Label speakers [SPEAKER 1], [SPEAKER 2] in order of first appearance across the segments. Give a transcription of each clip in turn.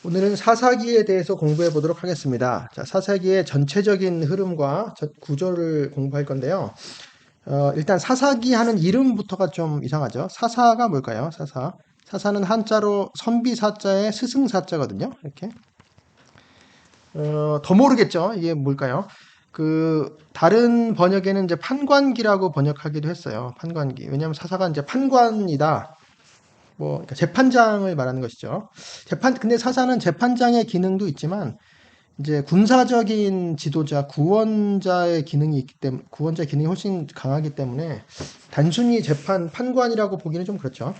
[SPEAKER 1] 오늘은 사사기에 대해서 공부해 보도록 하겠습니다. 자, 사사기의 전체적인 흐름과 구조를 공부할 건데요. 일단 사사기 하는 이름부터가 좀 이상하죠. 사사가 뭘까요? 사사. 사사는 한자로 선비사자의 스승사자거든요. 이렇게. 더 모르겠죠. 이게 뭘까요? 다른 번역에는 이제 판관기라고 번역하기도 했어요. 판관기. 왜냐하면 사사가 이제 판관이다. 그러니까 재판장을 말하는 것이죠. 근데 사사는 재판장의 기능도 있지만, 이제 군사적인 지도자, 구원자의 기능이 있기 때문에, 구원자 기능이 훨씬 강하기 때문에, 단순히 판관이라고 보기는 좀 그렇죠.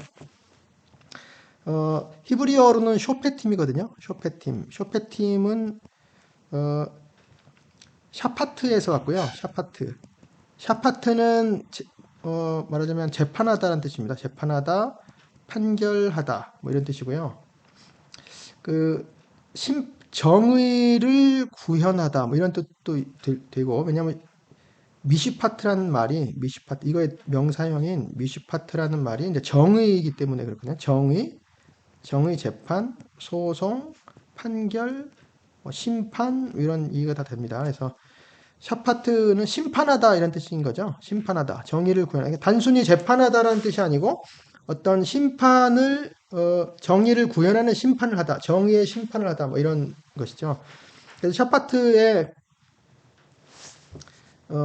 [SPEAKER 1] 히브리어로는 쇼페팀이거든요. 쇼페팀. 쇼페팀은, 샤파트에서 왔고요. 샤파트. 샤파트는, 말하자면 재판하다라는 뜻입니다. 재판하다, 판결하다, 뭐 이런 뜻이고요. 정의를 구현하다, 뭐 이런 뜻도 되고, 왜냐면 미시파트라는 말이, 이거의 명사형인 미시파트라는 말이 이제 정의이기 때문에 그렇거든요. 정의 재판, 소송, 판결, 심판, 이런 이해가 다 됩니다. 그래서 샤파트는 심판하다 이런 뜻인 거죠. 심판하다, 정의를 구현하다. 단순히 재판하다라는 뜻이 아니고 어떤 정의를 구현하는 심판을 하다, 정의의 심판을 하다, 뭐 이런 것이죠. 그래서 샤파트의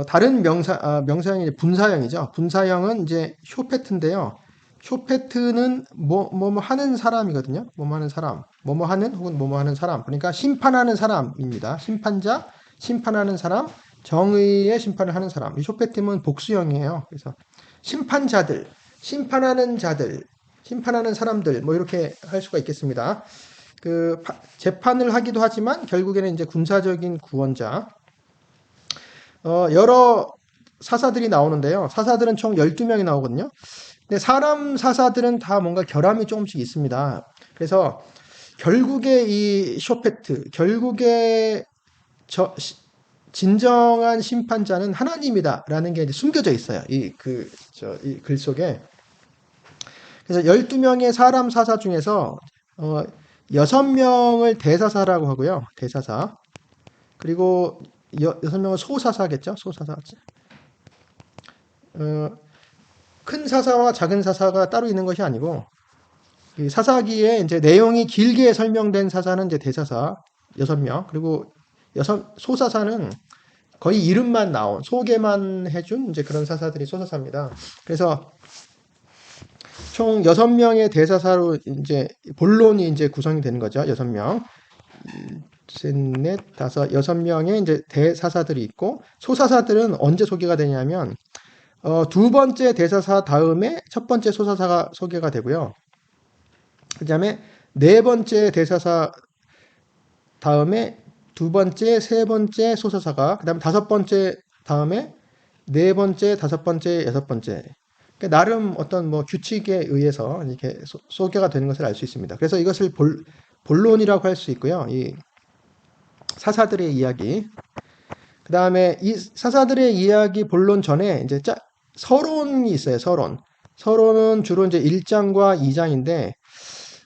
[SPEAKER 1] 다른 명사형이 분사형이죠. 분사형은 이제 쇼페트인데요. 쇼페트는 뭐뭐 하는 사람이거든요. 뭐뭐 하는 사람, 뭐뭐 하는 혹은 뭐뭐 하는 사람. 그러니까 심판하는 사람입니다. 심판자, 심판하는 사람, 정의의 심판을 하는 사람. 이 쇼페트는 복수형이에요. 그래서 심판자들, 심판하는 자들, 심판하는 사람들, 뭐 이렇게 할 수가 있겠습니다. 재판을 하기도 하지만 결국에는 이제 군사적인 구원자. 여러 사사들이 나오는데요. 사사들은 총 12명이 나오거든요. 근데 사람 사사들은 다 뭔가 결함이 조금씩 있습니다. 그래서 결국에 이 결국에 진정한 심판자는 하나님이다라는 게 이제 숨겨져 있어요. 이 글 속에. 그래서 12명의 사람 사사 중에서 6명을 대사사라고 하고요. 대사사. 그리고 6명은 소사사겠죠. 소사사. 큰 사사와 작은 사사가 따로 있는 것이 아니고, 이 사사기에 이제 내용이 길게 설명된 사사는 이제 대사사 6명, 그리고 소사사는 거의 이름만 나온, 소개만 해준 이제 그런 사사들이 소사사입니다. 그래서 총 6명의 대사사로 이제 본론이 이제 구성이 되는 거죠. 6명. 셋, 넷, 다섯, 6명의 이제 대사사들이 있고, 소사사들은 언제 소개가 되냐면, 두 번째 대사사 다음에 첫 번째 소사사가 소개가 되고요. 그 다음에 네 번째 대사사 다음에 두 번째, 세 번째 소사사가, 그 다음에 다섯 번째 다음에 네 번째, 다섯 번째, 여섯 번째. 그러니까 나름 어떤 뭐 규칙에 의해서 이렇게 소개가 되는 것을 알 수 있습니다. 그래서 이것을 본론이라고 할 수 있고요. 이 사사들의 이야기. 그 다음에 이 사사들의 이야기 본론 전에 이제 서론이 있어요. 서론. 서론은 주로 이제 1장과 2장인데,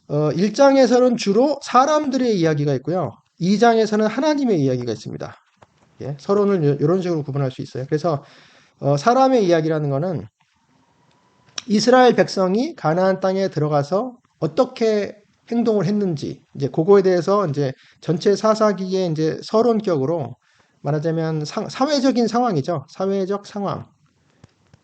[SPEAKER 1] 1장에서는 주로 사람들의 이야기가 있고요. 2장에서는 하나님의 이야기가 있습니다. 예, 서론을 이런 식으로 구분할 수 있어요. 그래서 사람의 이야기라는 것은 이스라엘 백성이 가나안 땅에 들어가서 어떻게 행동을 했는지, 이제 그거에 대해서 이제 전체 사사기의 이제 서론격으로 말하자면 사회적인 상황이죠. 사회적 상황.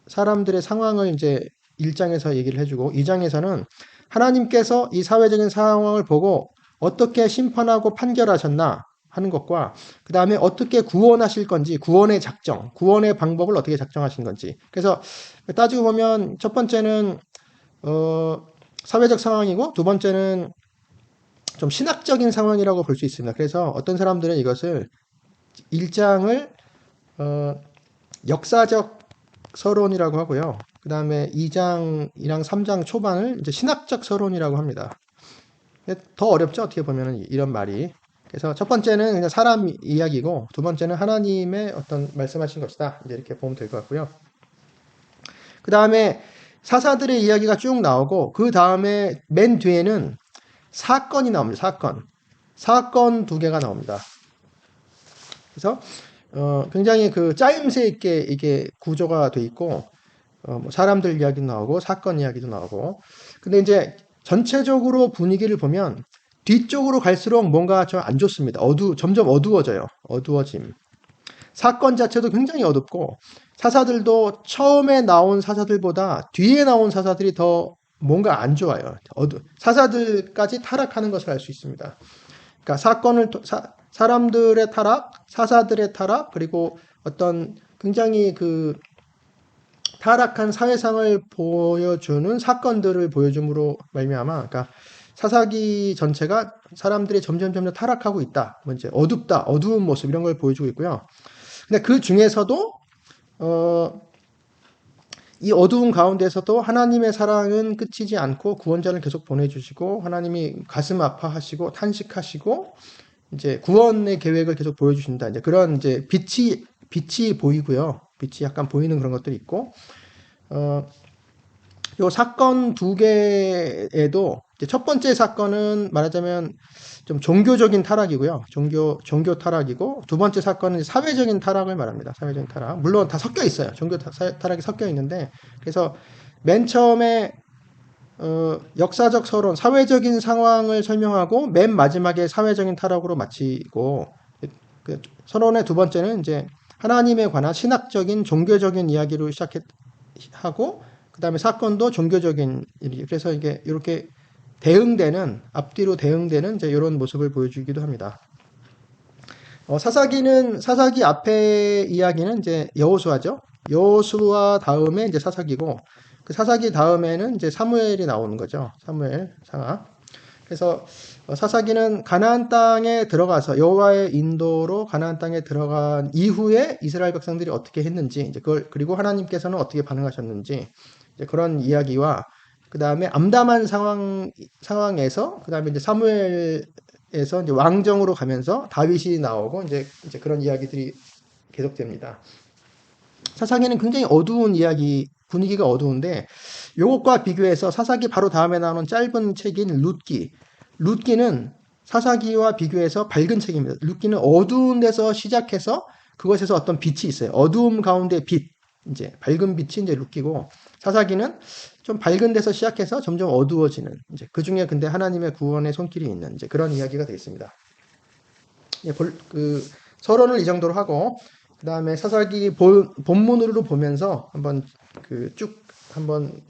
[SPEAKER 1] 사람들의 상황을 이제 1장에서 얘기를 해주고, 2장에서는 하나님께서 이 사회적인 상황을 보고 어떻게 심판하고 판결하셨나 하는 것과, 그 다음에 어떻게 구원하실 건지, 구원의 작정, 구원의 방법을 어떻게 작정하신 건지. 그래서 따지고 보면 첫 번째는 사회적 상황이고, 두 번째는 좀 신학적인 상황이라고 볼 수 있습니다. 그래서 어떤 사람들은 이것을 1장을 역사적 서론이라고 하고요. 그 다음에 2장이랑 3장 초반을 이제 신학적 서론이라고 합니다. 더 어렵죠? 어떻게 보면 이런 말이. 그래서 첫 번째는 그냥 사람 이야기고, 두 번째는 하나님의 어떤 말씀하신 것이다. 이제 이렇게 보면 될 것 같고요. 그 다음에 사사들의 이야기가 쭉 나오고, 그 다음에 맨 뒤에는 사건이 나옵니다. 사건. 사건 두 개가 나옵니다. 그래서 굉장히 그 짜임새 있게 이게 구조가 돼 있고 뭐 사람들 이야기도 나오고 사건 이야기도 나오고. 근데 이제 전체적으로 분위기를 보면 뒤쪽으로 갈수록 뭔가 좀 안 좋습니다. 점점 어두워져요. 어두워짐. 사건 자체도 굉장히 어둡고 사사들도 처음에 나온 사사들보다 뒤에 나온 사사들이 더 뭔가 안 좋아요. 사사들까지 타락하는 것을 알 수 있습니다. 그러니까 사람들의 타락, 사사들의 타락, 그리고 어떤 굉장히 그 타락한 사회상을 보여주는 사건들을 보여줌으로 말미암아, 그러니까 사사기 전체가 사람들이 점점 타락하고 있다. 뭐 이제 어둡다, 어두운 모습 이런 걸 보여주고 있고요. 근데 그 중에서도 이 어두운 가운데서도 하나님의 사랑은 끝이지 않고 구원자를 계속 보내주시고 하나님이 가슴 아파하시고 탄식하시고 이제 구원의 계획을 계속 보여주신다. 이제 그런 이제 빛이 보이고요. 빛이 약간 보이는 그런 것들이 있고, 요 사건 두 개에도 첫 번째 사건은 말하자면 좀 종교적인 타락이고요. 종교 타락이고, 두 번째 사건은 사회적인 타락을 말합니다. 사회적인 타락. 물론 다 섞여 있어요. 타락이 섞여 있는데, 그래서 맨 처음에 역사적 서론, 사회적인 상황을 설명하고 맨 마지막에 사회적인 타락으로 마치고, 그 서론의 두 번째는 이제 하나님에 관한 신학적인 종교적인 이야기로 시작하고 그 다음에 사건도 종교적인 일이. 그래서 이게 이렇게 앞뒤로 대응되는 이제 이런 모습을 보여주기도 합니다. 사사기 앞에 이야기는 이제 여호수아죠. 여호수아 다음에 이제 사사기고, 그 사사기 다음에는 이제 사무엘이 나오는 거죠. 사무엘 상하. 그래서 사사기는 가나안 땅에 들어가서 여호와의 인도로 가나안 땅에 들어간 이후에 이스라엘 백성들이 어떻게 했는지, 이제 그리고 하나님께서는 어떻게 반응하셨는지, 이제 그런 이야기와 그 다음에 암담한 상황에서 그 다음에 이제 사무엘에서 이제 왕정으로 가면서 다윗이 나오고 이제 그런 이야기들이 계속됩니다. 사사기는 굉장히 어두운 이야기, 분위기가 어두운데 요것과 비교해서 사사기 바로 다음에 나오는 짧은 책인 룻기는 사사기와 비교해서 밝은 책입니다. 룻기는 어두운 데서 시작해서 그것에서 어떤 빛이 있어요. 어두움 가운데 빛, 이제 밝은 빛이 이제 룻기고, 사사기는 좀 밝은 데서 시작해서 점점 어두워지는, 이제 그 중에 근데 하나님의 구원의 손길이 있는 이제 그런 이야기가 되어 있습니다. 그 서론을 이 정도로 하고 그 다음에 사사기 본문으로 보면서 한번 한번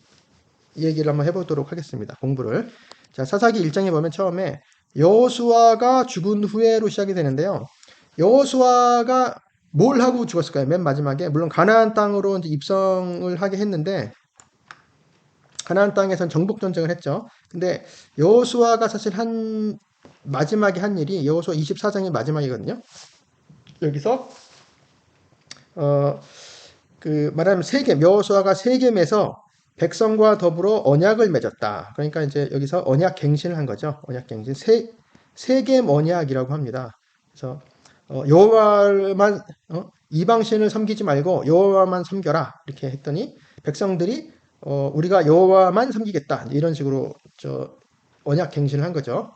[SPEAKER 1] 얘기를 한번 해보도록 하겠습니다. 공부를. 자, 사사기 1장에 보면 처음에 여호수아가 죽은 후에로 시작이 되는데요. 여호수아가 뭘 하고 죽었을까요? 맨 마지막에 물론 가나안 땅으로 이제 입성을 하게 했는데 가나안 땅에선 정복 전쟁을 했죠. 근데 여호수아가 사실 마지막에 한 일이 여호수아 24장이 마지막이거든요. 여기서 말하면 여호수아가 세겜에서 백성과 더불어 언약을 맺었다. 그러니까 이제 여기서 언약 갱신을 한 거죠. 언약 갱신. 세겜 언약이라고 합니다. 그래서 여호와만 이방신을 섬기지 말고 여호와만 섬겨라. 이렇게 했더니 백성들이 우리가 여호와만 섬기겠다. 이런 식으로 언약 갱신을 한 거죠.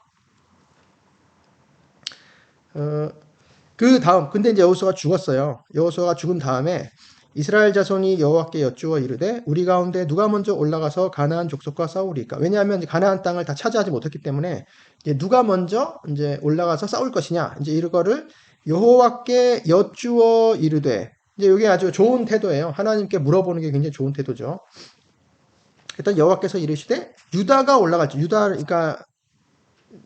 [SPEAKER 1] 그 다음 근데 이제 여호수아가 죽었어요. 여호수아가 죽은 다음에 이스라엘 자손이 여호와께 여쭈어 이르되 우리 가운데 누가 먼저 올라가서 가나안 족속과 싸우리까? 왜냐하면 가나안 땅을 다 차지하지 못했기 때문에 이제 누가 먼저 이제 올라가서 싸울 것이냐? 이제 이거를 여호와께 여쭈어 이르되, 이제 이게 아주 좋은 태도예요. 하나님께 물어보는 게 굉장히 좋은 태도죠. 일단 여호와께서 이르시되 유다가 올라갈지, 그러니까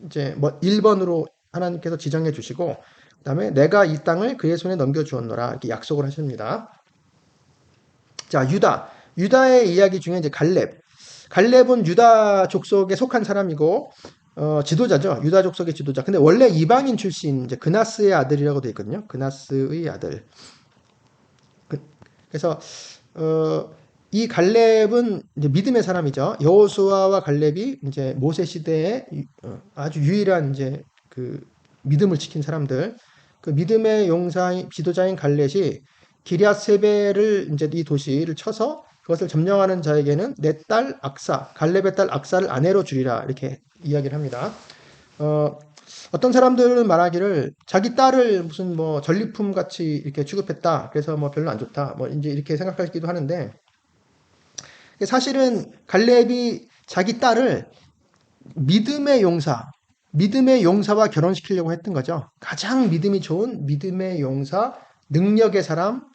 [SPEAKER 1] 이제 뭐 1번으로 하나님께서 지정해 주시고 그다음에 내가 이 땅을 그의 손에 넘겨 주었노라 이렇게 약속을 하십니다. 자, 유다의 이야기 중에 이제 갈렙은 유다 족속에 속한 사람이고 지도자죠. 유다 족속의 지도자. 근데 원래 이방인 출신 이제 그나스의 아들이라고 되어 있거든요. 그나스의 아들. 그래서 이 갈렙은 이제 믿음의 사람이죠. 여호수아와 갈렙이 이제 모세 시대에 아주 유일한 이제 그 믿음을 지킨 사람들. 그 믿음의 지도자인 갈렙이 기럇세벨을 이제 이 도시를 쳐서 그것을 점령하는 자에게는 내 딸 갈렙의 딸 악사를 아내로 주리라 이렇게 이야기를 합니다. 어떤 사람들은 말하기를 자기 딸을 무슨 뭐 전리품 같이 이렇게 취급했다. 그래서 뭐 별로 안 좋다. 뭐 이제 이렇게 생각하기도 하는데 사실은 갈렙이 자기 딸을 믿음의 용사, 믿음의 용사와 결혼시키려고 했던 거죠. 가장 믿음이 좋은 믿음의 용사, 능력의 사람,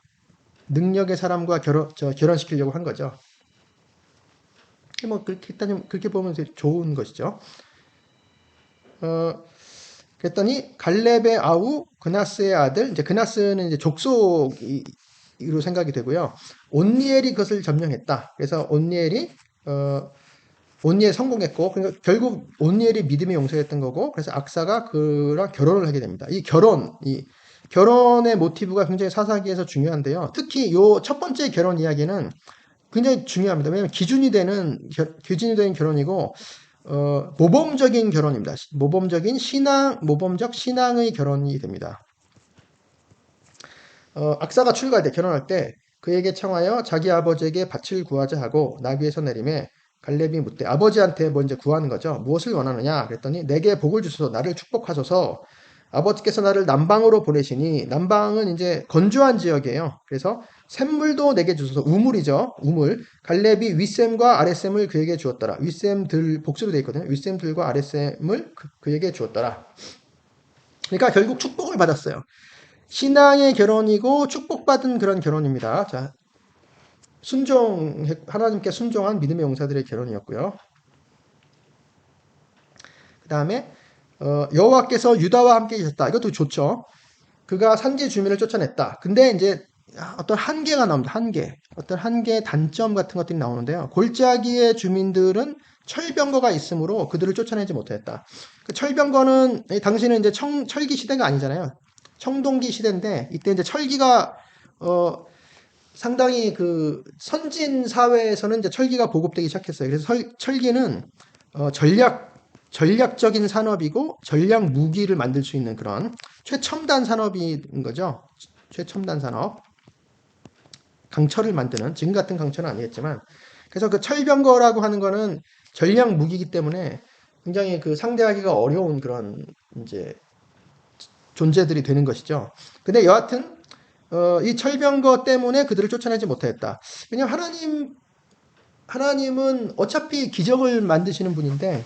[SPEAKER 1] 능력의 사람과 결혼시키려고 한 거죠. 뭐 그렇게 일단 그렇게 보면 좋은 것이죠. 그랬더니 갈렙의 아우 그나스의 아들, 이제 그나스는 이제 족속으로 생각이 되고요. 온니엘이 그것을 점령했다. 그래서 온니엘 성공했고, 그러니까 결국 온니엘이 믿음의 용사였던 거고, 그래서 악사가 그랑 결혼을 하게 됩니다. 이 결혼의 모티브가 굉장히 사사기에서 중요한데요. 특히 요 첫 번째 결혼 이야기는 굉장히 중요합니다. 왜냐하면 기준이 되는 결혼이고, 모범적인 결혼입니다. 모범적 신앙의 결혼이 됩니다. 악사가 출가할 때, 결혼할 때, 그에게 청하여 자기 아버지에게 밭을 구하자 하고 나귀에서 내림에 갈렙이 묻되 아버지한테 먼저 구하는 거죠. 무엇을 원하느냐? 그랬더니 내게 복을 주소서 나를 축복하소서 아버지께서 나를 남방으로 보내시니 남방은 이제 건조한 지역이에요. 그래서 샘물도 내게 주소서 우물이죠. 우물. 갈렙이 윗샘과 아랫샘을 그에게 주었더라. 윗샘들 복수로 되어 있거든요. 윗샘들과 아랫샘을 그에게 주었더라. 그러니까 결국 축복을 받았어요. 신앙의 결혼이고 축복받은 그런 결혼입니다. 자, 하나님께 순종한 믿음의 용사들의 결혼이었고요. 그 다음에 여호와께서 유다와 함께 계셨다. 이것도 좋죠. 그가 산지 주민을 쫓아냈다. 근데 이제 어떤 한계가 나옵니다. 어떤 한계 단점 같은 것들이 나오는데요. 골짜기의 주민들은 철병거가 있으므로 그들을 쫓아내지 못했다. 그 철병거는 당시는 이제 철기 시대가 아니잖아요. 청동기 시대인데 이때 이제 철기가 상당히 그 선진 사회에서는 이제 철기가 보급되기 시작했어요. 그래서 철기는 전략적인 산업이고 전략 무기를 만들 수 있는 그런 최첨단 산업인 거죠. 최첨단 산업. 강철을 만드는 지금 같은 강철은 아니겠지만 그래서 그 철병거라고 하는 거는 전략 무기이기 때문에 굉장히 그 상대하기가 어려운 그런 이제 존재들이 되는 것이죠. 근데 여하튼 이 철병거 때문에 그들을 쫓아내지 못했다. 왜냐하면 하나님은 어차피 기적을 만드시는 분인데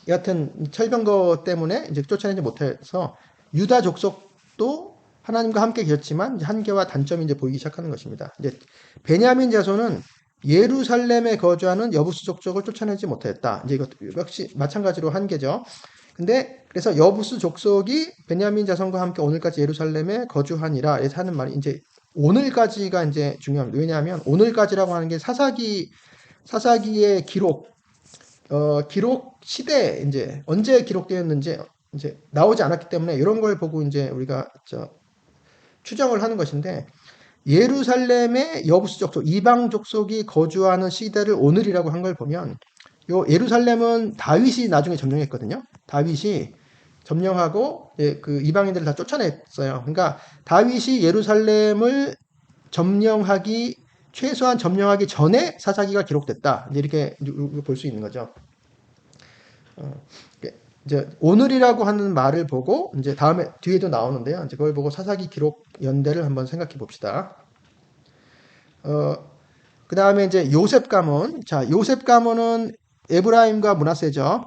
[SPEAKER 1] 여하튼 철병거 때문에 이제 쫓아내지 못해서 유다 족속도 하나님과 함께 계셨지만 한계와 단점이 이제 보이기 시작하는 것입니다. 이제 베냐민 자손은 예루살렘에 거주하는 여부수 족속을 쫓아내지 못했다. 이제 이것 역시 마찬가지로 한계죠. 근데 그래서 여부수 족속이 베냐민 자손과 함께 오늘까지 예루살렘에 거주하니라 해서 하는 말이 이제 오늘까지가 이제 중요합니다. 왜냐하면 오늘까지라고 하는 게 사사기의 기록 시대 이제 언제 기록되었는지 이제 나오지 않았기 때문에 이런 걸 보고 이제 우리가 추정을 하는 것인데 예루살렘의 여부수 족속 이방 족속이 거주하는 시대를 오늘이라고 한 걸 보면 요 예루살렘은 다윗이 나중에 점령했거든요. 다윗이 점령하고 그 이방인들을 다 쫓아냈어요. 그러니까 다윗이 예루살렘을 최소한 점령하기 전에 사사기가 기록됐다. 이렇게 볼 수 있는 거죠. 이제 오늘이라고 하는 말을 보고 이제 다음에 뒤에도 나오는데요. 이제 그걸 보고 사사기 기록 연대를 한번 생각해 봅시다. 그 다음에 이제 요셉 가문. 자, 요셉 가문은 에브라임과 므낫세죠.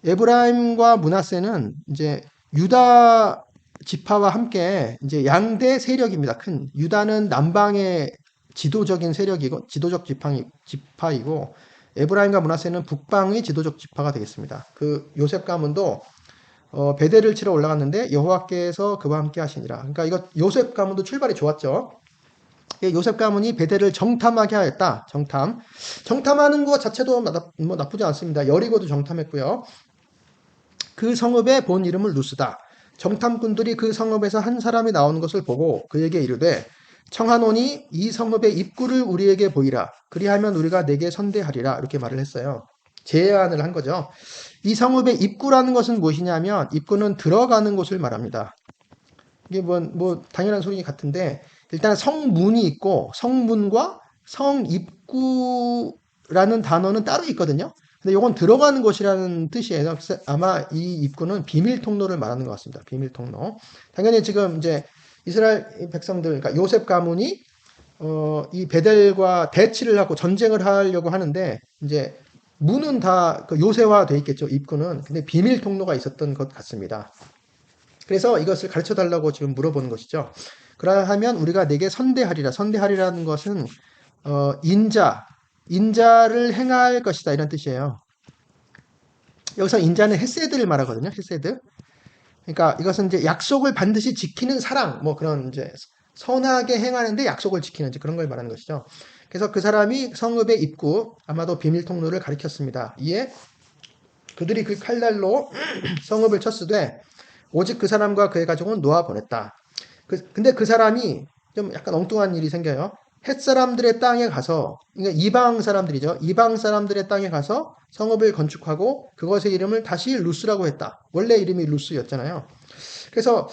[SPEAKER 1] 에브라임과 므낫세는 이제 유다 지파와 함께 이제 양대 세력입니다. 큰 유다는 남방의 지도적인 세력이고 지도적 지파이고 에브라임과 므낫세는 북방의 지도적 지파가 되겠습니다. 그 요셉 가문도 베델을 치러 올라갔는데 여호와께서 그와 함께 하시니라. 그러니까 이거 요셉 가문도 출발이 좋았죠. 요셉 가문이 베델을 정탐하게 하였다. 정탐하는 것 자체도 뭐 나쁘지 않습니다. 여리고도 정탐했고요. 그 성읍의 본 이름을 루스다. 정탐꾼들이 그 성읍에서 한 사람이 나오는 것을 보고 그에게 이르되 청하노니 이 성읍의 입구를 우리에게 보이라. 그리하면 우리가 내게 선대하리라. 이렇게 말을 했어요. 제안을 한 거죠. 이 성읍의 입구라는 것은 무엇이냐면 입구는 들어가는 곳을 말합니다. 이게 뭐 당연한 소리 같은데 일단 성문이 있고 성문과 성입구라는 단어는 따로 있거든요. 근데 이건 들어가는 곳이라는 뜻이에요. 그래서 아마 이 입구는 비밀 통로를 말하는 것 같습니다. 비밀 통로. 당연히 지금 이제 이스라엘 백성들, 그러니까 요셉 가문이 이 베델과 대치를 하고 전쟁을 하려고 하는데 이제 문은 다 요새화 돼 있겠죠. 입구는. 근데 비밀 통로가 있었던 것 같습니다. 그래서 이것을 가르쳐 달라고 지금 물어보는 것이죠. 그러하면 우리가 내게 선대하리라. 선대하리라는 것은 인자를 행할 것이다 이런 뜻이에요. 여기서 인자는 헤세드를 말하거든요. 헤세드. 그러니까 이것은 이제 약속을 반드시 지키는 사랑, 뭐 그런 이제 선하게 행하는데 약속을 지키는 그런 걸 말하는 것이죠. 그래서 그 사람이 성읍의 입구, 아마도 비밀 통로를 가리켰습니다. 이에 그들이 그 칼날로 성읍을 쳤으되 오직 그 사람과 그의 가족은 놓아 보냈다. 근데 그 사람이 좀 약간 엉뚱한 일이 생겨요. 헷 사람들의 땅에 가서, 그러니까 이방 사람들이죠. 이방 사람들의 땅에 가서 성읍을 건축하고 그것의 이름을 다시 루스라고 했다. 원래 이름이 루스였잖아요. 그래서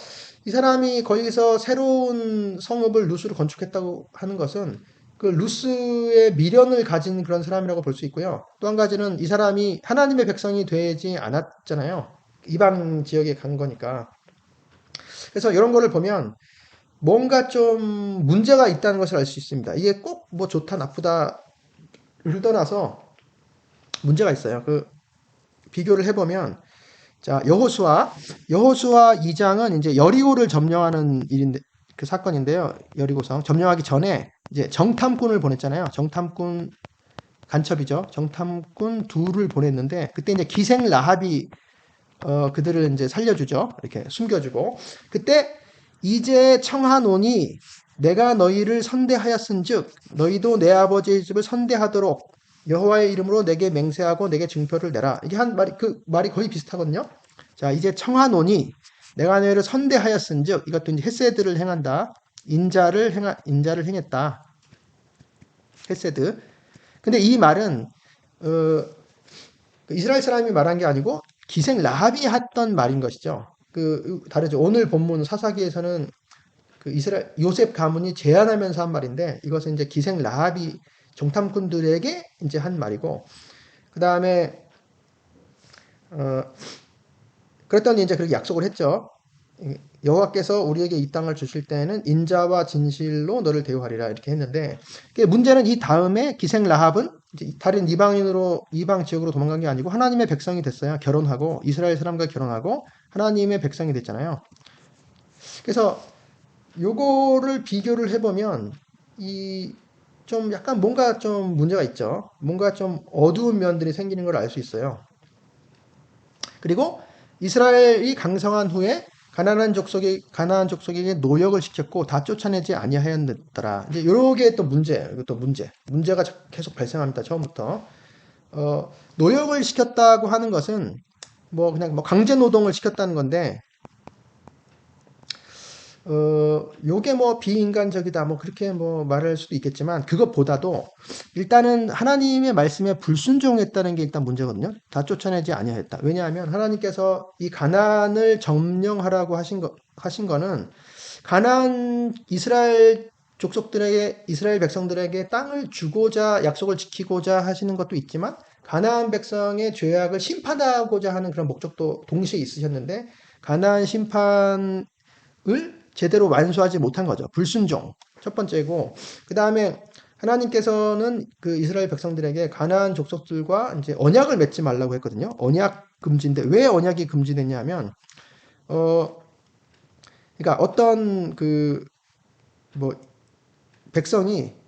[SPEAKER 1] 이 사람이 거기서 새로운 성읍을 루스로 건축했다고 하는 것은 그 루스의 미련을 가진 그런 사람이라고 볼 수 있고요. 또 한 가지는 이 사람이 하나님의 백성이 되지 않았잖아요. 이방 지역에 간 거니까. 그래서 이런 거를 보면 뭔가 좀 문제가 있다는 것을 알 수 있습니다. 이게 꼭 뭐 좋다 나쁘다를 떠나서 문제가 있어요. 그 비교를 해보면 자 여호수아 2장은 이제 여리고를 점령하는 일인데 그 사건인데요. 여리고성 점령하기 전에 이제 정탐꾼을 보냈잖아요. 정탐꾼 간첩이죠. 정탐꾼 둘을 보냈는데 그때 이제 기생 라합이 그들을 이제 살려주죠. 이렇게 숨겨주고 그때 이제 청하노니 내가 너희를 선대하였은즉 너희도 내 아버지의 집을 선대하도록 여호와의 이름으로 내게 맹세하고 내게 증표를 내라. 이게 한 말이 그 말이 거의 비슷하거든요. 자 이제 청하노니 내가 너희를 선대하였은즉 이것도 이제 헤세드를 행한다. 인자를 행했다. 헤세드. 근데 이 말은 이스라엘 사람이 말한 게 아니고 기생 라합이 했던 말인 것이죠. 다르죠. 오늘 본문 사사기에서는 그 이스라엘 요셉 가문이 제안하면서 한 말인데 이것은 이제 기생 라합이 정탐꾼들에게 이제 한 말이고 그 다음에 그랬더니 이제 그렇게 약속을 했죠. 여호와께서 우리에게 이 땅을 주실 때에는 인자와 진실로 너를 대우하리라 이렇게 했는데 문제는 이 다음에 기생 라합은 다른 이방 지역으로 도망간 게 아니고 하나님의 백성이 됐어요. 결혼하고 이스라엘 사람과 결혼하고 하나님의 백성이 됐잖아요. 그래서 요거를 비교를 해보면 이 좀 약간 뭔가 좀 문제가 있죠. 뭔가 좀 어두운 면들이 생기는 걸 알 수 있어요. 그리고 이스라엘이 강성한 후에 가나안 족속에게 노역을 시켰고 다 쫓아내지 아니하였더라. 이제 요게 또 문제가 계속 발생합니다. 처음부터 노역을 시켰다고 하는 것은 뭐 그냥 뭐 강제 노동을 시켰다는 건데 요게 뭐 비인간적이다 뭐 그렇게 뭐 말할 수도 있겠지만 그것보다도 일단은 하나님의 말씀에 불순종했다는 게 일단 문제거든요. 다 쫓아내지 아니하였다. 왜냐하면 하나님께서 이 가나안을 점령하라고 하신 거는 가나안 이스라엘 이스라엘 백성들에게 땅을 주고자 약속을 지키고자 하시는 것도 있지만 가나안 백성의 죄악을 심판하고자 하는 그런 목적도 동시에 있으셨는데 가나안 심판을 제대로 완수하지 못한 거죠. 불순종. 첫 번째고, 그 다음에 하나님께서는 그 이스라엘 백성들에게 가나안 족속들과 이제 언약을 맺지 말라고 했거든요. 언약 금지인데 왜 언약이 금지됐냐면, 그러니까 어떤 뭐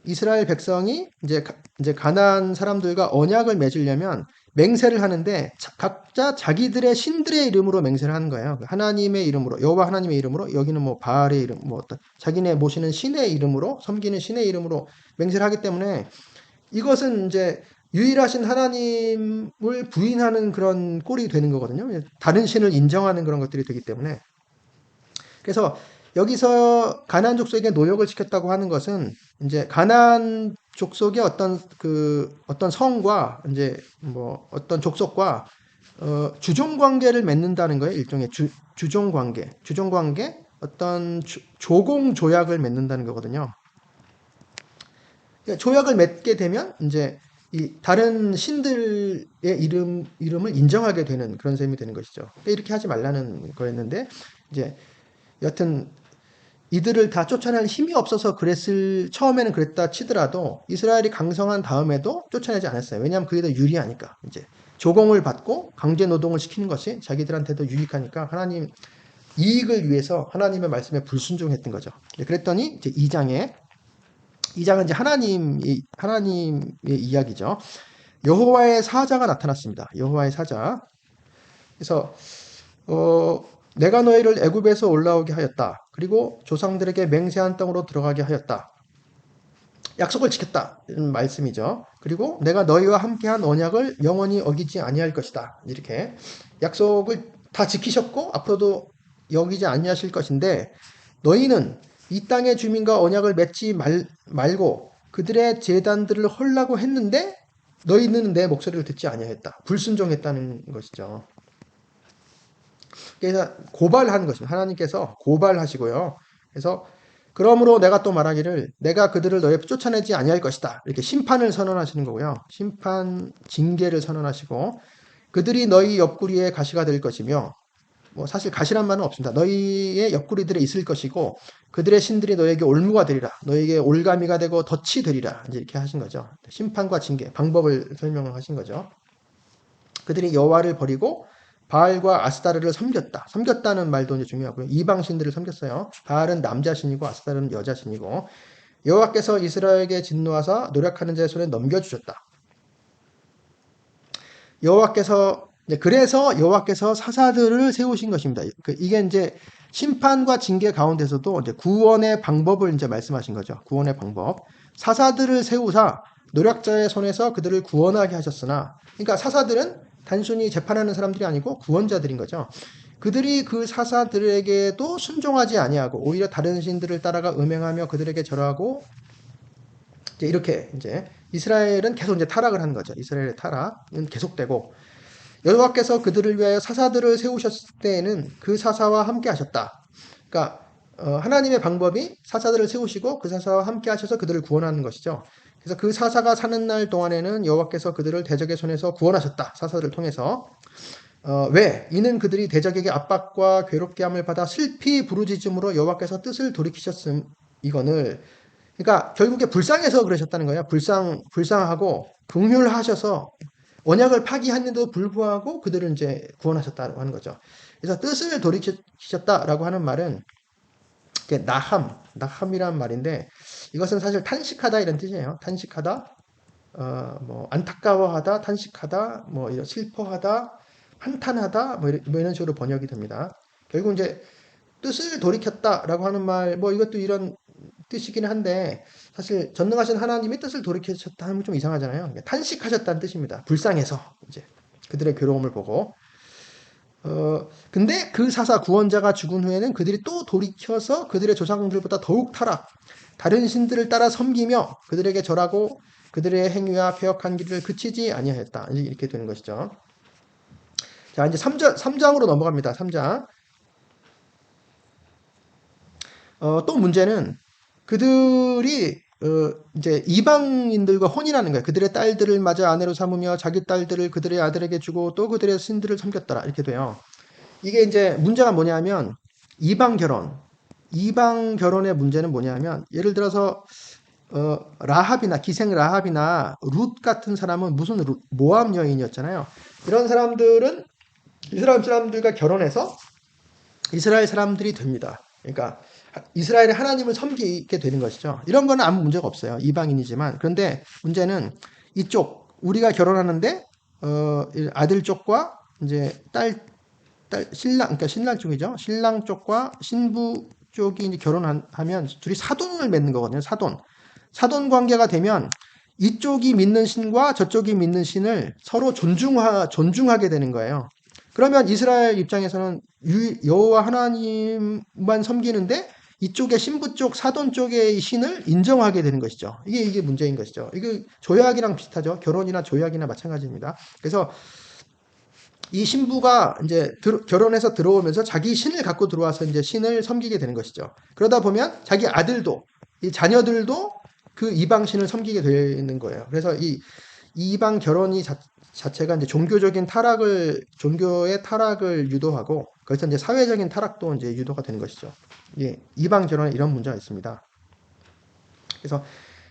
[SPEAKER 1] 이스라엘 백성이 이제 가나안 사람들과 언약을 맺으려면 맹세를 하는데 각자 자기들의 신들의 이름으로 맹세를 하는 거예요. 하나님의 이름으로 여호와 하나님의 이름으로 여기는 뭐 바알의 이름 뭐 어떤 자기네 모시는 신의 이름으로 섬기는 신의 이름으로 맹세를 하기 때문에 이것은 이제 유일하신 하나님을 부인하는 그런 꼴이 되는 거거든요. 다른 신을 인정하는 그런 것들이 되기 때문에 그래서 여기서 가나안 족속에게 노역을 시켰다고 하는 것은 이제 가나안 족속의 어떤 성과 이제 뭐 어떤 족속과 주종 관계를 맺는다는 거예요. 일종의 주종 관계, 어떤 조공 조약을 맺는다는 거거든요. 그러니까 조약을 맺게 되면 이제 이 다른 신들의 이름을 인정하게 되는 그런 셈이 되는 것이죠. 그러니까 이렇게 하지 말라는 거였는데 이제 여튼 이들을 다 쫓아낼 힘이 없어서 처음에는 그랬다 치더라도 이스라엘이 강성한 다음에도 쫓아내지 않았어요. 왜냐하면 그게 더 유리하니까. 이제 조공을 받고 강제 노동을 시키는 것이 자기들한테도 유익하니까 하나님 이익을 위해서 하나님의 말씀에 불순종했던 거죠. 그랬더니 이제 2장은 이제 하나님의 이야기죠. 여호와의 사자가 나타났습니다. 여호와의 사자. 그래서 내가 너희를 애굽에서 올라오게 하였다. 그리고 조상들에게 맹세한 땅으로 들어가게 하였다. 약속을 지켰다. 이런 말씀이죠. 그리고 내가 너희와 함께한 언약을 영원히 어기지 아니할 것이다. 이렇게 약속을 다 지키셨고 앞으로도 여기지 아니하실 것인데 너희는 이 땅의 주민과 언약을 맺지 말고 그들의 제단들을 헐라고 했는데 너희는 내 목소리를 듣지 아니하였다. 불순종했다는 것이죠. 그래서 고발한 것입니다. 하나님께서 고발하시고요. 그래서 그러므로 내가 또 말하기를 내가 그들을 너희 쫓아내지 아니할 것이다. 이렇게 심판을 선언하시는 거고요. 심판 징계를 선언하시고 그들이 너희 옆구리에 가시가 될 것이며 뭐 사실 가시란 말은 없습니다. 너희의 옆구리들에 있을 것이고 그들의 신들이 너에게 올무가 되리라. 너에게 올가미가 되고 덫이 되리라. 이제 이렇게 하신 거죠. 심판과 징계 방법을 설명하신 거죠. 그들이 여호와를 버리고 바알과 아스타르를 섬겼다. 섬겼다는 말도 이제 중요하고요. 이방 신들을 섬겼어요. 바알은 남자 신이고 아스타르는 여자 신이고 여호와께서 이스라엘에게 진노하사 노력하는 자의 손에 넘겨주셨다. 그래서 여호와께서 사사들을 세우신 것입니다. 이게 이제 심판과 징계 가운데서도 이제 구원의 방법을 이제 말씀하신 거죠. 구원의 방법. 사사들을 세우사 노력자의 손에서 그들을 구원하게 하셨으나, 그러니까 사사들은 단순히 재판하는 사람들이 아니고 구원자들인 거죠. 그들이 그 사사들에게도 순종하지 아니하고 오히려 다른 신들을 따라가 음행하며 그들에게 절하고 이렇게 이제 이스라엘은 계속 이제 타락을 하는 거죠. 이스라엘의 타락은 계속되고 여호와께서 그들을 위하여 사사들을 세우셨을 때에는 그 사사와 함께 하셨다. 그러니까 하나님의 방법이 사사들을 세우시고 그 사사와 함께 하셔서 그들을 구원하는 것이죠. 그래서 그 사사가 사는 날 동안에는 여호와께서 그들을 대적의 손에서 구원하셨다. 사사들을 통해서. 왜? 이는 그들이 대적에게 압박과 괴롭게 함을 받아 슬피 부르짖음으로 여호와께서 뜻을 돌이키셨음. 이거를 그러니까 결국에 불쌍해서 그러셨다는 거예요. 불쌍하고 긍휼하셔서 언약을 파기했는데도 불구하고 그들을 이제 구원하셨다고 하는 거죠. 그래서 뜻을 돌이키셨다라고 하는 말은 나함이란 말인데 이것은 사실 탄식하다 이런 뜻이에요. 탄식하다, 뭐 안타까워하다, 탄식하다, 뭐 이런 슬퍼하다, 한탄하다, 뭐 이런 식으로 번역이 됩니다. 결국 이제 뜻을 돌이켰다라고 하는 말, 뭐 이것도 이런 뜻이긴 한데 사실 전능하신 하나님이 뜻을 돌이키셨다 하면 좀 이상하잖아요. 탄식하셨다는 뜻입니다. 불쌍해서 이제 그들의 괴로움을 보고. 근데 그 사사 구원자가 죽은 후에는 그들이 또 돌이켜서 그들의 조상들보다 더욱 다른 신들을 따라 섬기며 그들에게 절하고 그들의 행위와 패역한 길을 그치지 아니하였다. 이렇게 되는 것이죠. 자, 이제 3장으로 넘어갑니다. 3장. 또 문제는 그들이 이제 이방인들과 혼인하는 거예요. 그들의 딸들을 맞아 아내로 삼으며 자기 딸들을 그들의 아들에게 주고 또 그들의 신들을 섬겼더라. 이렇게 돼요. 이게 이제 문제가 뭐냐면 이방 결혼의 문제는 뭐냐면 예를 들어서 기생 라합이나 룻 같은 사람은 무슨 모압 여인이었잖아요. 이런 사람들은 이스라엘 사람들과 결혼해서 이스라엘 사람들이 됩니다. 그러니까 이스라엘의 하나님을 섬기게 되는 것이죠. 이런 거는 아무 문제가 없어요. 이방인이지만. 그런데 문제는 우리가 결혼하는데 아들 쪽과 이제 그러니까 신랑 쪽이죠. 신랑 쪽과 신부 쪽이 이제 결혼하면 둘이 사돈을 맺는 거거든요. 사돈 관계가 되면 이쪽이 믿는 신과 저쪽이 믿는 신을 서로 존중하게 되는 거예요. 그러면 이스라엘 입장에서는 여호와 하나님만 섬기는데 이쪽의 신부 쪽, 사돈 쪽의 신을 인정하게 되는 것이죠. 이게 문제인 것이죠. 이게 조약이랑 비슷하죠. 결혼이나 조약이나 마찬가지입니다. 그래서 이 신부가 이제 결혼해서 들어오면서 자기 신을 갖고 들어와서 이제 신을 섬기게 되는 것이죠. 그러다 보면 자기 아들도, 이 자녀들도 그 이방 신을 섬기게 되는 거예요. 그래서 이 이방 결혼이 자체가 이제 종교의 타락을 유도하고, 그래서 이제 사회적인 타락도 이제 유도가 되는 것이죠. 예, 이방 결혼에 이런 문제가 있습니다. 그래서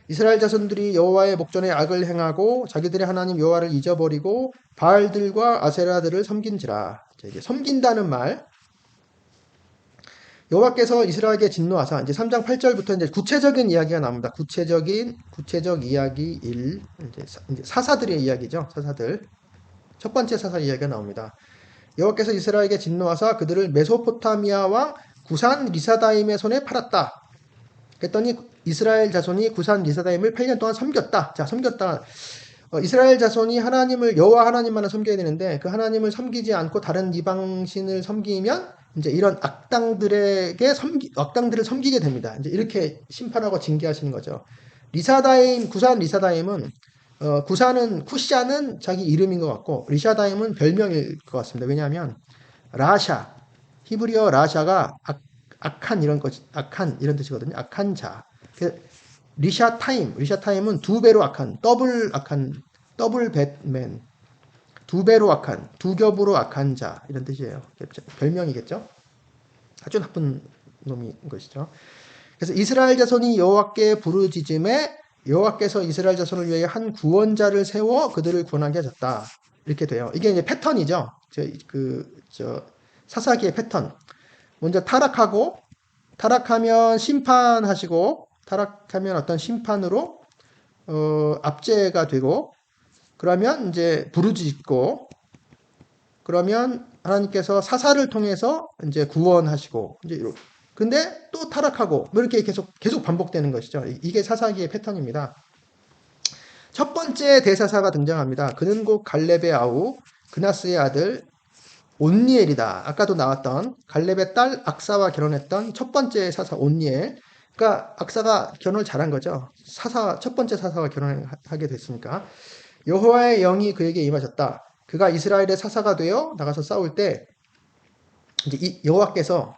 [SPEAKER 1] 이스라엘 자손들이 여호와의 목전에 악을 행하고 자기들의 하나님 여호와를 잊어버리고 바알들과 아세라들을 섬긴지라. 이제 섬긴다는 말, 여호와께서 이스라엘에게 진노하사, 이제 3장 8절부터 이제 구체적인 이야기가 나옵니다. 구체적 이야기 1, 이제 사사들의 이야기죠. 사사들. 첫 번째 사사 이야기가 나옵니다. 여호와께서 이스라엘에게 진노하사 그들을 메소포타미아 왕 구산 리사다임의 손에 팔았다. 그랬더니 이스라엘 자손이 구산 리사다임을 8년 동안 섬겼다. 자, 섬겼다. 이스라엘 자손이 여호와 하나님만을 섬겨야 되는데, 그 하나님을 섬기지 않고 다른 이방신을 섬기면 이제 이런 악당들을 섬기게 됩니다. 이제 이렇게 심판하고 징계하시는 거죠. 구산 리사다임은, 구산은, 쿠샤는 자기 이름인 것 같고, 리샤다임은 별명일 것 같습니다. 왜냐하면, 히브리어 라샤가 악한 이런 뜻이거든요. 악한 자. 리샤타임은 두 배로 악한, 더블 배트맨, 두 배로 악한, 두 겹으로 악한 자, 이런 뜻이에요. 별명이겠죠? 아주 나쁜 놈인 것이죠. 그래서 이스라엘 자손이 여호와께 부르짖음에 여호와께서 이스라엘 자손을 위해 한 구원자를 세워 그들을 구원하게 하셨다. 이렇게 돼요. 이게 이제 패턴이죠. 사사기의 패턴. 먼저 타락하면 심판하시고, 타락하면 어떤 심판으로 압제가 되고, 그러면 이제 부르짖고, 그러면 하나님께서 사사를 통해서 이제 구원하시고, 이제 근데 또 타락하고, 뭐 이렇게 계속 반복되는 것이죠. 이게 사사기의 패턴입니다. 첫 번째 대사사가 등장합니다. 그는 곧 갈렙의 아우 그나스의 아들 온니엘이다. 아까도 나왔던 갈렙의 딸 악사와 결혼했던 첫 번째 사사 온니엘. 그러니까 악사가 결혼을 잘한 거죠. 첫 번째 사사와 결혼하게 됐으니까. 여호와의 영이 그에게 임하셨다. 그가 이스라엘의 사사가 되어 나가서 싸울 때 이제 여호와께서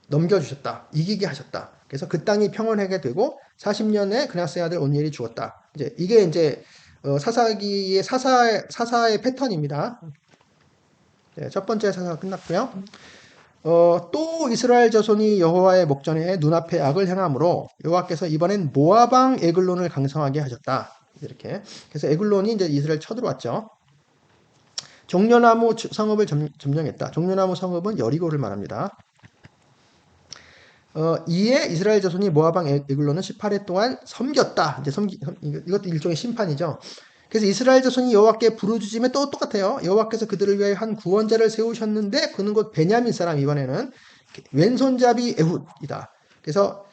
[SPEAKER 1] 넘겨주셨다. 이기게 하셨다. 그래서 그 땅이 평온하게 되고 40년에 그나스의 아들 온니엘이 죽었다. 이게 이제 사사기의 사사의 패턴입니다. 네, 첫 번째 사사가 끝났고요. 또 이스라엘 자손이 여호와의 목전에 눈앞에 악을 행함으로 여호와께서 이번엔 모압 왕 에글론을 강성하게 하셨다. 이렇게. 그래서 에글론이 이제 이스라엘 쳐들어왔죠. 종려나무 성읍을 점령했다. 종려나무 성읍은 여리고를 말합니다. 이에 이스라엘 자손이 모압 왕 에글론을 18회 동안 섬겼다. 이제 이것도 일종의 심판이죠. 그래서 이스라엘 자손이 여호와께 부르짖음에 또 똑같아요. 여호와께서 그들을 위하여 한 구원자를 세우셨는데 그는 곧 베냐민 사람, 이번에는 왼손잡이 에훗이다. 그래서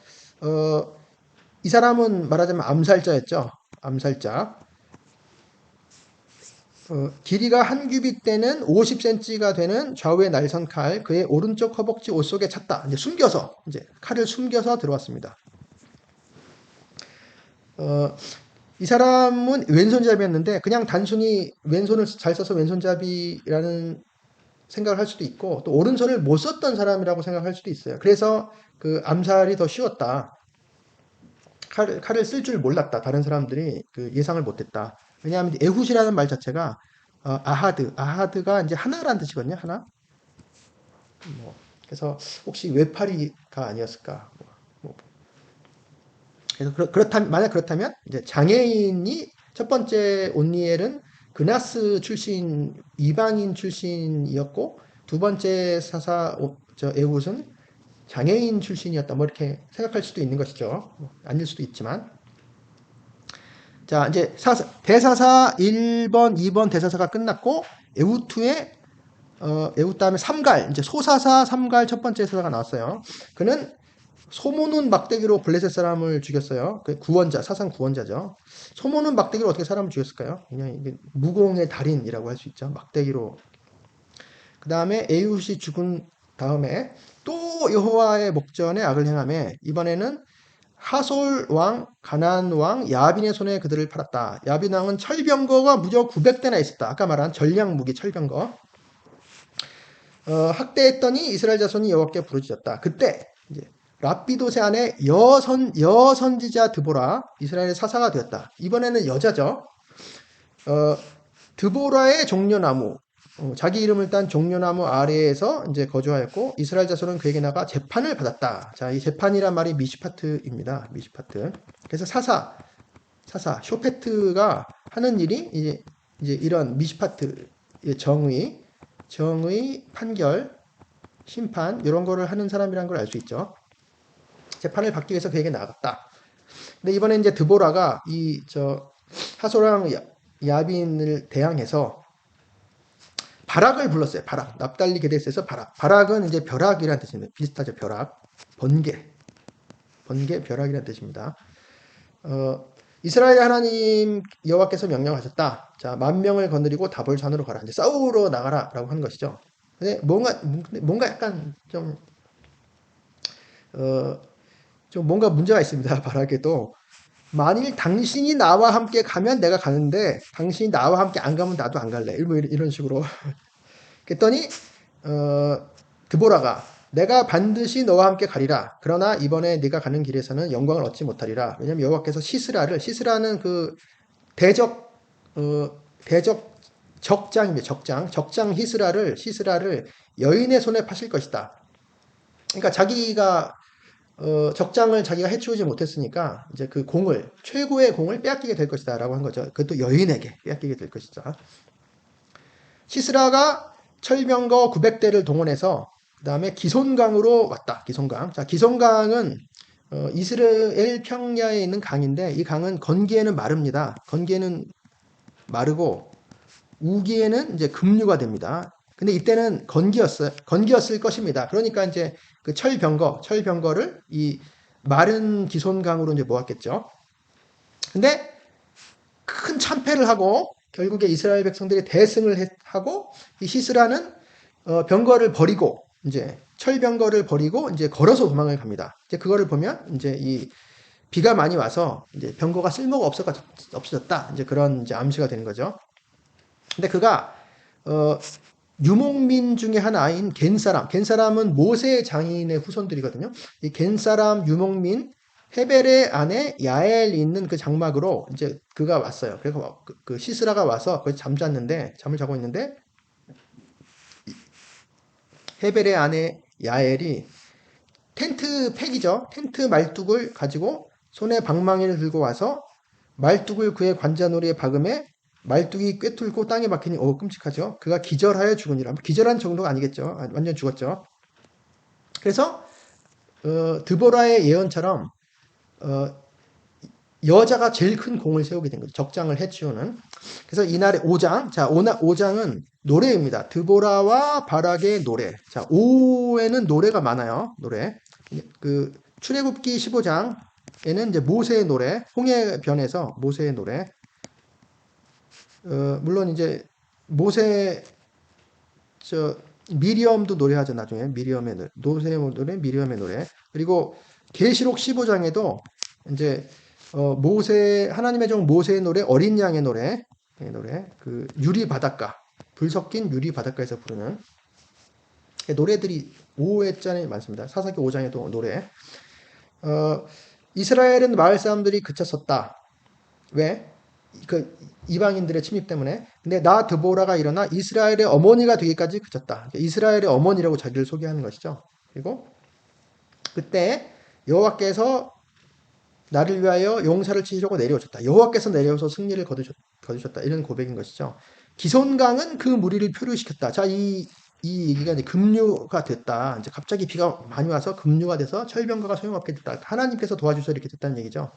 [SPEAKER 1] 이 사람은 말하자면 암살자였죠. 암살자. 길이가 한 규빗 되는 50cm가 되는 좌우의 날선 칼, 그의 오른쪽 허벅지 옷 속에 찼다. 이제 칼을 숨겨서 들어왔습니다. 이 사람은 왼손잡이였는데 그냥 단순히 왼손을 잘 써서 왼손잡이라는 생각을 할 수도 있고, 또 오른손을 못 썼던 사람이라고 생각할 수도 있어요. 그래서 그 암살이 더 쉬웠다. 칼을 쓸 줄 몰랐다. 다른 사람들이 그 예상을 못했다. 왜냐하면 에훗이라는 말 자체가 아하드가 이제 하나라는 뜻이거든요. 하나. 그래서 혹시 외파리가 아니었을까? 그래서 만약 그렇다면 이제 장애인이 첫 번째 온니엘은 그나스 출신, 이방인 출신이었고, 두 번째 사사 에훗은 장애인 출신이었다. 뭐 이렇게 생각할 수도 있는 것이죠. 아닐 수도 있지만. 자, 이제 대사사 1번, 2번 대사사가 끝났고, 에훗 다음에 삼갈, 이제 소사사 삼갈 첫 번째 사사가 나왔어요. 그는 소모눈 막대기로 블레셋 사람을 죽였어요. 그 사상 구원자죠. 소모눈 막대기로 어떻게 사람을 죽였을까요? 그냥 이게 무공의 달인이라고 할 수 있죠. 막대기로. 그 다음에 에훗이 죽은 다음에 또 여호와의 목전에 악을 행하며 이번에는 하솔 왕, 가나안 왕, 야빈의 손에 그들을 팔았다. 야빈 왕은 철병거가 무려 900대나 있었다. 아까 말한 전략 무기 철병거. 학대했더니 이스라엘 자손이 여호와께 부르짖었다. 그때 이제 라피도세 아내 여선지자 드보라 이스라엘의 사사가 되었다. 이번에는 여자죠. 어, 드보라의 종려나무, 자기 이름을 딴 종려나무 아래에서 이제 거주하였고 이스라엘 자손은 그에게 나가 재판을 받았다. 자, 이 재판이란 말이 미시파트입니다. 미시파트. 그래서 쇼페트가 하는 일이 이제 이런 미시파트 정의, 판결, 심판 이런 거를 하는 사람이란 걸 알 수 있죠. 재판을 받기 위해서 그에게 나갔다. 근데 이번에 이제 드보라가 이 저 하소랑 야빈을 대항해서 바락을 불렀어요. 바락. 납달리 게데스에서 바락. 바락은 이제 벼락이라는 뜻입니다. 비슷하죠. 벼락. 번개. 벼락이라는 뜻입니다. 이스라엘 하나님 여호와께서 명령하셨다. 자, 10,000명을 거느리고 다볼산으로 가라. 이제 싸우러 나가라라고 하는 것이죠. 근데 뭔가 약간 좀 뭔가 문제가 있습니다. 바락에도 만일 당신이 나와 함께 가면 내가 가는데 당신이 나와 함께 안 가면 나도 안 갈래. 뭐 이런 식으로. 그랬더니 드보라가 내가 반드시 너와 함께 가리라. 그러나 이번에 네가 가는 길에서는 영광을 얻지 못하리라. 왜냐하면 여호와께서 시스라는 그 대적 대적 적장입니다. 적장 시스라를 여인의 손에 파실 것이다. 그러니까 자기가 적장을 자기가 해치우지 못했으니까 이제 그 최고의 공을 빼앗기게 될 것이다라고 한 거죠. 그것도 여인에게 빼앗기게 될 것이다. 시스라가 철병거 900대를 동원해서 그 다음에 기손강으로 왔다. 기손강. 자, 기손강은 이스라엘 평야에 있는 강인데 이 강은 건기에는 마릅니다. 건기에는 마르고 우기에는 이제 급류가 됩니다. 근데 이때는 건기였을 것입니다. 그러니까 이제 그 철병거를 이 마른 기손강으로 이제 모았겠죠. 근데 큰 참패를 하고 결국에 이스라엘 백성들이 대승을 하고 이 시스라는 병거를 버리고 이제 철병거를 버리고 이제 걸어서 도망을 갑니다. 이제 그거를 보면 이제 이 비가 많이 와서 이제 병거가 쓸모가 없어졌다. 이제 그런 이제 암시가 되는 거죠. 근데 그가 유목민 중에 하나인 겐사람은 모세 장인의 후손들이거든요. 이 겐사람 유목민 헤벨의 아내 야엘이 있는 그 장막으로 이제 그가 왔어요. 그래서 그 시스라가 와서 거기 잠을 자고 있는데 헤벨의 아내 야엘이 텐트 말뚝을 가지고 손에 방망이를 들고 와서 말뚝을 그의 관자놀이에 박음에 말뚝이 꿰뚫고 땅에 박히니 끔찍하죠. 그가 기절하여 죽으니라. 기절한 정도가 아니겠죠. 완전 죽었죠. 그래서 드보라의 예언처럼 여자가 제일 큰 공을 세우게 된 거죠. 적장을 해치우는. 그래서 이날의 5장. 자, 5장은 노래입니다. 드보라와 바락의 노래. 자, 5에는 노래가 많아요. 노래. 그 출애굽기 15장에는 이제 모세의 노래, 홍해변에서 모세의 노래. 물론 이제 모세 미리엄도 노래하죠. 나중에 미리엄의 노래, 미리엄의 노래. 그리고 계시록 15장에도 이제 하나님의 종 모세의 노래, 어린 양의 노래, 그 유리 바닷가, 불 섞인 유리 바닷가에서 부르는 노래들이 5회짜리 많습니다. 사사기 5장에도 노래. 이스라엘은 마을 사람들이 그쳤었다. 왜? 그 이방인들의 침입 때문에. 근데 나 드보라가 일어나 이스라엘의 어머니가 되기까지 그쳤다. 이스라엘의 어머니라고 자기를 소개하는 것이죠. 그리고 그때 여호와께서 나를 위하여 용사를 치시려고 내려오셨다. 여호와께서 내려오셔서 승리를 거두셨다. 이런 고백인 것이죠. 기손강은 그 무리를 표류시켰다. 자, 이 얘기가 이제 급류가 됐다. 이제 갑자기 비가 많이 와서 급류가 돼서 철병거가 소용없게 됐다. 하나님께서 도와주셔서 이렇게 됐다는 얘기죠.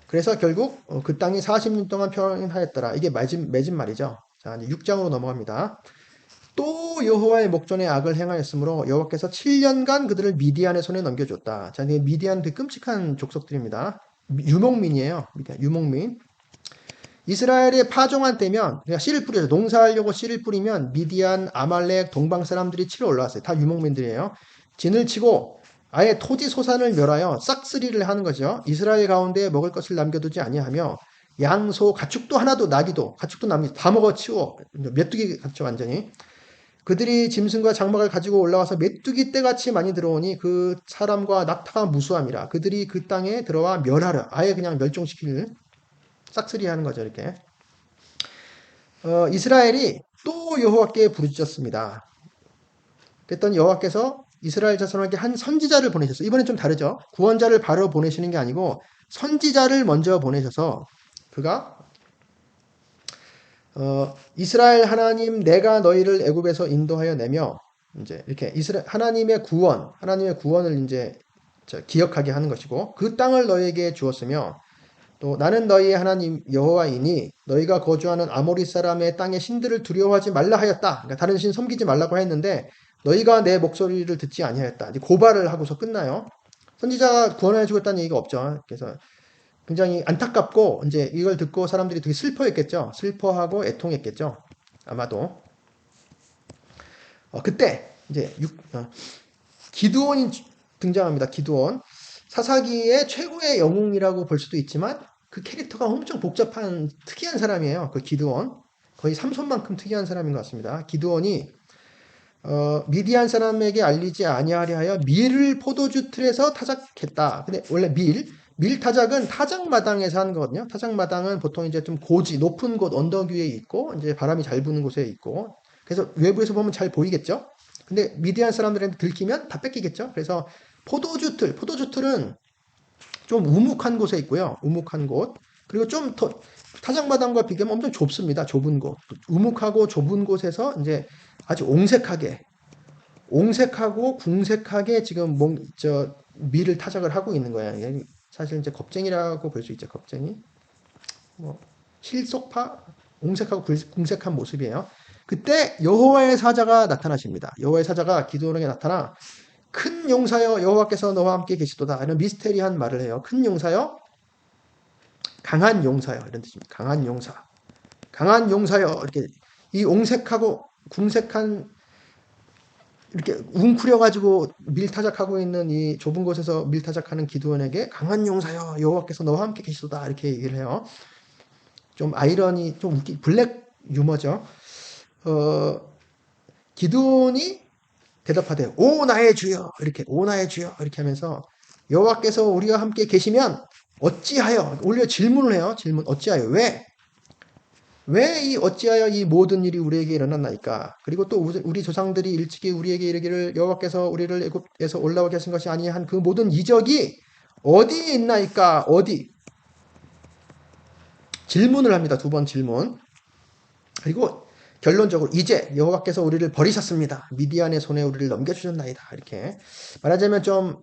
[SPEAKER 1] 그래서 결국 그 땅이 40년 동안 평안하였더라. 이게 맺은 말이죠. 자, 이제 6장으로 넘어갑니다. 또 여호와의 목전에 악을 행하였으므로 여호와께서 7년간 그들을 미디안의 손에 넘겨줬다. 자, 미디안 되게 끔찍한 족속들입니다. 유목민이에요. 유목민. 이스라엘의 파종한 때면 그냥 씨를 뿌려서 농사하려고 씨를 뿌리면 미디안, 아말렉, 동방 사람들이 치러 올라왔어요. 다 유목민들이에요. 진을 치고 아예 토지 소산을 멸하여 싹쓸이를 하는 거죠. 이스라엘 가운데 먹을 것을 남겨두지 아니하며 양, 소, 가축도 하나도 나기도 가축도 남기도 다 먹어치워 메뚜기 같죠 완전히. 그들이 짐승과 장막을 가지고 올라와서 메뚜기 떼같이 많이 들어오니 그 사람과 낙타가 무수함이라. 그들이 그 땅에 들어와 멸하려 아예 그냥 멸종시킬. 싹쓸이하는 거죠. 이렇게 이스라엘이 또 여호와께 부르짖었습니다. 그랬더니 여호와께서 이스라엘 자손에게 한 선지자를 보내셨어요. 이번엔 좀 다르죠. 구원자를 바로 보내시는 게 아니고 선지자를 먼저 보내셔서 그가 이스라엘 하나님 내가 너희를 애굽에서 인도하여 내며 이제 이렇게 이스라엘 하나님의 구원을 이제 기억하게 하는 것이고 그 땅을 너희에게 주었으며 또 나는 너희의 하나님 여호와이니 너희가 거주하는 아모리 사람의 땅의 신들을 두려워하지 말라 하였다. 그러니까 다른 신 섬기지 말라고 했는데 너희가 내 목소리를 듣지 아니하였다. 이제 고발을 하고서 끝나요. 선지자가 구원해 주겠다는 얘기가 없죠. 그래서 굉장히 안타깝고 이제 이걸 듣고 사람들이 되게 슬퍼했겠죠. 슬퍼하고 애통했겠죠. 아마도 그때 이제 기드온이 등장합니다. 기드온 사사기의 최고의 영웅이라고 볼 수도 있지만 그 캐릭터가 엄청 복잡한 특이한 사람이에요. 그 기드온 거의 삼손만큼 특이한 사람인 것 같습니다. 기드온이 미디안 사람에게 알리지 아니하려 하여 밀을 포도주 틀에서 타작했다. 근데 원래 밀 타작은 타작마당에서 하는 거거든요. 타작마당은 보통 이제 좀 고지, 높은 곳, 언덕 위에 있고, 이제 바람이 잘 부는 곳에 있고, 그래서 외부에서 보면 잘 보이겠죠? 근데 미디안 사람들한테 들키면 다 뺏기겠죠? 그래서 포도주 틀은 좀 우묵한 곳에 있고요. 우묵한 곳. 그리고 좀 더, 타작마당과 비교하면 엄청 좁습니다. 좁은 곳. 우묵하고 좁은 곳에서 이제 아주 옹색하고 궁색하게 지금 밀을 타작을 하고 있는 거예요. 사실 이제 겁쟁이라고 볼 수 있죠. 겁쟁이. 뭐 실속파, 옹색하고 궁색한 모습이에요. 그때 여호와의 사자가 나타나십니다. 여호와의 사자가 기드온에게 나타나 큰 용사여 여호와께서 너와 함께 계시도다. 이런 미스테리한 말을 해요. 큰 용사여, 강한 용사여 이런 뜻입니다. 강한 용사, 강한 용사여 이렇게 이 옹색하고 궁색한 이렇게 웅크려가지고 밀타작하고 있는 이 좁은 곳에서 밀타작하는 기드온에게 강한 용사여 여호와께서 너와 함께 계시도다 이렇게 얘기를 해요. 좀 아이러니, 좀 블랙 유머죠. 기드온이 대답하되 오 나의 주여 이렇게 오 나의 주여 이렇게 하면서 여호와께서 우리와 함께 계시면 어찌하여 오히려 질문을 해요. 질문 어찌하여 왜 이 어찌하여 이 모든 일이 우리에게 일어났나이까? 그리고 또 우리 조상들이 일찍이 우리에게 이르기를 여호와께서 우리를 애굽에서 올라오게 하신 것이 아니한 그 모든 이적이 어디에 있나이까? 어디? 질문을 합니다. 두 번 질문. 그리고 결론적으로 이제 여호와께서 우리를 버리셨습니다. 미디안의 손에 우리를 넘겨주셨나이다. 이렇게 말하자면 좀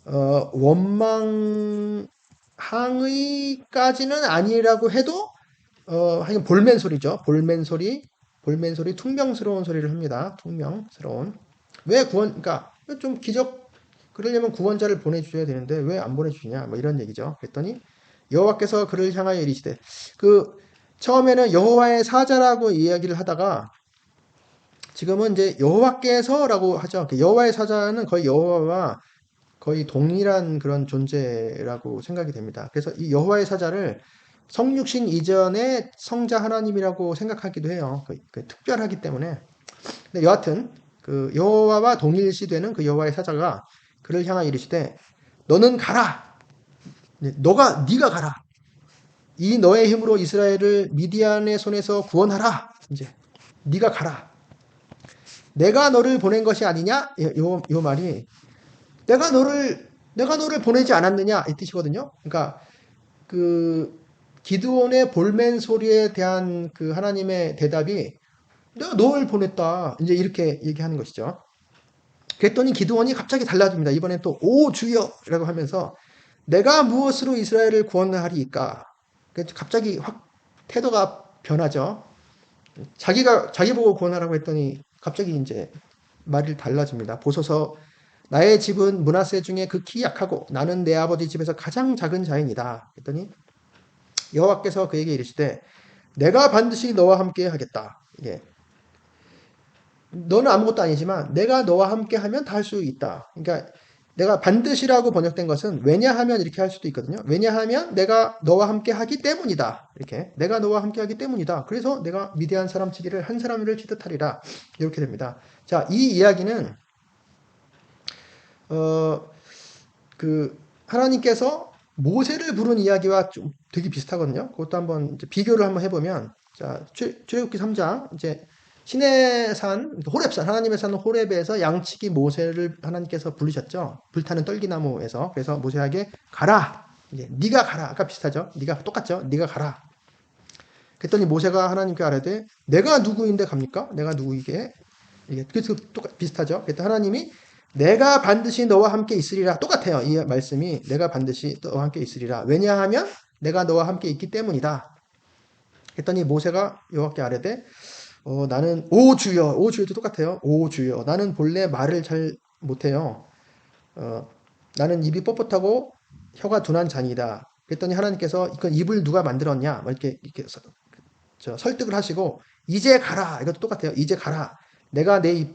[SPEAKER 1] 원망항의까지는 아니라고 해도 하여간 볼멘 소리죠. 볼멘 소리, 퉁명스러운 소리를 합니다. 퉁명스러운. 왜 그러니까 좀 그러려면 구원자를 보내주셔야 되는데 왜 안 보내주시냐, 뭐 이런 얘기죠. 그랬더니 여호와께서 그를 향하여 이르시되, 처음에는 여호와의 사자라고 이야기를 하다가 지금은 이제 여호와께서라고 하죠. 여호와의 사자는 거의 여호와와 거의 동일한 그런 존재라고 생각이 됩니다. 그래서 이 여호와의 사자를 성육신 이전의 성자 하나님이라고 생각하기도 해요. 특별하기 때문에. 근데 여하튼 그 여호와와 동일시되는 그 여호와의 사자가 그를 향하여 이르시되 너는 가라. 네가 가라. 이 너의 힘으로 이스라엘을 미디안의 손에서 구원하라. 이제 네가 가라. 내가 너를 보낸 것이 아니냐? 요 말이 내가 너를 보내지 않았느냐 이 뜻이거든요. 그러니까 그 기드온의 볼멘 소리에 대한 그 하나님의 대답이 내가 너를 보냈다. 이제 이렇게 얘기하는 것이죠. 그랬더니 기드온이 갑자기 달라집니다. 이번엔 또 오 주여라고 하면서 내가 무엇으로 이스라엘을 구원하리까? 갑자기 확 태도가 변하죠. 자기 보고 구원하라고 했더니 갑자기 이제 말이 달라집니다. 보소서 나의 집은 므낫세 중에 극히 약하고 나는 내 아버지 집에서 가장 작은 자이니다. 그랬더니 여호와께서 그에게 이르시되 내가 반드시 너와 함께 하겠다. 이게 너는 아무것도 아니지만 내가 너와 함께 하면 다 할 수 있다. 그러니까 내가 반드시라고 번역된 것은 왜냐하면 이렇게 할 수도 있거든요. 왜냐하면 내가 너와 함께 하기 때문이다. 이렇게 내가 너와 함께 하기 때문이다. 그래서 내가 미디안 사람 치기를 한 사람을 치듯하리라. 이렇게 됩니다. 자, 이 이야기는 하나님께서 모세를 부른 이야기와 좀 되게 비슷하거든요. 그것도 한번 이제 비교를 한번 해보면, 자, 출애굽기 3장, 이제 신의 산, 호렙산, 하나님의 산 호렙에서 양치기 모세를 하나님께서 부르셨죠. 불타는 떨기나무에서. 그래서 모세에게 가라. 이제 네가 가라. 아까 비슷하죠. 네가 똑같죠. 네가 가라. 그랬더니 모세가 하나님께 아뢰되 내가 누구인데 갑니까? 내가 누구이게? 이게 그래서 비슷하죠. 그랬더니 하나님이 내가 반드시 너와 함께 있으리라. 똑같아요. 이 말씀이 내가 반드시 너와 함께 있으리라. 왜냐하면 내가 너와 함께 있기 때문이다. 그랬더니 모세가 여호와께 아뢰되 나는 오 주여, 오 주여도 똑같아요. 오 주여, 나는 본래 말을 잘 못해요. 나는 입이 뻣뻣하고 혀가 둔한 자니다. 그랬더니 하나님께서 이건 입을 누가 만들었냐? 이렇게 설득을 하시고 이제 가라. 이것도 똑같아요. 이제 가라. 내가 내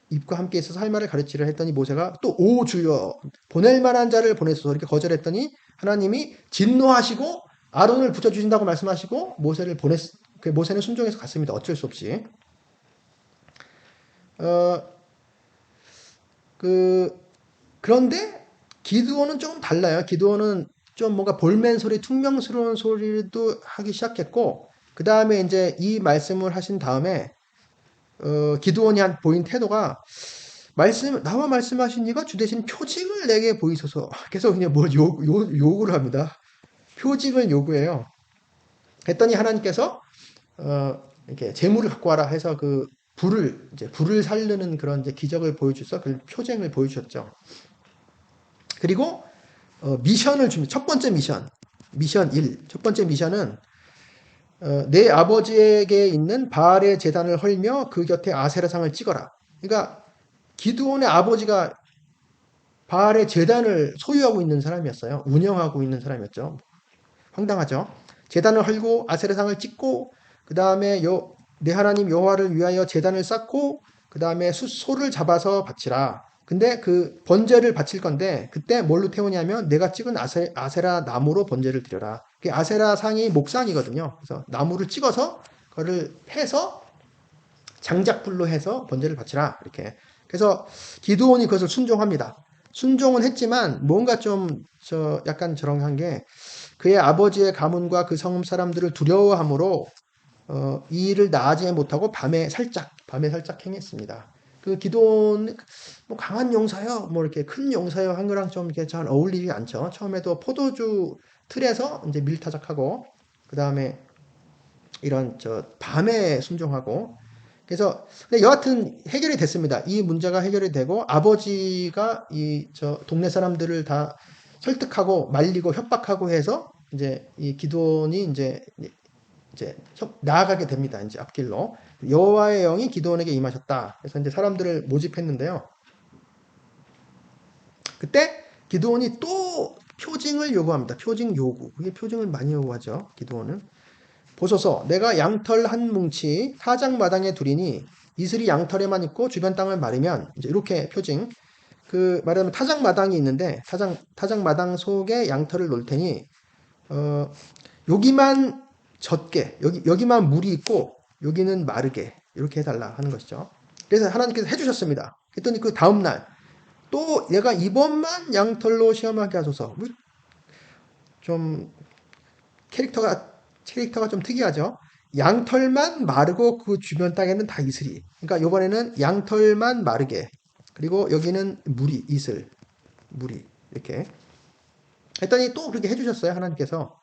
[SPEAKER 1] 입과 함께 있어서 할 말을 가르치려 했더니 모세가 또 오 주여 보낼 만한 자를 보내소서 이렇게 거절했더니 하나님이 진노하시고 아론을 붙여주신다고 말씀하시고 모세는 순종해서 갔습니다. 어쩔 수 없이. 어, 그런데 기드온은 조금 달라요. 기드온은 좀 뭔가 볼멘 소리, 퉁명스러운 소리도 하기 시작했고, 그 다음에 이제 이 말씀을 하신 다음에, 기드온이 보인 태도가, 나와 말씀하신 이가 주 대신 표징을 내게 보이소서. 계속 그냥 뭘 요구를 합니다. 표징을 요구해요. 했더니 하나님께서, 이렇게 재물을 갖고 와라 해서 불을 살르는 그런 이제 기적을 보여주셔서 그 표징을 보여주셨죠. 그리고 미션을 줍니다. 첫 번째 미션 1. 첫 번째 미션은 내 아버지에게 있는 바알의 제단을 헐며 그 곁에 아세라상을 찍어라. 그러니까 기드온의 아버지가 바알의 제단을 소유하고 있는 사람이었어요. 운영하고 있는 사람이었죠. 황당하죠. 제단을 헐고 아세라상을 찍고 그 다음에 내 하나님 여호와를 위하여 제단을 쌓고 그 다음에 소를 잡아서 바치라. 근데 그 번제를 바칠 건데 그때 뭘로 태우냐면 내가 찍은 아세라 나무로 번제를 드려라. 그 아세라 상이 목상이거든요. 그래서 나무를 찍어서 그거를 해서 장작불로 해서 번제를 바치라. 이렇게. 그래서 기드온이 그것을 순종합니다. 순종은 했지만 뭔가 좀 약간 저런 게 그의 아버지의 가문과 그 성읍 사람들을 두려워함으로 이 일을 나아지지 못하고 밤에 살짝 행했습니다. 그 기도는 뭐 강한 용사요, 뭐 이렇게 큰 용사요 한 거랑 좀 이렇게 잘 어울리지 않죠. 처음에도 포도주 틀에서 이제 밀타작하고 그 다음에 이런 밤에 순종하고 그래서 근데 여하튼 해결이 됐습니다. 이 문제가 해결이 되고 아버지가 동네 사람들을 다 설득하고 말리고 협박하고 해서 이제 이 기도원이 이제 나아가게 됩니다. 이제 앞길로 여호와의 영이 기도원에게 임하셨다. 그래서 이제 사람들을 모집했는데요. 그때 기도원이 또 표징을 요구합니다. 표징 요구. 그게 표징을 많이 요구하죠. 기도원은. 보소서, 내가 양털 한 뭉치 사장마당에 두리니 이슬이 양털에만 있고 주변 땅을 마르면 이제 이렇게 표징. 말하자면 타작마당이 있는데 타작마당 속에 양털을 놓을 테니 여기만 젖게 여기만 물이 있고 여기는 마르게 이렇게 해달라 하는 것이죠. 그래서 하나님께서 해주셨습니다. 그랬더니 그 다음날 또 얘가 이번만 양털로 시험하게 하소서. 좀 캐릭터가 좀 특이하죠. 양털만 마르고 그 주변 땅에는 다 이슬이. 그러니까 이번에는 양털만 마르게. 그리고 여기는 물이 이렇게 했더니 또 그렇게 해주셨어요. 하나님께서.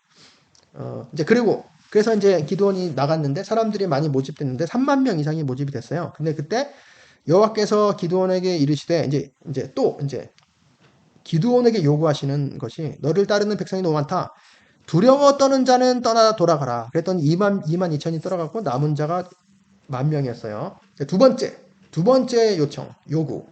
[SPEAKER 1] 그래서 이제 기드온이 나갔는데 사람들이 많이 모집됐는데 3만 명 이상이 모집이 됐어요. 근데 그때 여호와께서 기드온에게 이르시되 이제 기드온에게 요구하시는 것이 너를 따르는 백성이 너무 많다. 두려워 떠는 자는 떠나 돌아가라. 그랬더니 2만 2천이 떠나갔고 남은 자가 10,000명이었어요. 두 번째 요구.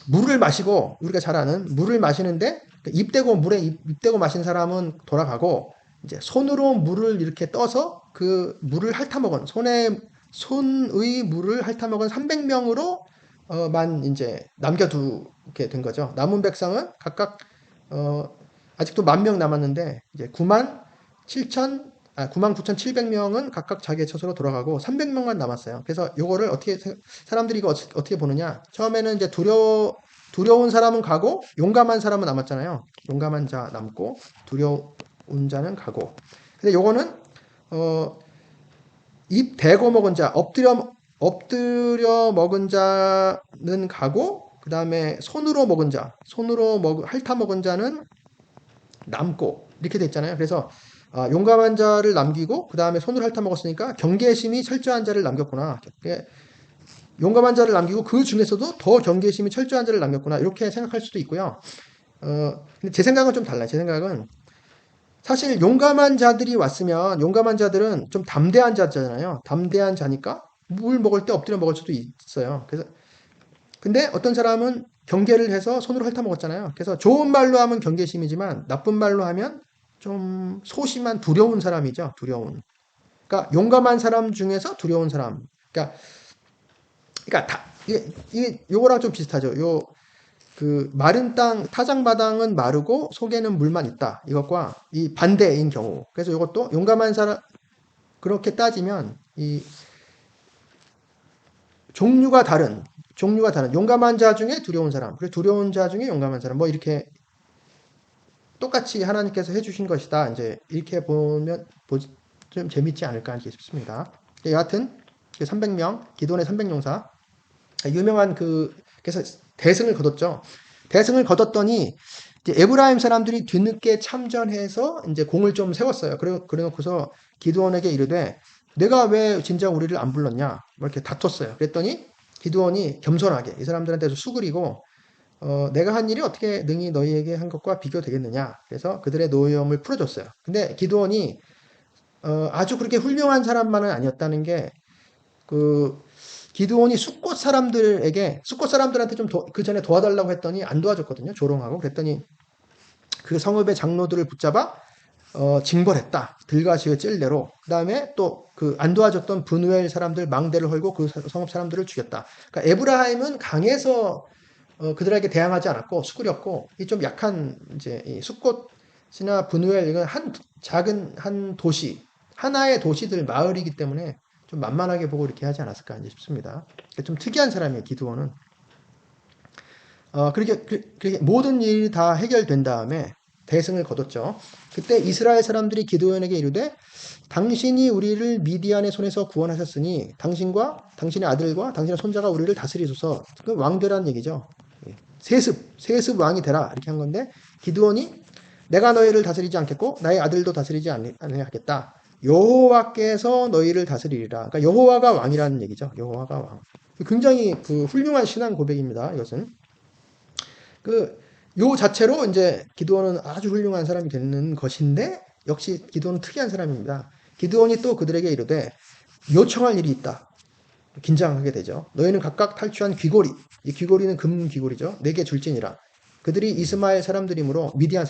[SPEAKER 1] 물을 마시고 우리가 잘 아는 물을 마시는데 물에 입 대고 마신 사람은 돌아가고 이제 손으로 물을 이렇게 떠서 그 물을 핥아먹은 손의 물을 핥아먹은 300명으로 만 이제 남겨두게 된 거죠. 남은 백성은 각각 아직도 10,000명 남았는데 이제 99,700명은 각각 자기의 처소로 돌아가고 300명만 남았어요. 그래서 요거를 사람들이 이거 어떻게 보느냐? 처음에는 이제 두려운 사람은 가고 용감한 사람은 남았잖아요. 용감한 자 남고 두려운 자는 가고. 근데 요거는 입 대고 먹은 자, 엎드려 먹은 자는 가고, 그 다음에 손으로 먹은 자, 핥아 먹은 자는 남고, 이렇게 돼 있잖아요. 그래서, 용감한 자를 남기고, 그 다음에 손으로 핥아 먹었으니까 경계심이 철저한 자를 남겼구나. 용감한 자를 남기고 그 중에서도 더 경계심이 철저한 자를 남겼구나. 이렇게 생각할 수도 있고요. 근데 제 생각은 좀 달라요. 제 생각은 사실 용감한 자들이 왔으면 용감한 자들은 좀 담대한 자잖아요. 담대한 자니까 물 먹을 때 엎드려 먹을 수도 있어요. 그래서 근데 어떤 사람은 경계를 해서 손으로 핥아 먹었잖아요. 그래서 좋은 말로 하면 경계심이지만 나쁜 말로 하면 좀 소심한 두려운 사람이죠. 두려운. 그러니까 용감한 사람 중에서 두려운 사람. 그러니까 이게 요거랑 좀 비슷하죠. 그 마른 땅 타작마당은 마르고 속에는 물만 있다. 이것과 이 반대인 경우. 그래서 이것도 용감한 사람 그렇게 따지면 이 종류가 다른 용감한 자 중에 두려운 사람, 그리고 두려운 자 중에 용감한 사람. 뭐 이렇게 똑같이 하나님께서 해주신 것이다. 이제 이렇게 보면 좀 재밌지 않을까 싶습니다. 여하튼 300명 기도원의 300용사 유명한 그래서 대승을 거뒀죠. 대승을 거뒀더니 이제 에브라임 사람들이 뒤늦게 참전해서 이제 공을 좀 세웠어요. 그래놓고서 기드온에게 이르되 내가 왜 진작 우리를 안 불렀냐? 뭐 이렇게 다퉜어요. 그랬더니 기드온이 겸손하게 이 사람들한테서 수그리고 내가 한 일이 어떻게 능히 너희에게 한 것과 비교되겠느냐? 그래서 그들의 노여움을 풀어줬어요. 근데 기드온이 아주 그렇게 훌륭한 사람만은 아니었다는 게그 기드온이 숫곳 사람들한테 좀 그 전에 도와달라고 했더니 안 도와줬거든요. 조롱하고 그랬더니 그 성읍의 장로들을 붙잡아 징벌했다. 들가시의 찔레로. 그다음에 또 그 안 도와줬던 브누엘 사람들 망대를 헐고 그 성읍 사람들을 죽였다. 그러니까 에브라임은 강해서 그들에게 대항하지 않았고 수그렸고 이 좀 약한 이제 이 숫곳이나 브누엘 이건 작은 한 도시 하나의 도시들 마을이기 때문에 좀 만만하게 보고 이렇게 하지 않았을까 싶습니다. 좀 특이한 사람이에요, 기드온은. 그렇게 모든 일이 다 해결된 다음에 대승을 거뒀죠. 그때 이스라엘 사람들이 기드온에게 이르되 당신이 우리를 미디안의 손에서 구원하셨으니 당신과 당신의 아들과 당신의 손자가 우리를 다스리소서. 그 왕되라는 얘기죠. 세습 왕이 되라 이렇게 한 건데 기드온이 내가 너희를 다스리지 않겠고 나의 아들도 다스리지 않겠다. 여호와께서 너희를 다스리리라. 그러니까 여호와가 왕이라는 얘기죠. 여호와가 왕. 굉장히 그 훌륭한 신앙 고백입니다. 이것은 요 자체로 이제 기드온은 아주 훌륭한 사람이 되는 것인데 역시 기드온은 특이한 사람입니다. 기드온이 또 그들에게 이르되 요청할 일이 있다. 긴장하게 되죠. 너희는 각각 탈취한 귀고리, 이 귀고리는 금 귀고리죠. 내게 줄지니라. 그들이 이스마엘 사람들이므로 미디안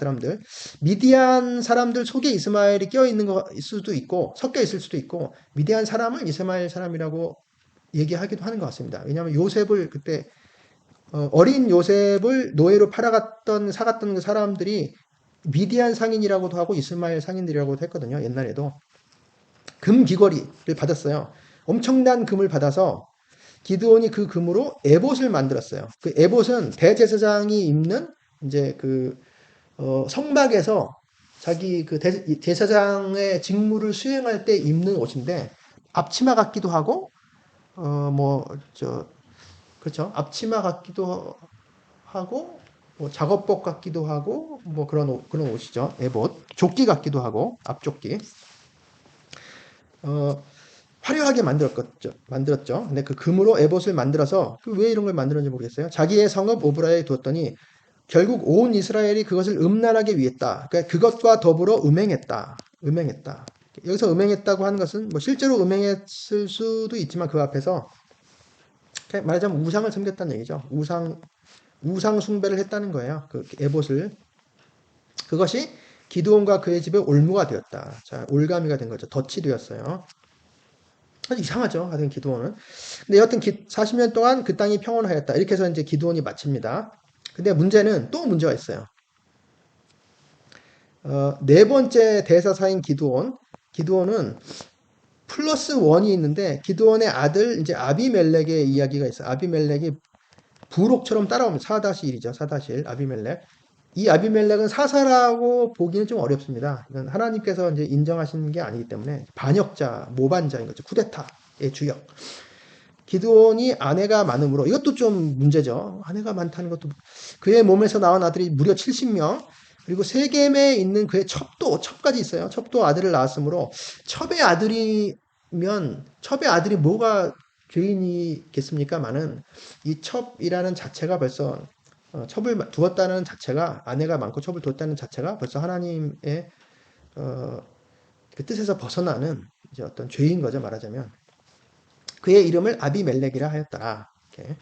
[SPEAKER 1] 사람들 속에 이스마엘이 껴 있는 거 수도 있고 섞여 있을 수도 있고 미디안 사람을 이스마엘 사람이라고 얘기하기도 하는 것 같습니다. 왜냐하면 요셉을 그때 어린 요셉을 노예로 사갔던 그 사람들이 미디안 상인이라고도 하고 이스마엘 상인들이라고도 했거든요. 옛날에도 금 귀걸이를 받았어요. 엄청난 금을 받아서 기드온이 그 금으로 에봇을 만들었어요. 그 에봇은 대제사장이 입는 이제 성막에서 자기 그 제사장의 직무를 수행할 때 입는 옷인데 앞치마 같기도 하고 그렇죠. 앞치마 같기도 하고 뭐 작업복 같기도 하고 뭐 그런 옷이죠. 에봇 조끼 같기도 하고 앞조끼 화려하게 만들었죠. 근데 그 금으로 에봇을 만들어서 왜 이런 걸 만들었는지 모르겠어요. 자기의 성읍 오브라에 두었더니 결국 온 이스라엘이 그것을 음란하게 위했다. 그러니까 그것과 더불어 음행했다. 여기서 음행했다고 하는 것은 뭐 실제로 음행했을 수도 있지만 그 앞에서 말하자면 우상을 섬겼다는 얘기죠. 우상 숭배를 했다는 거예요. 그 에봇을. 그것이 기드온과 그의 집에 올무가 되었다. 자, 올가미가 된 거죠. 덫이 되었어요. 아주 이상하죠. 하여튼 기드온은. 근데 여하튼 40년 동안 그 땅이 평온하였다. 이렇게 해서 이제 기드온이 마칩니다. 근데 문제는 또 문제가 있어요. 네 번째 대사사인 기드온은 플러스 원이 있는데 기드온의 아들 이제 아비멜렉의 이야기가 있어요. 아비멜렉이 부록처럼 따라옵니다. 4-1이죠. 4-1 아비멜렉. 이 아비멜렉은 사사라고 보기는 좀 어렵습니다. 이건 하나님께서 이제 인정하시는 게 아니기 때문에 반역자, 모반자인 거죠. 쿠데타의 주역. 기드온이 아내가 많으므로 이것도 좀 문제죠. 아내가 많다는 것도 그의 몸에서 나온 아들이 무려 70명. 그리고 세겜에 있는 그의 첩까지 있어요. 첩도 아들을 낳았으므로 첩의 아들이 뭐가 죄인이겠습니까마는 이 첩이라는 자체가 벌써 첩을 두었다는 자체가 아내가 많고 첩을 두었다는 자체가 벌써 하나님의 그 뜻에서 벗어나는 이제 어떤 죄인 거죠. 말하자면 그의 이름을 아비멜렉이라 하였더라. 이렇게.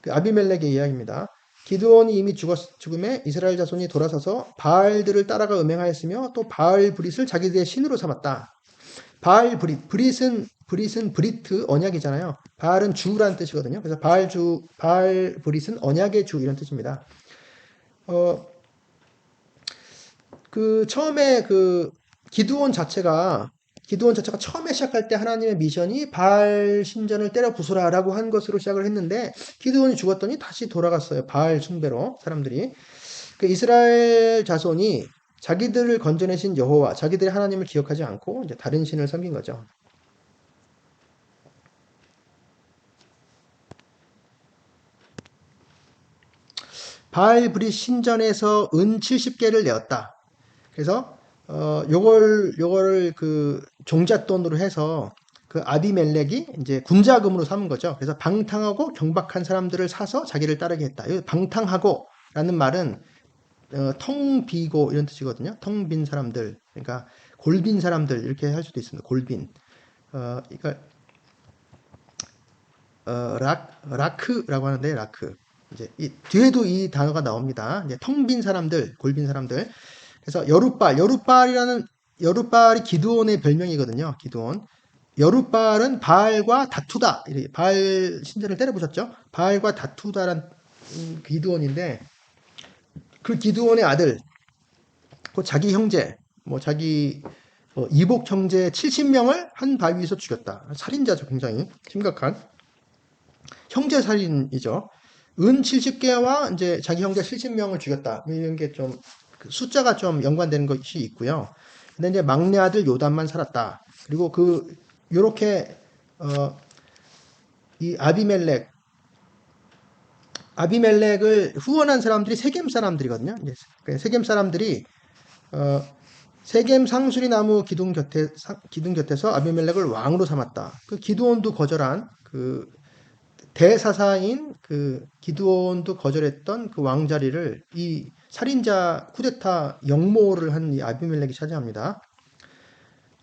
[SPEAKER 1] 그 아비멜렉의 이야기입니다. 기드온이 이미 죽음에 이스라엘 자손이 돌아서서 바알들을 따라가 음행하였으며 또 바알 브릿을 자기들의 신으로 삼았다. 바알 브릿은 브리트 언약이잖아요. 바알은 주라는 뜻이거든요. 그래서 바알 브릿은 언약의 주 이런 뜻입니다. 처음에 기드온 자체가 처음에 시작할 때 하나님의 미션이 바알 신전을 때려 부수라라고 한 것으로 시작을 했는데 기드온이 죽었더니 다시 돌아갔어요. 바알 숭배로 사람들이. 이스라엘 자손이 자기들을 건져내신 여호와, 자기들의 하나님을 기억하지 않고 이제 다른 신을 섬긴 거죠. 바알 브릿 신전에서 은 70개를 내었다. 그래서 요거를 종잣돈으로 해서 그 아비멜렉이 이제 군자금으로 삼은 거죠. 그래서 방탕하고 경박한 사람들을 사서 자기를 따르게 했다. 방탕하고라는 말은 텅 비고 이런 뜻이거든요. 텅 빈 사람들, 그러니까 골빈 사람들 이렇게 할 수도 있습니다. 골빈. 그러니까 라크라고 하는데 라크. 이제 뒤에도 이 단어가 나옵니다. 이제 텅 빈 사람들, 골빈 사람들. 그래서 여룻발이 기드온의 별명이거든요. 기드온. 여룻발은 바알과 다투다. 바알 신전을 때려부셨죠. 바알과 다투다란 기드온인데 그 기드온의 아들, 그 자기 형제, 자기 이복 형제 70명을 한 바위 위에서 죽였다. 살인자죠. 굉장히 심각한 형제 살인이죠. 은 70개와 이제 자기 형제 70명을 죽였다. 이런 게 좀 숫자가 좀 연관되는 것이 있고요. 근데 이제 막내 아들 요담만 살았다. 그리고 요렇게 이 아비멜렉을 후원한 사람들이 세겜 사람들이거든요. 세겜 사람들이 세겜 상수리 나무 기둥 곁에서 아비멜렉을 왕으로 삼았다. 기드온도 거절한 대사사인 기드온도 거절했던 그 왕자리를 이 살인자 쿠데타 역모를 한 이 아비멜렉이 차지합니다.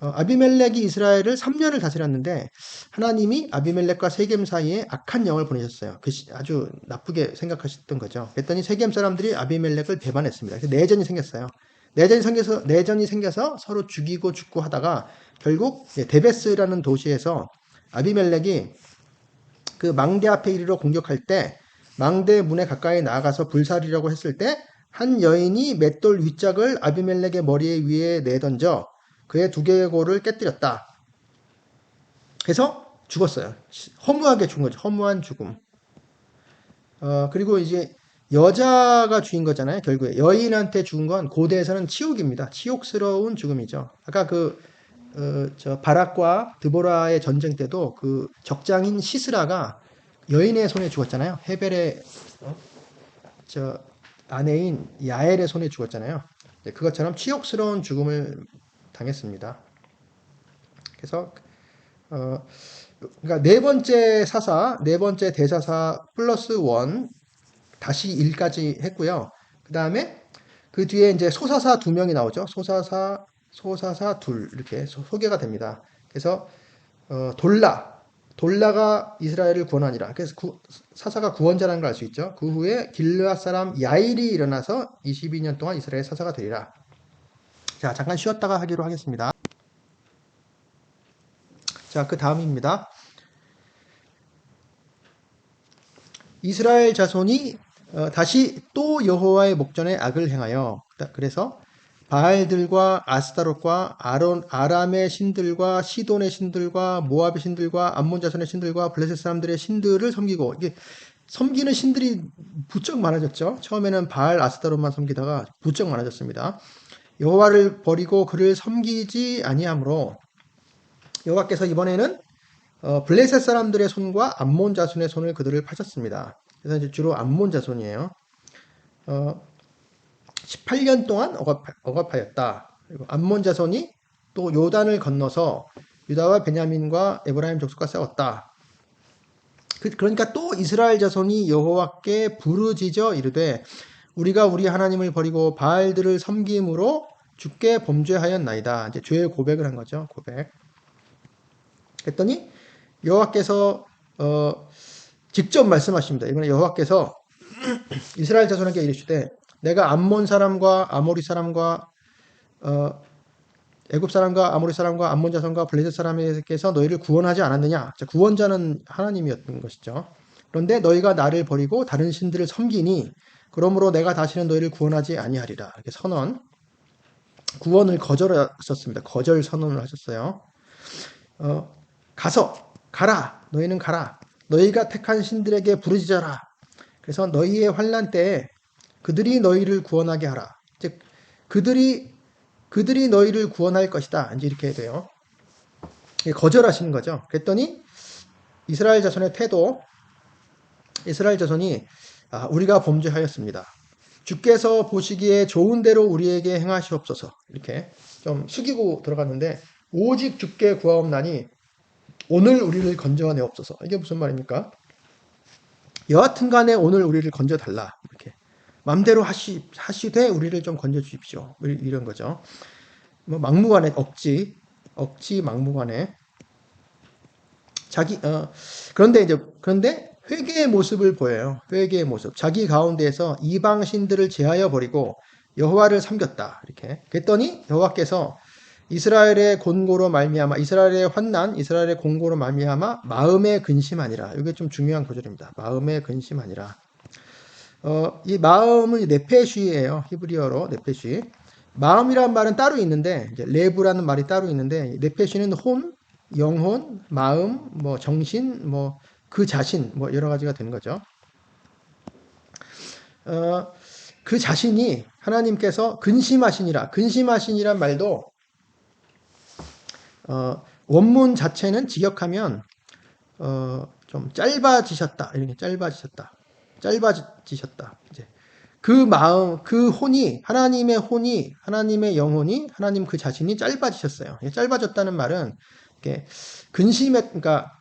[SPEAKER 1] 아비멜렉이 이스라엘을 3년을 다스렸는데 하나님이 아비멜렉과 세겜 사이에 악한 영을 보내셨어요. 아주 나쁘게 생각하셨던 거죠. 그랬더니 세겜 사람들이 아비멜렉을 배반했습니다. 그래서 내전이 생겼어요. 내전이 생겨서 서로 죽이고 죽고 하다가 결국 데베스라는 도시에서 아비멜렉이 그 망대 앞에 이르러 공격할 때 망대 문에 가까이 나아가서 불살이려고 했을 때 한 여인이 맷돌 윗짝을 아비멜렉의 머리 위에 내던져 그의 2개의 골을 깨뜨렸다. 그래서 죽었어요. 허무하게 죽은 거죠. 허무한 죽음. 그리고 이제 여자가 죽인 거잖아요. 결국에 여인한테 죽은 건 고대에서는 치욕입니다. 치욕스러운 죽음이죠. 아까 바락과 드보라의 전쟁 때도 그 적장인 시스라가 여인의 손에 죽었잖아요. 헤벨의 아내인 야엘의 손에 죽었잖아요. 그것처럼 치욕스러운 죽음을 당했습니다. 그래서 그러니까 네 번째 대사사 플러스 1 다시 1까지 했고요. 그 다음에 그 뒤에 이제 소사사 2명이 나오죠. 소사사 둘 이렇게 소개가 됩니다. 그래서 돌라가 이스라엘을 구원하니라. 그래서 사사가 구원자라는 걸 알 수 있죠. 그 후에 길르앗 사람 야일이 일어나서 22년 동안 이스라엘 사사가 되리라. 자, 잠깐 쉬었다가 하기로 하겠습니다. 자, 그 다음입니다. 이스라엘 자손이 다시 또 여호와의 목전에 악을 행하여 그래서 바알들과 아스타롯과 아람의 신들과 시돈의 신들과 모압의 신들과 암몬 자손의 신들과 블레셋 사람들의 신들을 섬기고 이게 섬기는 신들이 부쩍 많아졌죠. 처음에는 바알 아스타롯만 섬기다가 부쩍 많아졌습니다. 여호와를 버리고 그를 섬기지 아니하므로 여호와께서 이번에는 블레셋 사람들의 손과 암몬 자손의 손을 그들을 파셨습니다. 그래서 이제 주로 암몬 자손이에요. 18년 동안 억압하였다. 그리고 암몬 자손이 또 요단을 건너서 유다와 베냐민과 에브라임 족속과 싸웠다. 그러니까 또 이스라엘 자손이 여호와께 부르짖어 이르되 우리가 우리 하나님을 버리고 바알들을 섬김으로 주께 범죄하였나이다. 이제 죄의 고백을 한 거죠. 고백. 그랬더니 여호와께서 직접 말씀하십니다. 이번에 여호와께서 이스라엘 자손에게 이르시되 내가 암몬 사람과 아모리 사람과 애굽 사람과 아모리 사람과 암몬 자손과 블레셋 사람에게서 너희를 구원하지 않았느냐? 자, 구원자는 하나님이었던 것이죠. 그런데 너희가 나를 버리고 다른 신들을 섬기니 그러므로 내가 다시는 너희를 구원하지 아니하리라. 이렇게 선언. 구원을 거절하셨습니다. 거절 선언을 하셨어요. 가라. 너희는 가라. 너희가 택한 신들에게 부르짖어라. 그래서 너희의 환난 때에 그들이 너희를 구원하게 하라. 즉 그들이 너희를 구원할 것이다. 이제 이렇게 돼요. 거절하시는 거죠. 그랬더니 이스라엘 자손의 태도, 이스라엘 자손이 우리가 범죄하였습니다. 주께서 보시기에 좋은 대로 우리에게 행하시옵소서. 이렇게 좀 숙이고 들어갔는데 오직 주께 구하옵나니 오늘 우리를 건져내옵소서. 이게 무슨 말입니까? 여하튼 간에 오늘 우리를 건져달라. 이렇게 맘대로 하시되 우리를 좀 건져주십시오. 이런 거죠. 뭐 막무가내 억지 막무가내 그런데 회개의 모습을 보여요. 회개의 모습. 자기 가운데에서 이방 신들을 제하여 버리고 여호와를 섬겼다. 이렇게. 그랬더니 여호와께서 이스라엘의 곤고로 말미암아 이스라엘의 환난, 이스라엘의 공고로 말미암아 마음에 근심하니라. 이게 좀 중요한 구절입니다. 마음에 근심하니라. 이 마음은 네페쉬예요. 히브리어로 네페쉬. 마음이란 말은 따로 있는데 이제 레브라는 말이 따로 있는데 네페쉬는 혼, 영혼, 마음, 뭐 정신, 뭐 그 자신, 뭐 여러 가지가 되는 거죠. 그 자신이 하나님께서 근심하시니란 말도 원문 자체는 직역하면 좀 짧아지셨다. 이렇게 짧아지셨다. 이제 그 마음, 그 혼이 하나님의 영혼이 하나님 그 자신이 짧아지셨어요. 짧아졌다는 말은 이렇게 그러니까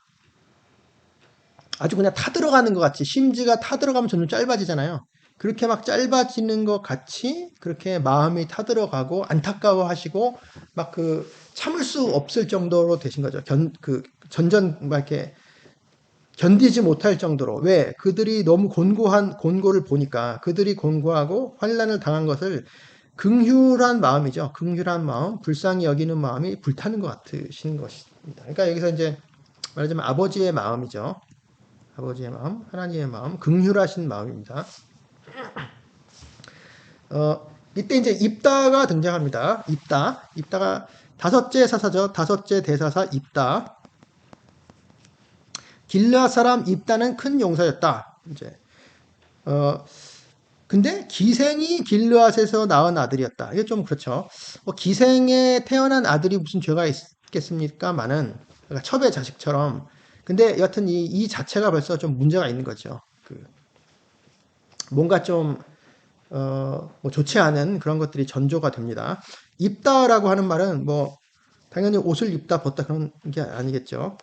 [SPEAKER 1] 아주 그냥 타들어가는 것 같이 심지가 타들어가면 점점 짧아지잖아요. 그렇게 막 짧아지는 것 같이 그렇게 마음이 타들어가고 안타까워하시고 막 그 참을 수 없을 정도로 되신 거죠. 전전 막 이렇게 견디지 못할 정도로. 왜? 그들이 너무 곤고를 보니까 그들이 곤고하고 환난을 당한 것을 긍휼한 마음이죠. 긍휼한 마음, 불쌍히 여기는 마음이 불타는 것 같으신 것입니다. 그러니까 여기서 이제 말하자면 아버지의 마음이죠. 아버지의 마음, 하나님의 마음, 긍휼하신 마음입니다. 이때 이제 입다가 등장합니다. 입다가 다섯째 사사죠. 다섯째 대사사 입다. 길르앗 사람 입다는 큰 용사였다. 이제 근데 기생이 길르앗에서 낳은 아들이었다. 이게 좀 그렇죠. 기생에 태어난 아들이 무슨 죄가 있겠습니까만은 그러니까 첩의 자식처럼. 근데 여튼 이 자체가 벌써 좀 문제가 있는 거죠. 뭔가 좀 뭐 좋지 않은 그런 것들이 전조가 됩니다. 입다라고 하는 말은 뭐 당연히 옷을 입다 벗다 그런 게 아니겠죠.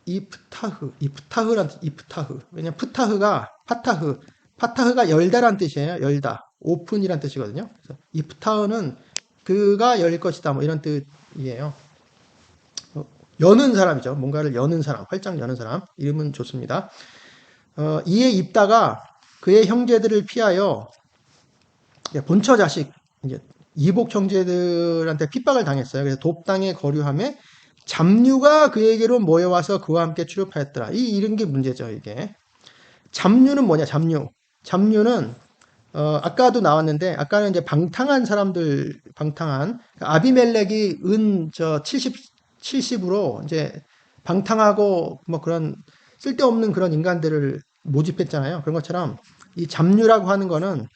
[SPEAKER 1] 이프타흐. 왜냐면 파타흐가 열다란 뜻이에요. 열다. 오픈이란 뜻이거든요. 그래서 이프타흐는 그가 열 것이다. 뭐 이런 뜻이에요. 여는 사람이죠. 뭔가를 여는 사람, 활짝 여는 사람. 이름은 좋습니다. 이에 입다가 그의 형제들을 피하여 본처 자식, 이제 이복 형제들한테 핍박을 당했어요. 그래서 돕당에 거류함에 잡류가 그에게로 모여와서 그와 함께 출입하였더라. 이런 게 문제죠, 이게. 잡류는 뭐냐, 잡류는, 아까도 나왔는데, 아까는 이제 방탕한 아비멜렉이 70으로 이제 방탕하고 뭐 그런 쓸데없는 그런 인간들을 모집했잖아요. 그런 것처럼 이 잡류라고 하는 거는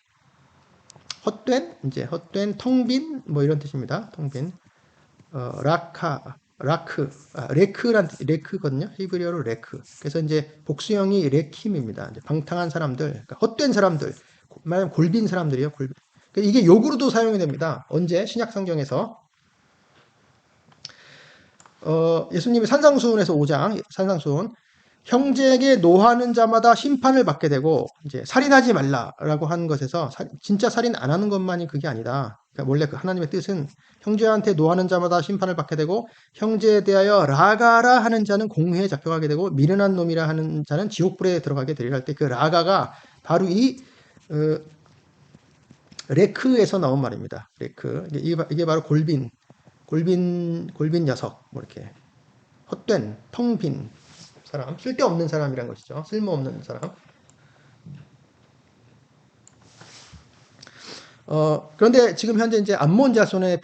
[SPEAKER 1] 헛된, 텅빈 뭐 이런 뜻입니다. 텅빈. 레크거든요. 히브리어로 레크. 그래서 이제 복수형이 레킴입니다. 이제 방탕한 사람들, 그러니까 헛된 사람들, 말하면 골빈 사람들이요. 골빈. 그러니까 이게 욕으로도 사용이 됩니다. 언제? 신약 성경에서 예수님이 산상수훈에서 5장 산상수훈 형제에게 노하는 자마다 심판을 받게 되고 이제 살인하지 말라라고 하는 것에서 진짜 살인 안 하는 것만이 그게 아니다. 그러니까 원래 그 하나님의 뜻은 형제한테 노하는 자마다 심판을 받게 되고 형제에 대하여 라가라 하는 자는 공회에 잡혀가게 되고 미련한 놈이라 하는 자는 지옥불에 들어가게 되리라 할 때 그 라가가 바로 이 레크에서 나온 말입니다. 레크 이게 바로 골빈 녀석 뭐 이렇게 헛된 텅빈 사람, 쓸데없는 사람이란 것이죠. 쓸모없는 사람. 그런데 지금 현재 이제 암몬 자손의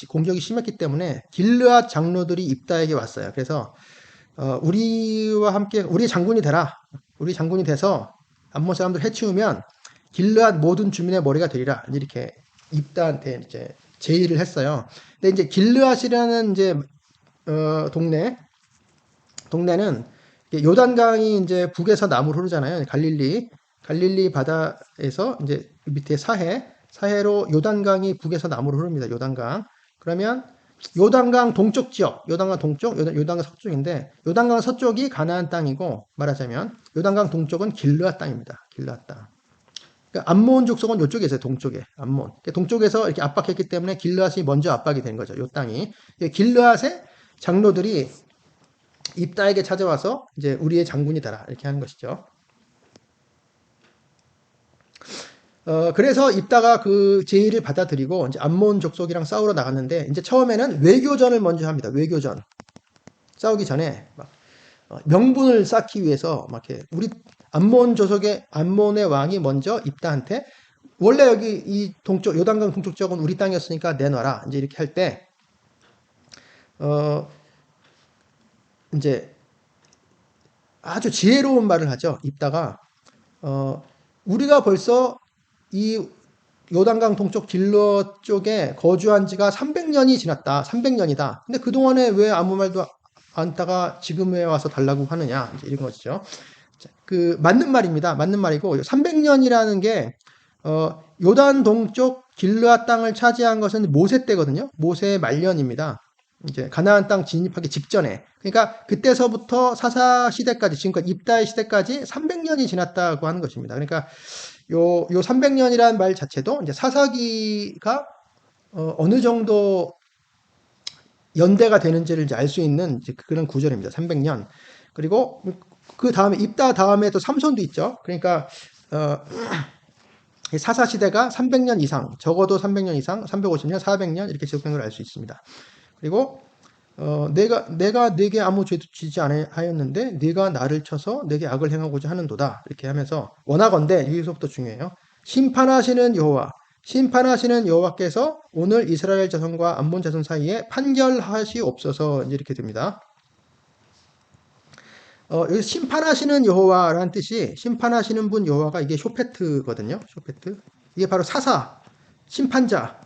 [SPEAKER 1] 공격이 심했기 때문에 길르앗 장로들이 입다에게 왔어요. 그래서 우리와 함께 우리 장군이 되라. 우리 장군이 돼서 암몬 사람들 해치우면 길르앗 모든 주민의 머리가 되리라. 이렇게 입다한테 이제 제의를 했어요. 근데 이제 길르앗이라는 이제 동네는 요단강이 이제 북에서 남으로 흐르잖아요. 갈릴리 바다에서 이제 밑에 사해로 요단강이 북에서 남으로 흐릅니다. 요단강. 그러면 요단강 동쪽 지역, 요단강 동쪽, 요단강 서쪽인데 요단강 서쪽이 가나안 땅이고 말하자면 요단강 동쪽은 길르앗 땅입니다. 길르앗 땅. 그러니까 암몬 족속은 이쪽에 있어요. 동쪽에 암몬. 동쪽에서 이렇게 압박했기 때문에 길르앗이 먼저 압박이 된 거죠. 요 땅이. 길르앗의 장로들이 입다에게 찾아와서 이제 우리의 장군이 되라 이렇게 하는 것이죠. 그래서 입다가 그 제의를 받아들이고 이제 암몬 족속이랑 싸우러 나갔는데 이제 처음에는 외교전을 먼저 합니다. 외교전. 싸우기 전에 막 명분을 쌓기 위해서 막 이렇게 우리 암몬의 왕이 먼저 입다한테 원래 여기 이 동쪽 요단강 동쪽 지역은 우리 땅이었으니까 내놔라 이제 이렇게 할 때 이제 아주 지혜로운 말을 하죠. 입다가 우리가 벌써 이 요단강 동쪽 길러 쪽에 거주한 지가 300년이 지났다. 300년이다. 근데 그동안에 왜 아무 말도 안 따가 지금에 와서 달라고 하느냐. 이제 이런 것이죠. 그 맞는 말입니다. 맞는 말이고 300년이라는 게 요단 동쪽 길르앗 땅을 차지한 것은 모세 때거든요. 모세의 말년입니다. 이제 가나안 땅 진입하기 직전에. 그러니까 그때서부터 사사 시대까지 지금까지 입다의 시대까지 300년이 지났다고 하는 것입니다. 그러니까 요 300년이라는 말 자체도 이제 사사기가 어느 정도 연대가 되는지를 이제 알 수 있는 이제 그런 구절입니다. 300년. 그리고 그 다음에 입다 다음에 또 삼손도 있죠. 그러니까 사사 시대가 300년 이상, 적어도 300년 이상, 350년, 400년 이렇게 지속된 걸 알 수 있습니다. 그리고 내가 네게 아무 죄도 지지 않았는데 네가 나를 쳐서 내게 악을 행하고자 하는도다. 이렇게 하면서 원하건대 여기서부터 중요해요. 심판하시는 여호와께서 오늘 이스라엘 자손과 암몬 자손 사이에 판결하시옵소서 이렇게 됩니다. 여기 심판하시는 여호와라는 뜻이 심판하시는 분 여호와가 이게 쇼페트거든요. 쇼페트. 이게 바로 사사, 심판자,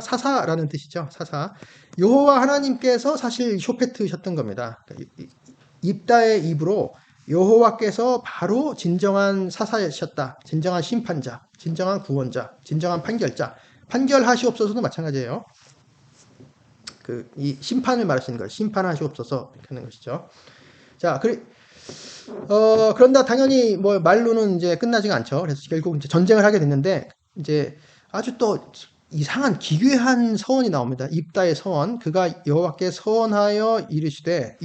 [SPEAKER 1] 사사라는 뜻이죠. 사사. 여호와 하나님께서 사실 쇼페트셨던 겁니다. 입다의 입으로 여호와께서 바로 진정한 사사셨다. 진정한 심판자, 진정한 구원자, 진정한 판결자. 판결하시옵소서도 마찬가지예요. 이 심판을 말하시는 거예요. 심판하시옵소서 이렇게 하는 것이죠. 자, 그런다 당연히 뭐 말로는 이제 끝나지가 않죠. 그래서 결국 이제 전쟁을 하게 됐는데 이제 아주 또 이상한 기괴한 서원이 나옵니다. 입다의 서원. 그가 여호와께 서원하여 이르되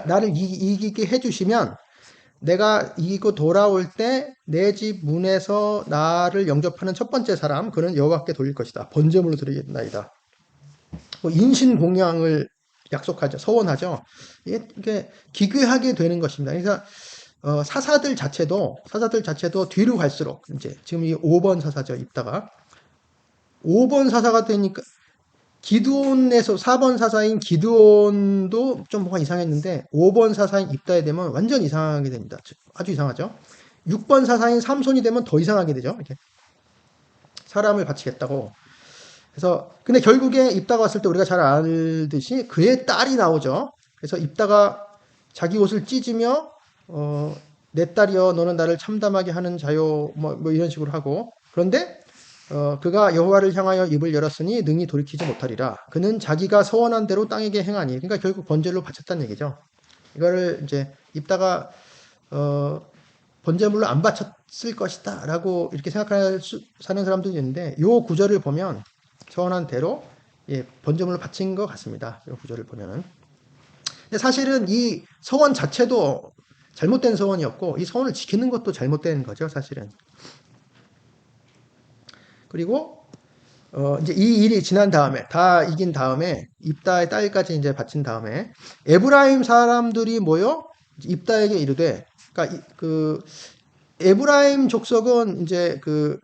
[SPEAKER 1] 나를 이기게 해주시면 내가 이기고 돌아올 때 내 집 문에서 나를 영접하는 첫 번째 사람 그는 여호와께 돌릴 것이다. 번제물로 드리겠나이다. 뭐 인신공양을 약속하죠. 서원하죠. 이게 기괴하게 되는 것입니다. 그래서 사사들 자체도 뒤로 갈수록 이제 지금 이 5번 사사죠. 입다가 5번 사사가 되니까 기드온에서 4번 사사인 기드온도 좀 뭔가 이상했는데 5번 사사인 입다에 되면 완전 이상하게 됩니다. 아주 이상하죠. 6번 사사인 삼손이 되면 더 이상하게 되죠. 이렇게 사람을 바치겠다고. 그래서 근데 결국에 입다가 왔을 때 우리가 잘 알듯이 그의 딸이 나오죠. 그래서 입다가 자기 옷을 찢으며 내 딸이여 너는 나를 참담하게 하는 자요 뭐 이런 식으로 하고 그런데 그가 여호와를 향하여 입을 열었으니 능히 돌이키지 못하리라. 그는 자기가 서원한 대로 땅에게 행하니. 그러니까 결국 번제로 바쳤다는 얘기죠. 이거를 이제 입다가 번제물로 안 바쳤을 것이다라고 이렇게 생각하는 사람들이 있는데 요 구절을 보면 서원한 대로 번제물로 바친 것 같습니다. 요 구절을 보면은. 근데 사실은 이 서원 자체도 잘못된 서원이었고 이 서원을 지키는 것도 잘못된 거죠, 사실은. 그리고 이제 이 일이 지난 다음에 다 이긴 다음에 입다의 딸까지 이제 바친 다음에 에브라임 사람들이 모여 입다에게 이르되 그러니까 그 에브라임 족속은 이제 그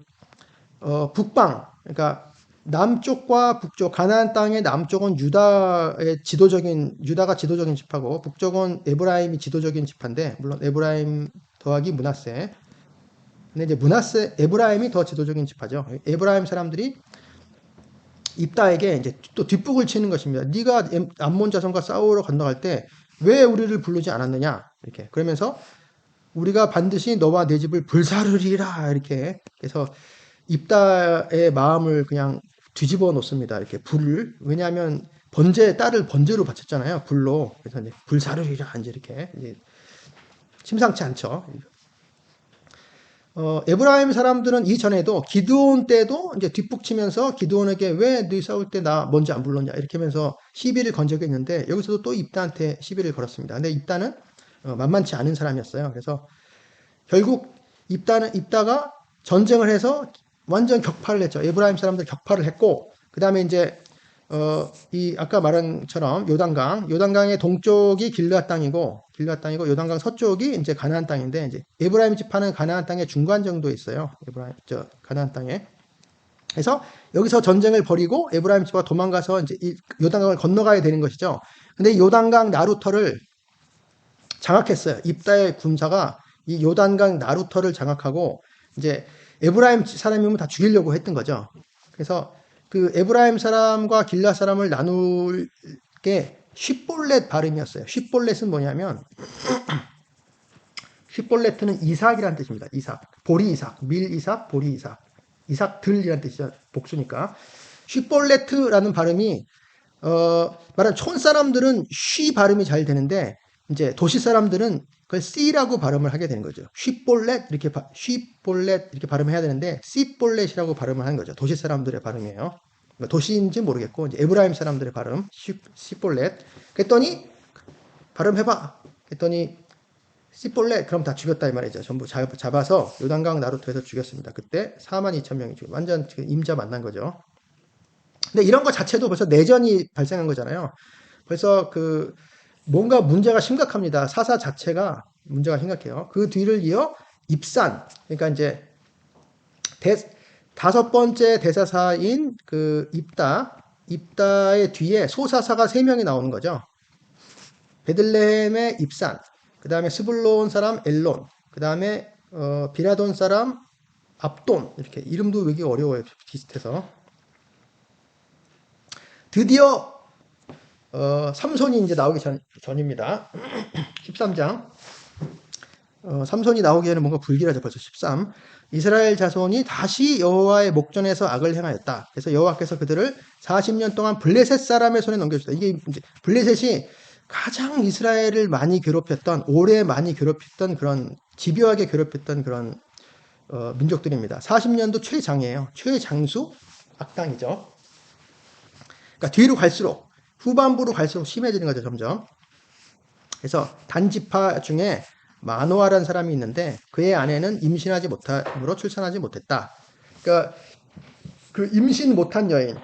[SPEAKER 1] 북방 그러니까 남쪽과 북쪽 가나안 땅의 남쪽은 유다가 지도적인 지파고 북쪽은 에브라임이 지도적인 지파인데 물론 에브라임 더하기 므낫세 근데 이제 에브라임이 더 지도적인 지파죠. 에브라임 사람들이 입다에게 이제 또 뒷북을 치는 것입니다. 네가 암몬 자손과 싸우러 건너갈 때 왜 우리를 부르지 않았느냐 이렇게 그러면서 우리가 반드시 너와 내 집을 불사르리라 이렇게 그래서 입다의 마음을 그냥 뒤집어 놓습니다. 이렇게 불을 왜냐하면 딸을 번제로 바쳤잖아요. 불로 그래서 이제 불사르리라 이제 이렇게 이제 심상치 않죠. 에브라임 사람들은 이전에도 기드온 때도 이제 뒷북치면서 기드온에게 왜 너희 싸울 때 나 먼저 안 불렀냐 이렇게 하면서 시비를 건 적이 있는데 여기서도 또 입다한테 시비를 걸었습니다. 근데 입다는 만만치 않은 사람이었어요. 그래서 결국 입다가 전쟁을 해서 완전 격파를 했죠. 에브라임 사람들 격파를 했고 그 다음에 이제 이 아까 말한 것처럼 요단강의 동쪽이 길르앗 땅이고 요단강 서쪽이 이제 가나안 땅인데 이제 에브라임 지파는 가나안 땅의 중간 정도에 있어요. 가나안 땅에. 그래서 여기서 전쟁을 벌이고 에브라임 지파가 도망가서 이제 이 요단강을 건너가야 되는 것이죠. 근데 요단강 나루터를 장악했어요. 입다의 군사가 이 요단강 나루터를 장악하고 이제 에브라임 사람이면 다 죽이려고 했던 거죠. 그래서 그 에브라임 사람과 길라 사람을 나눌 게 쉿볼렛 발음이었어요. 쉿볼렛은 뭐냐면 쉿볼렛은 이삭이라는 뜻입니다. 이삭, 보리 이삭, 밀 이삭, 보리 이삭, 이삭들이라는 뜻이죠. 복수니까. 쉿볼렛이라는 발음이 말하는 촌 사람들은 쉬 발음이 잘 되는데 이제 도시 사람들은 그걸 C라고 발음을 하게 되는 거죠. 쉿볼렛 이렇게 발음해야 되는데 씨볼렛이라고 발음을 하는 거죠. 도시 사람들의 발음이에요. 도시인지 모르겠고 이제 에브라임 사람들의 발음 씨볼렛. 그랬더니 발음해봐. 그랬더니 씨볼렛 그럼 다 죽였다 이 말이죠. 전부 잡아서 요단강 나루토에서 죽였습니다. 그때 42,000명이 죽고 완전 임자 만난 거죠. 근데 이런 것 자체도 벌써 내전이 발생한 거잖아요. 벌써 그 뭔가 문제가 심각합니다. 사사 자체가 문제가 심각해요. 그 뒤를 이어 입산, 그러니까 이제 다섯 번째 대사사인 그 입다의 뒤에 소사사가 3명이 나오는 거죠. 베들레헴의 입산, 그 다음에 스불론 사람 엘론, 그 다음에 비라돈 사람 압돈 이렇게 이름도 외기 어려워요. 비슷해서 드디어 삼손이 이제 나오기 전입니다. 13장. 삼손이 나오기에는 뭔가 불길하죠. 벌써 13. 이스라엘 자손이 다시 여호와의 목전에서 악을 행하였다. 그래서 여호와께서 그들을 40년 동안 블레셋 사람의 손에 넘겨주셨다. 이게 이제 블레셋이 가장 이스라엘을 많이 괴롭혔던, 오래 많이 괴롭혔던 그런, 집요하게 괴롭혔던 그런 민족들입니다. 40년도 최장이에요. 최장수 악당이죠. 그러니까 뒤로 갈수록 후반부로 갈수록 심해지는 거죠, 점점. 그래서 단지파 중에 마노아라는 사람이 있는데 그의 아내는 임신하지 못함으로 출산하지 못했다. 그러니까 그 임신 못한 여인,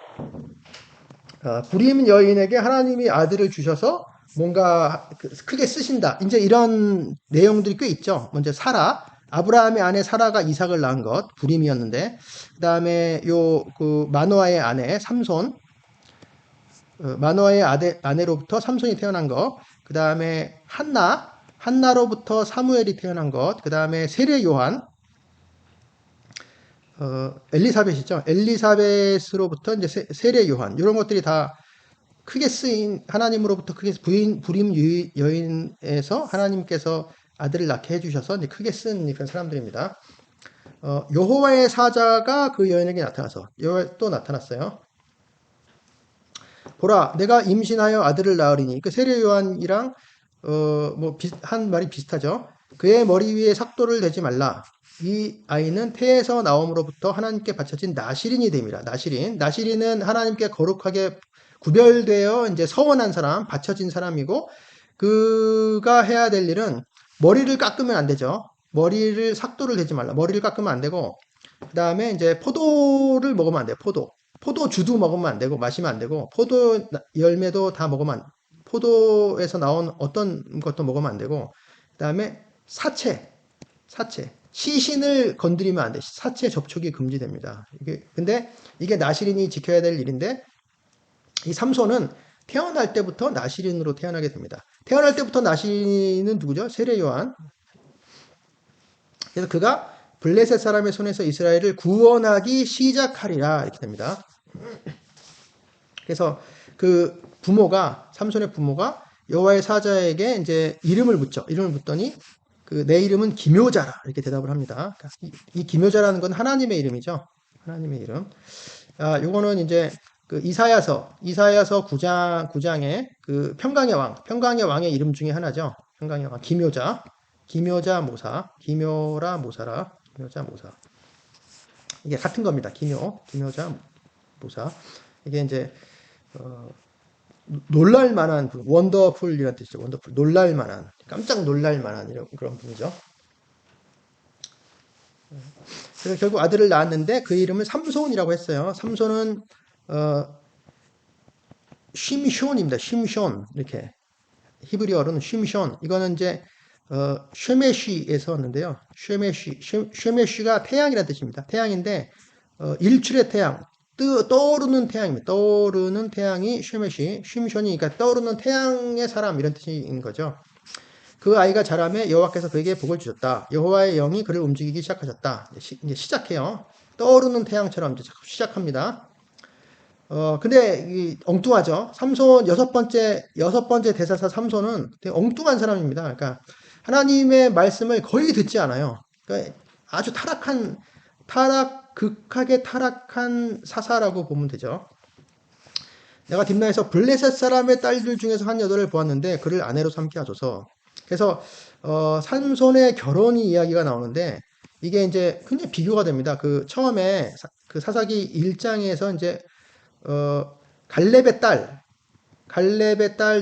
[SPEAKER 1] 불임 여인에게 하나님이 아들을 주셔서 뭔가 크게 쓰신다. 이제 이런 내용들이 꽤 있죠. 먼저 아브라함의 아내 사라가 이삭을 낳은 것, 불임이었는데, 그 다음에 그 마노아의 아내 삼손, 마노아의 아내로부터 삼손이 태어난 것, 그 다음에 한나로부터 사무엘이 태어난 것, 그 다음에 세례 요한, 엘리사벳이죠. 엘리사벳으로부터 이제 세례 요한, 이런 것들이 다 크게 쓰인, 하나님으로부터 크게 불임 여인에서 하나님께서 아들을 낳게 해주셔서 이제 크게 쓴 그런 사람들입니다. 여호와의 사자가 그 여인에게 나타나서 또 나타났어요. 보라, 내가 임신하여 아들을 낳으리니. 그 세례 요한이랑 한 말이 비슷하죠. 그의 머리 위에 삭도를 대지 말라. 이 아이는 태에서 나옴으로부터 하나님께 바쳐진 나시린이 됨이라. 나시린은 하나님께 거룩하게 구별되어 이제 서원한 사람, 바쳐진 사람이고, 그가 해야 될 일은 머리를 깎으면 안 되죠. 머리를 삭도를 대지 말라. 머리를 깎으면 안 되고, 그 다음에 이제 포도를 먹으면 안 돼요. 포도주도 먹으면 안 되고, 마시면 안 되고, 포도 열매도 다 먹으면 포도에서 나온 어떤 것도 먹으면 안 되고, 그 다음에 사체. 시신을 건드리면 안 돼. 사체 접촉이 금지됩니다. 근데 이게 나시린이 지켜야 될 일인데, 이 삼손은 태어날 때부터 나시린으로 태어나게 됩니다. 태어날 때부터 나시린은 누구죠? 세례 요한. 그래서 그가 블레셋 사람의 손에서 이스라엘을 구원하기 시작하리라 이렇게 됩니다. 그래서 그 삼손의 부모가 여호와의 사자에게 이제 이름을 묻죠. 이름을 묻더니 내 이름은 기묘자라 이렇게 대답을 합니다. 이 기묘자라는 건 하나님의 이름이죠. 하나님의 이름. 요거는 이제 그 이사야서 9장에 그 평강의 왕의 이름 중에 하나죠. 평강의 왕, 기묘자 모사, 기묘라 모사라, 기묘자 모사. 이게 같은 겁니다. 기묘자 모사. 이게 이제 놀랄만한 분, 원더풀이라는 뜻이죠. 원더풀, 놀랄만한, 깜짝 놀랄만한 이런 그런 분이죠. 그래서 결국 아들을 낳았는데 그 이름을 삼손이라고 했어요. 삼손은 쉼숀입니다. 쉼숀 이렇게 히브리어로는 쉼숀. 이거는 이제 쉐메쉬에서 왔는데요. 쉐메쉬가 태양이라는 뜻입니다. 태양인데 일출의 태양, 떠오르는 태양입니다. 떠오르는 태양이 쉐메쉬, 쉼숀이 그러니까 떠오르는 태양의 사람 이런 뜻인 거죠. 그 아이가 자라매 여호와께서 그에게 복을 주셨다. 여호와의 영이 그를 움직이기 시작하셨다. 이제 시작해요. 떠오르는 태양처럼 이제 시작합니다. 근데 엉뚱하죠. 삼손 여섯 번째 대사사 삼손은 되게 엉뚱한 사람입니다. 그러니까 하나님의 말씀을 거의 듣지 않아요. 그러니까 아주 극하게 타락한 사사라고 보면 되죠. 내가 딥나에서 블레셋 사람의 딸들 중에서 한 여덟을 보았는데 그를 아내로 삼게 하소서. 그래서 삼손의 결혼이 이야기가 나오는데 이게 이제 굉장히 비교가 됩니다. 그 처음에 그 사사기 1장에서 이제 갈렙의 딸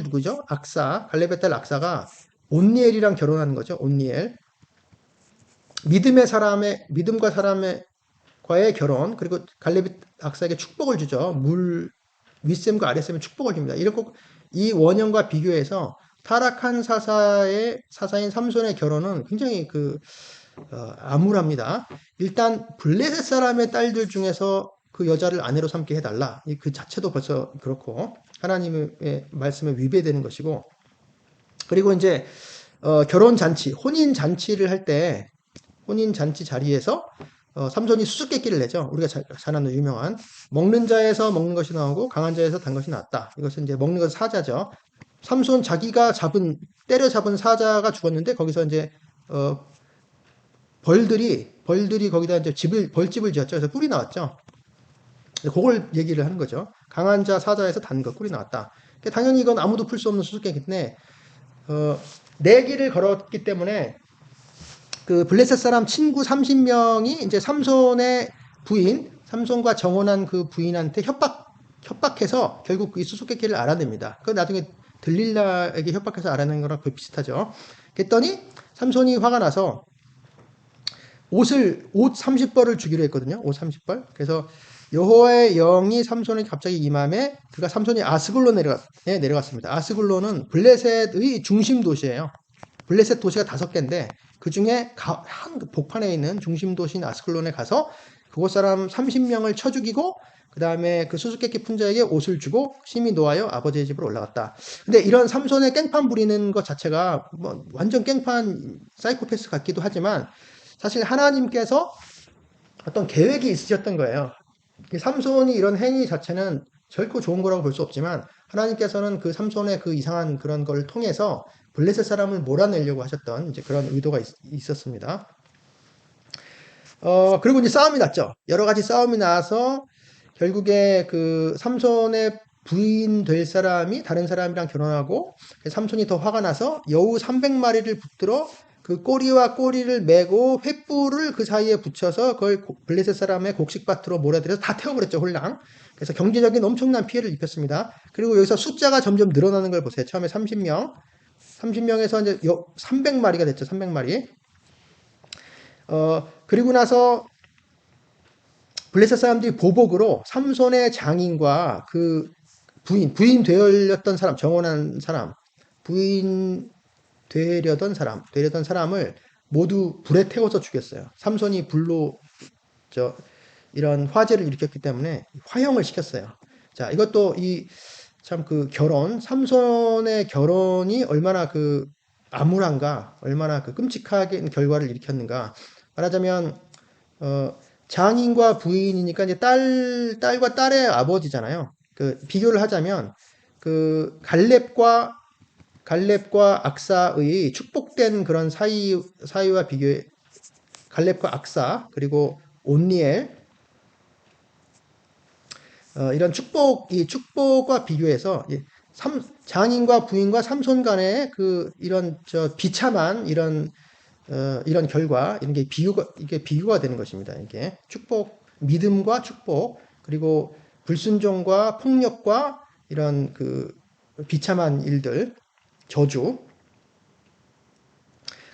[SPEAKER 1] 누구죠? 갈렙의 딸 악사가 온니엘이랑 결혼하는 거죠. 온니엘. 믿음과 사람과의 결혼, 그리고 갈렙의 악사에게 축복을 주죠. 윗셈과 아랫셈에 축복을 줍니다. 이 원형과 비교해서 타락한 사사인 삼손의 결혼은 굉장히 암울합니다. 일단 블레셋 사람의 딸들 중에서 그 여자를 아내로 삼게 해달라. 그 자체도 벌써 그렇고 하나님의 말씀에 위배되는 것이고, 그리고 이제 결혼 잔치, 혼인 잔치를 할 때 혼인 잔치 자리에서 삼손이 수수께끼를 내죠. 우리가 잘 아는 유명한 먹는 자에서 먹는 것이 나오고 강한 자에서 단 것이 나왔다. 이것은 이제 먹는 건 사자죠. 삼손 자기가 때려 잡은 사자가 죽었는데 거기서 이제 벌들이 거기다 이제 벌집을 지었죠. 그래서 꿀이 나왔죠. 그걸 얘기를 하는 거죠. 강한 자 사자에서 단 것 꿀이 나왔다. 당연히 이건 아무도 풀 수 없는 수수께끼인데 내기를 걸었기 때문에 그 블레셋 사람 친구 30명이 이제 삼손과 정혼한 그 부인한테 협박해서 결국 이 수수께끼를 알아냅니다. 그 나중에 들릴라에게 협박해서 알아낸 거랑 거의 비슷하죠. 그랬더니 삼손이 화가 나서 옷 30벌을 주기로 했거든요. 옷 30벌. 그래서 여호와의 영이 삼손에게 갑자기 임함에 삼손이 아스글론에 내려갔습니다. 아스글론은 블레셋의 중심 도시예요. 블레셋 도시가 5개인데 그 중에 한 복판에 있는 중심 도시인 아스글론에 가서 그곳 사람 30명을 쳐 죽이고 그 다음에 그 수수께끼 풍자에게 옷을 주고 심히 노하여 아버지의 집으로 올라갔다. 근데 이런 삼손의 깽판 부리는 것 자체가 뭐 완전 깽판 사이코패스 같기도 하지만 사실 하나님께서 어떤 계획이 있으셨던 거예요. 삼손이 이런 행위 자체는 결코 좋은 거라고 볼 수 없지만 하나님께서는 그 삼손의 그 이상한 그런 걸 통해서 블레셋 사람을 몰아내려고 하셨던 이제 그런 의도가 있었습니다. 그리고 이제 싸움이 났죠. 여러 가지 싸움이 나서 결국에 그 삼손의 부인 될 사람이 다른 사람이랑 결혼하고 삼손이 더 화가 나서 여우 300마리를 붙들어 그 꼬리와 꼬리를 메고 횃불을 그 사이에 붙여서 그걸 블레셋 사람의 곡식밭으로 몰아들여서 다 태워버렸죠, 홀랑. 그래서 경제적인 엄청난 피해를 입혔습니다. 그리고 여기서 숫자가 점점 늘어나는 걸 보세요. 처음에 30명, 30명에서 이제 300마리가 됐죠, 300마리. 그리고 나서 블레셋 사람들이 보복으로 삼손의 장인과 그 부인 되려던 사람, 정혼한 사람, 부인 되려던 사람을 모두 불에 태워서 죽였어요. 삼손이 불로 이런 화재를 일으켰기 때문에 화형을 시켰어요. 자, 이것도 참 그 삼손의 결혼이 얼마나 그 암울한가, 얼마나 그 끔찍하게 결과를 일으켰는가. 말하자면, 장인과 부인이니까 이제 딸과 딸의 아버지잖아요. 그 비교를 하자면 그 갈렙과 악사의 축복된 그런 사이와 비교해 갈렙과 악사 그리고 온니엘 이런 축복과 비교해서 장인과 부인과 삼손 간의 그 이런 비참한 이런 결과 이런 게 이게 비교가 되는 것입니다. 이게 믿음과 축복 그리고 불순종과 폭력과 이런 그 비참한 일들 저주.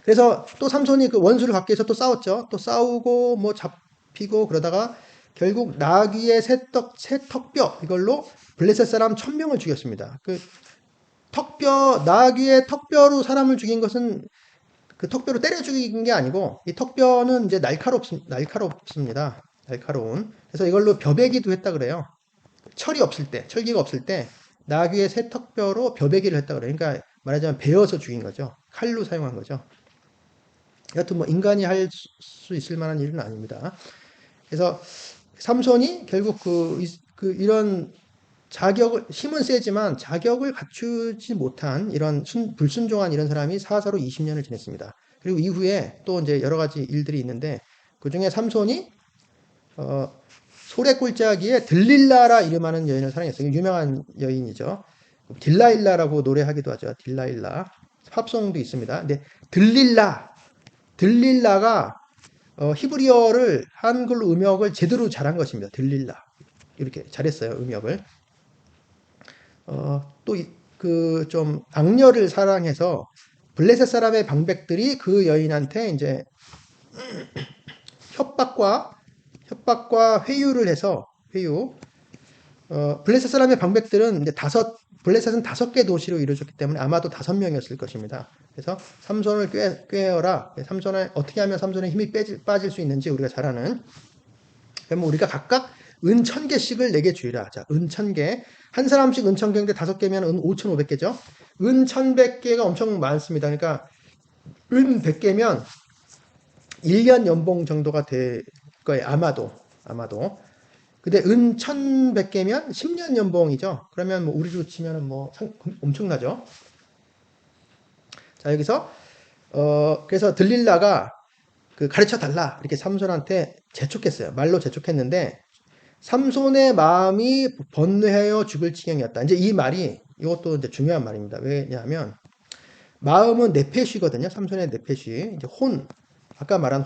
[SPEAKER 1] 그래서 또 삼손이 그 원수를 갖기 위해서 또 싸웠죠. 또 싸우고 뭐 잡히고 그러다가 결국 나귀의 새 턱뼈 이걸로 블레셋 사람 1000명을 죽였습니다. 그 나귀의 턱뼈로 사람을 죽인 것은 그 턱뼈로 때려 죽인 게 아니고 이 턱뼈는 이제 날카롭습니다. 날카로운. 그래서 이걸로 벼베기도 했다 그래요. 철기가 없을 때 나귀의 새 턱뼈로 벼베기를 했다 그래요. 그러니까 말하자면 베어서 죽인 거죠. 칼로 사용한 거죠. 여하튼 뭐 인간이 할 수 있을 만한 일은 아닙니다. 그래서 삼손이 결국 이런 힘은 세지만 자격을 갖추지 못한 이런 불순종한 이런 사람이 사사로 20년을 지냈습니다. 그리고 이후에 또 이제 여러 가지 일들이 있는데 그 중에 삼손이 소래 꼴짜기에 들릴라라 이름하는 여인을 사랑했어요. 유명한 여인이죠. 딜라일라라고 노래하기도 하죠. 딜라일라. 팝송도 있습니다. 근데 들릴라가 히브리어를 한글로 음역을 제대로 잘한 것입니다. 들릴라. 이렇게 잘했어요. 음역을. 또 그 좀 악녀를 사랑해서 블레셋 사람의 방백들이 그 여인한테 이제 협박과 회유를 해서 블레셋 사람의 방백들은 이제 블레셋은 5개 도시로 이루어졌기 때문에 아마도 5명이었을 것입니다. 그래서 삼손을 꾀어라. 삼손을 어떻게 하면 삼손의 힘이 빠질 수 있는지 우리가 잘 아는. 그러면 우리가 각각 은 1000개씩을 내게 주의라. 자, 은 1000개. 한 사람씩 은 1000개인데 5개면 은 5500개죠. 은 1100개가 엄청 많습니다. 그러니까 은 100개면 1년 연봉 정도가 될 거예요. 아마도. 근데 은 1100개면 10년 연봉이죠. 그러면 뭐 우리로 치면은 뭐 엄청나죠. 자, 여기서 그래서 들릴라가 그 가르쳐 달라 이렇게 삼손한테 재촉했어요. 말로 재촉했는데 삼손의 마음이 번뇌하여 죽을 지경이었다. 이제 이 말이 이것도 이제 중요한 말입니다. 왜냐하면 마음은 네페시거든요. 삼손의 네페시. 이제 아까 말한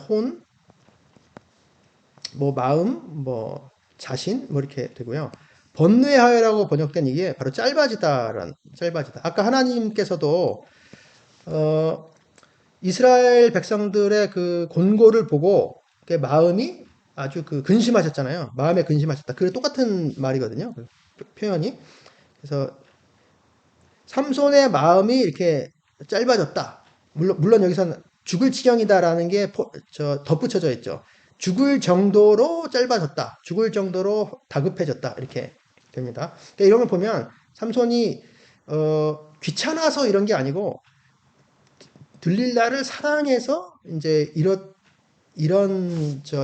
[SPEAKER 1] 뭐 마음, 뭐 자신, 뭐 이렇게 되고요. 번뇌하여라고 번역된 이게 바로 짧아지다. 아까 하나님께서도 이스라엘 백성들의 그 곤고를 보고 마음이 아주 그 근심하셨잖아요. 마음에 근심하셨다. 그게 똑같은 말이거든요. 그 표현이. 그래서 삼손의 마음이 이렇게 짧아졌다. 물론 여기서는 죽을 지경이다라는 게 덧붙여져 있죠. 죽을 정도로 짧아졌다. 죽을 정도로 다급해졌다. 이렇게 됩니다. 그러니까 이런 걸 보면 삼손이 귀찮아서 이런 게 아니고 들릴라를 사랑해서 이제 이런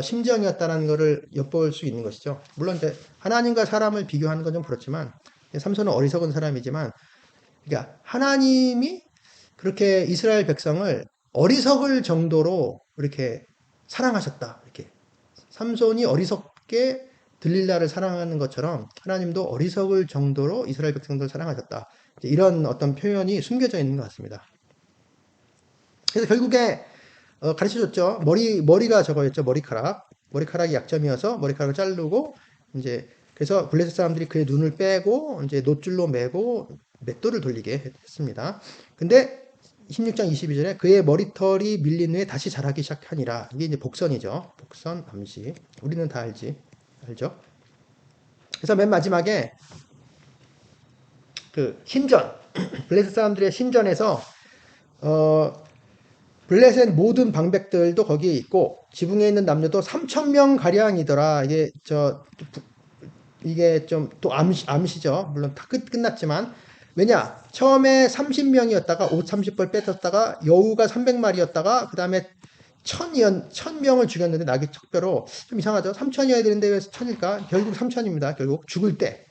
[SPEAKER 1] 심정이었다는 것을 엿볼 수 있는 것이죠. 물론 이제 하나님과 사람을 비교하는 건 좀 그렇지만 삼손은 어리석은 사람이지만 그러니까 하나님이 그렇게 이스라엘 백성을 어리석을 정도로 이렇게 사랑하셨다. 이렇게 삼손이 어리석게 들릴라를 사랑하는 것처럼 하나님도 어리석을 정도로 이스라엘 백성들을 사랑하셨다. 이런 어떤 표현이 숨겨져 있는 것 같습니다. 그래서 결국에 가르쳐 줬죠. 머리가 저거였죠. 머리카락이 약점이어서 머리카락을 자르고 이제 그래서 블레셋 사람들이 그의 눈을 빼고 이제 놋줄로 매고 맷돌을 돌리게 했습니다. 근데 16장 22절에 그의 머리털이 밀린 후에 다시 자라기 시작하니라. 이게 이제 복선이죠. 복선 암시. 우리는 다 알죠? 그래서 맨 마지막에 그 신전 블레셋 사람들의 신전에서 블레셋 모든 방백들도 거기에 있고 지붕에 있는 남녀도 3,000명 가량이더라. 이게 좀 또 암시죠. 물론 다 끝났지만 왜냐? 처음에 30명이었다가 옷 30벌 뺏었다가 여우가 300마리였다가 그 다음에 1,000명을 죽였는데 나귀 척뼈로 좀 이상하죠. 3,000이어야 되는데 왜 1,000일까? 결국 3,000입니다. 결국 죽을 때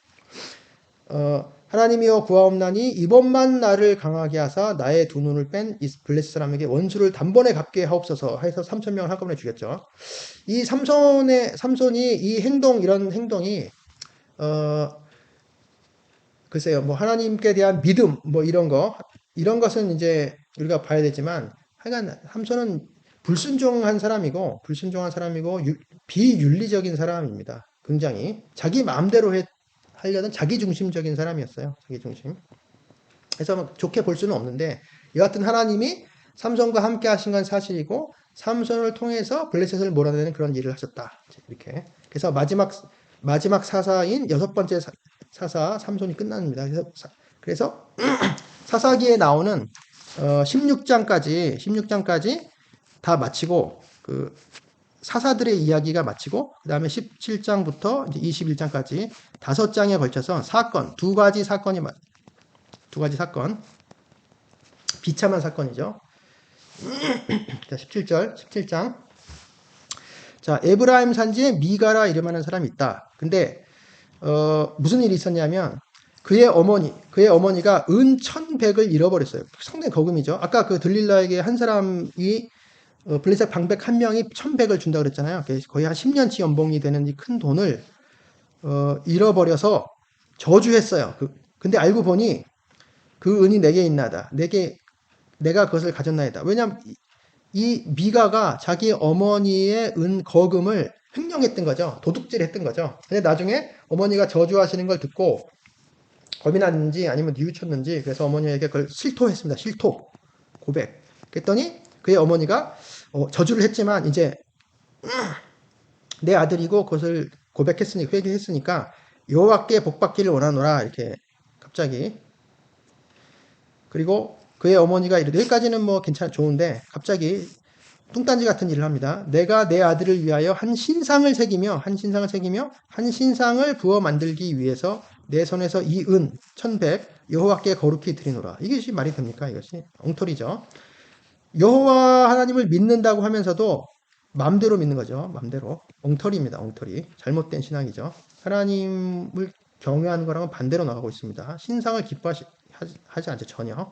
[SPEAKER 1] 하나님이여 구하옵나니 이번만 나를 강하게 하사 나의 두 눈을 뺀 블레셋 사람에게 원수를 단번에 갚게 하옵소서 해서 3,000명을 한꺼번에 죽였죠. 이 삼손이 이런 행동이 글쎄요, 뭐 하나님께 대한 믿음 뭐 이런 것은 이제 우리가 봐야 되지만 하여간 삼손은 불순종한 사람이고 비윤리적인 사람입니다. 굉장히 자기 마음대로 하려는 자기중심적인 사람이었어요. 자기중심. 그래서 뭐 좋게 볼 수는 없는데 여하튼 하나님이 삼손과 함께 하신 건 사실이고 삼손을 통해서 블레셋을 몰아내는 그런 일을 하셨다. 이렇게. 그래서 마지막 사사인 여섯 번째 사사 삼손이 끝납니다. 그래서 사사기에 나오는 16장까지 다 마치고 그 사사들의 이야기가 마치고 그 다음에 17장부터 이제 21장까지 5장에 걸쳐서 두 가지 사건 비참한 사건이죠. 자, 17장. 자, 에브라임 산지에 미가라 이름하는 사람이 있다. 근데 무슨 일이 있었냐면 그의 어머니가 은 1,100을 잃어버렸어요. 상당히 거금이죠. 아까 그 들릴라에게 한 사람이 블레셋 방백 1명이 1,100을 준다 그랬잖아요. 거의 한 10년치 연봉이 되는 이 큰 돈을 잃어버려서 저주했어요. 근데 알고 보니 그 은이 내게 있나다. 내가 그것을 가졌나이다. 왜냐하면 이 미가가 자기 어머니의 은 거금을 횡령했던 거죠. 도둑질했던 거죠. 근데 나중에 어머니가 저주하시는 걸 듣고 겁이 났는지 아니면 뉘우쳤는지 그래서 어머니에게 그걸 실토했습니다. 고백. 그랬더니 그의 어머니가 저주를 했지만 이제 내 아들이고 그것을 회개했으니까 여호와께 복받기를 원하노라 이렇게 갑자기. 그리고 그의 어머니가 이르되 여기까지는 뭐 좋은데 갑자기 뚱딴지 같은 일을 합니다. 내가 내 아들을 위하여 한 신상을 새기며 한 신상을 부어 만들기 위해서 내 손에서 이 은 1,100 여호와께 거룩히 드리노라. 이것이 말이 됩니까? 이것이 엉터리죠. 여호와 하나님을 믿는다고 하면서도 마음대로 믿는 거죠. 마음대로. 엉터리입니다. 엉터리. 잘못된 신앙이죠. 하나님을 경외하는 거랑은 반대로 나가고 있습니다. 신상을 기뻐하지 않죠. 전혀.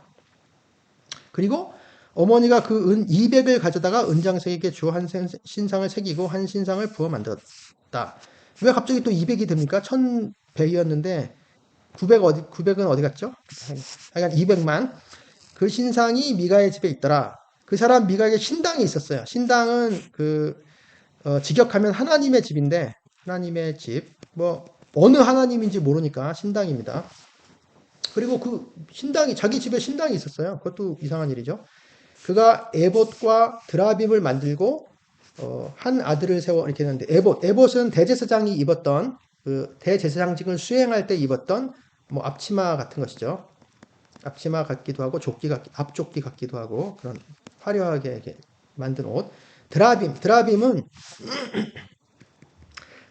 [SPEAKER 1] 그리고 어머니가 그 은 200을 가져다가 은장색에게 주어 한 신상을 새기고 한 신상을 부어 만들었다. 왜 갑자기 또 200이 됩니까? 1,100이었는데 900은 어디 갔죠? 하여간 200만. 그 신상이 미가의 집에 있더라. 그 사람 미가에게 신당이 있었어요. 신당은 직역하면 하나님의 집인데 하나님의 집. 뭐 어느 하나님인지 모르니까 신당입니다. 그리고 그 신당이 자기 집에 신당이 있었어요. 그것도 이상한 일이죠. 그가 에봇과 드라빔을 만들고 한 아들을 세워 이렇게 했는데 에봇은 대제사장이 입었던 그 대제사장직을 수행할 때 입었던 뭐 앞치마 같은 것이죠. 앞치마 같기도 하고 앞조끼 같기도 하고 그런 화려하게 이렇게 만든 옷. 드라빔은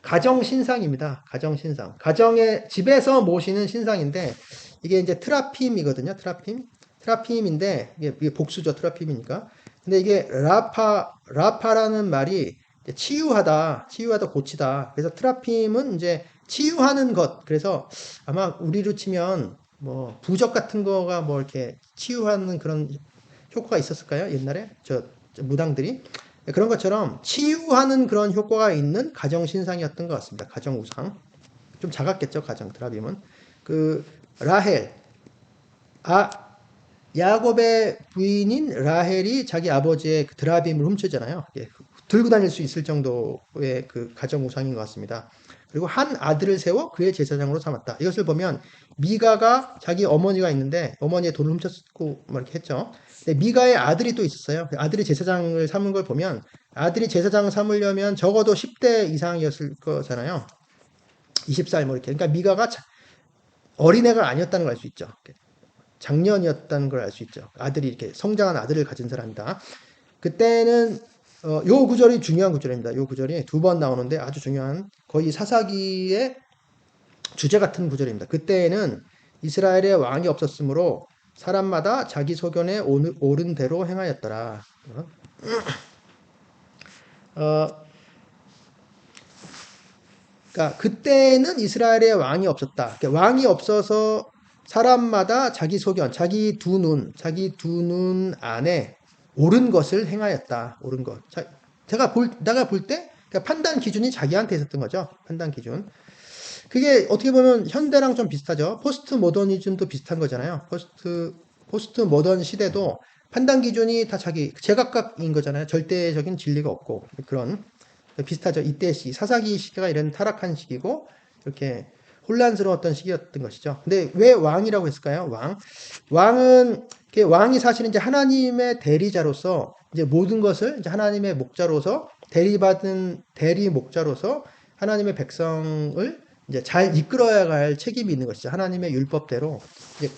[SPEAKER 1] 가정 신상입니다. 가정 신상. 가정에 집에서 모시는 신상인데 이게 이제 트라핌이거든요. 트라핌인데 이게 복수죠. 트라핌이니까. 근데 이게 라파라는 말이 치유하다, 고치다. 그래서 트라핌은 이제 치유하는 것. 그래서 아마 우리로 치면 뭐 부적 같은 거가 뭐 이렇게 치유하는 그런 효과가 있었을까요? 옛날에 저 무당들이 그런 것처럼 치유하는 그런 효과가 있는 가정 신상이었던 것 같습니다. 가정 우상. 좀 작았겠죠, 가정 드라빔은. 그 라헬, 야곱의 부인인 라헬이 자기 아버지의 그 드라빔을 훔쳤잖아요. 들고 다닐 수 있을 정도의 그 가정 우상인 것 같습니다. 그리고 한 아들을 세워 그의 제사장으로 삼았다. 이것을 보면 미가가 자기 어머니가 있는데 어머니의 돈을 훔쳤고 뭐 이렇게 했죠. 근데 미가의 아들이 또 있었어요. 아들이 제사장을 삼은 걸 보면 아들이 제사장을 삼으려면 적어도 10대 이상이었을 거잖아요. 20살 뭐 이렇게. 그러니까 미가가 어린애가 아니었다는 걸 알 수 있죠. 장년이었다는 걸 알 수 있죠. 아들이 이렇게 성장한 아들을 가진 사람이다. 그때는 요 구절이 중요한 구절입니다. 요 구절이 두 번 나오는데 아주 중요한 거의 사사기의 주제 같은 구절입니다. 그때에는 이스라엘의 왕이 없었으므로 사람마다 자기 소견에 옳은 대로 행하였더라. 그러니까 그때는 이스라엘의 왕이 없었다. 그러니까 왕이 없어서 사람마다 자기 소견, 자기 두 눈 안에 옳은 것을 행하였다. 옳은 것. 내가 볼 때, 그러니까 판단 기준이 자기한테 있었던 거죠. 판단 기준. 그게 어떻게 보면 현대랑 좀 비슷하죠. 포스트 모더니즘도 비슷한 거잖아요. 포스트 모던 시대도 판단 기준이 다 제각각인 거잖아요. 절대적인 진리가 없고 그런 비슷하죠. 이때 사사기 시기가 이런 타락한 시기고 이렇게 혼란스러웠던 시기였던 것이죠. 근데 왜 왕이라고 했을까요? 왕이 사실은 이제 하나님의 대리자로서 이제 모든 것을 이제 하나님의 목자로서 대리 목자로서 하나님의 백성을 이제 잘 이끌어야 할 책임이 있는 것이죠. 하나님의 율법대로 이제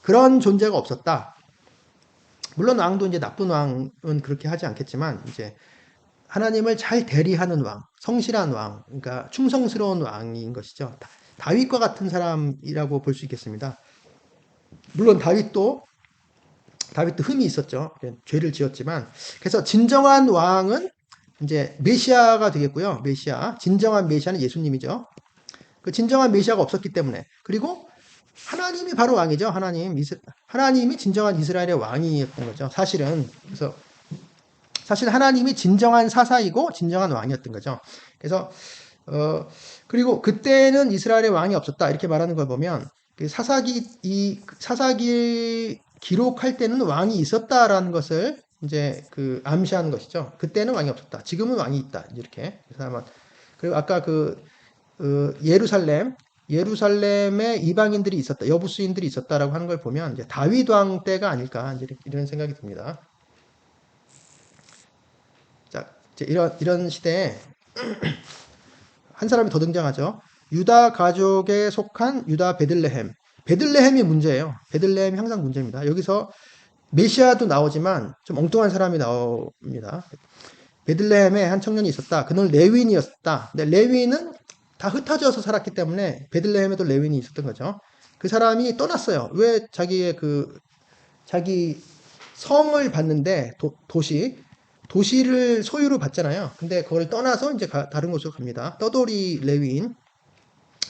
[SPEAKER 1] 그런 존재가 없었다. 물론 왕도 이제 나쁜 왕은 그렇게 하지 않겠지만 이제 하나님을 잘 대리하는 왕, 성실한 왕, 그러니까 충성스러운 왕인 것이죠. 다윗과 같은 사람이라고 볼 수 있겠습니다. 물론 다윗도 흠이 있었죠. 죄를 지었지만 그래서 진정한 왕은 이제 메시아가 되겠고요. 진정한 메시아는 예수님이죠. 그 진정한 메시아가 없었기 때문에 그리고 하나님이 바로 왕이죠. 하나님이 진정한 이스라엘의 왕이었던 거죠. 그래서 사실 하나님이 진정한 사사이고 진정한 왕이었던 거죠. 그래서 그리고 그때는 이스라엘의 왕이 없었다 이렇게 말하는 걸 보면 사사기 기록할 때는 왕이 있었다라는 것을 이제 그 암시하는 것이죠. 그때는 왕이 없었다. 지금은 왕이 있다. 이렇게. 그리고 아까 예루살렘에 이방인들이 있었다. 여부수인들이 있었다라고 하는 걸 보면 이제 다윗 왕 때가 아닐까 이런 생각이 듭니다. 자, 이제 이런 시대에 한 사람이 더 등장하죠. 유다 가족에 속한 유다 베들레헴. 베들레헴이 문제예요. 베들레헴이 항상 문제입니다. 여기서 메시아도 나오지만 좀 엉뚱한 사람이 나옵니다. 베들레헴에 한 청년이 있었다. 그는 레윈이었다. 근데 레윈은 다 흩어져서 살았기 때문에 베들레헴에도 레윈이 있었던 거죠. 그 사람이 떠났어요. 왜 자기 성을 받는데 도시를 소유로 받잖아요. 근데 그걸 떠나서 이제 다른 곳으로 갑니다. 떠돌이 레위인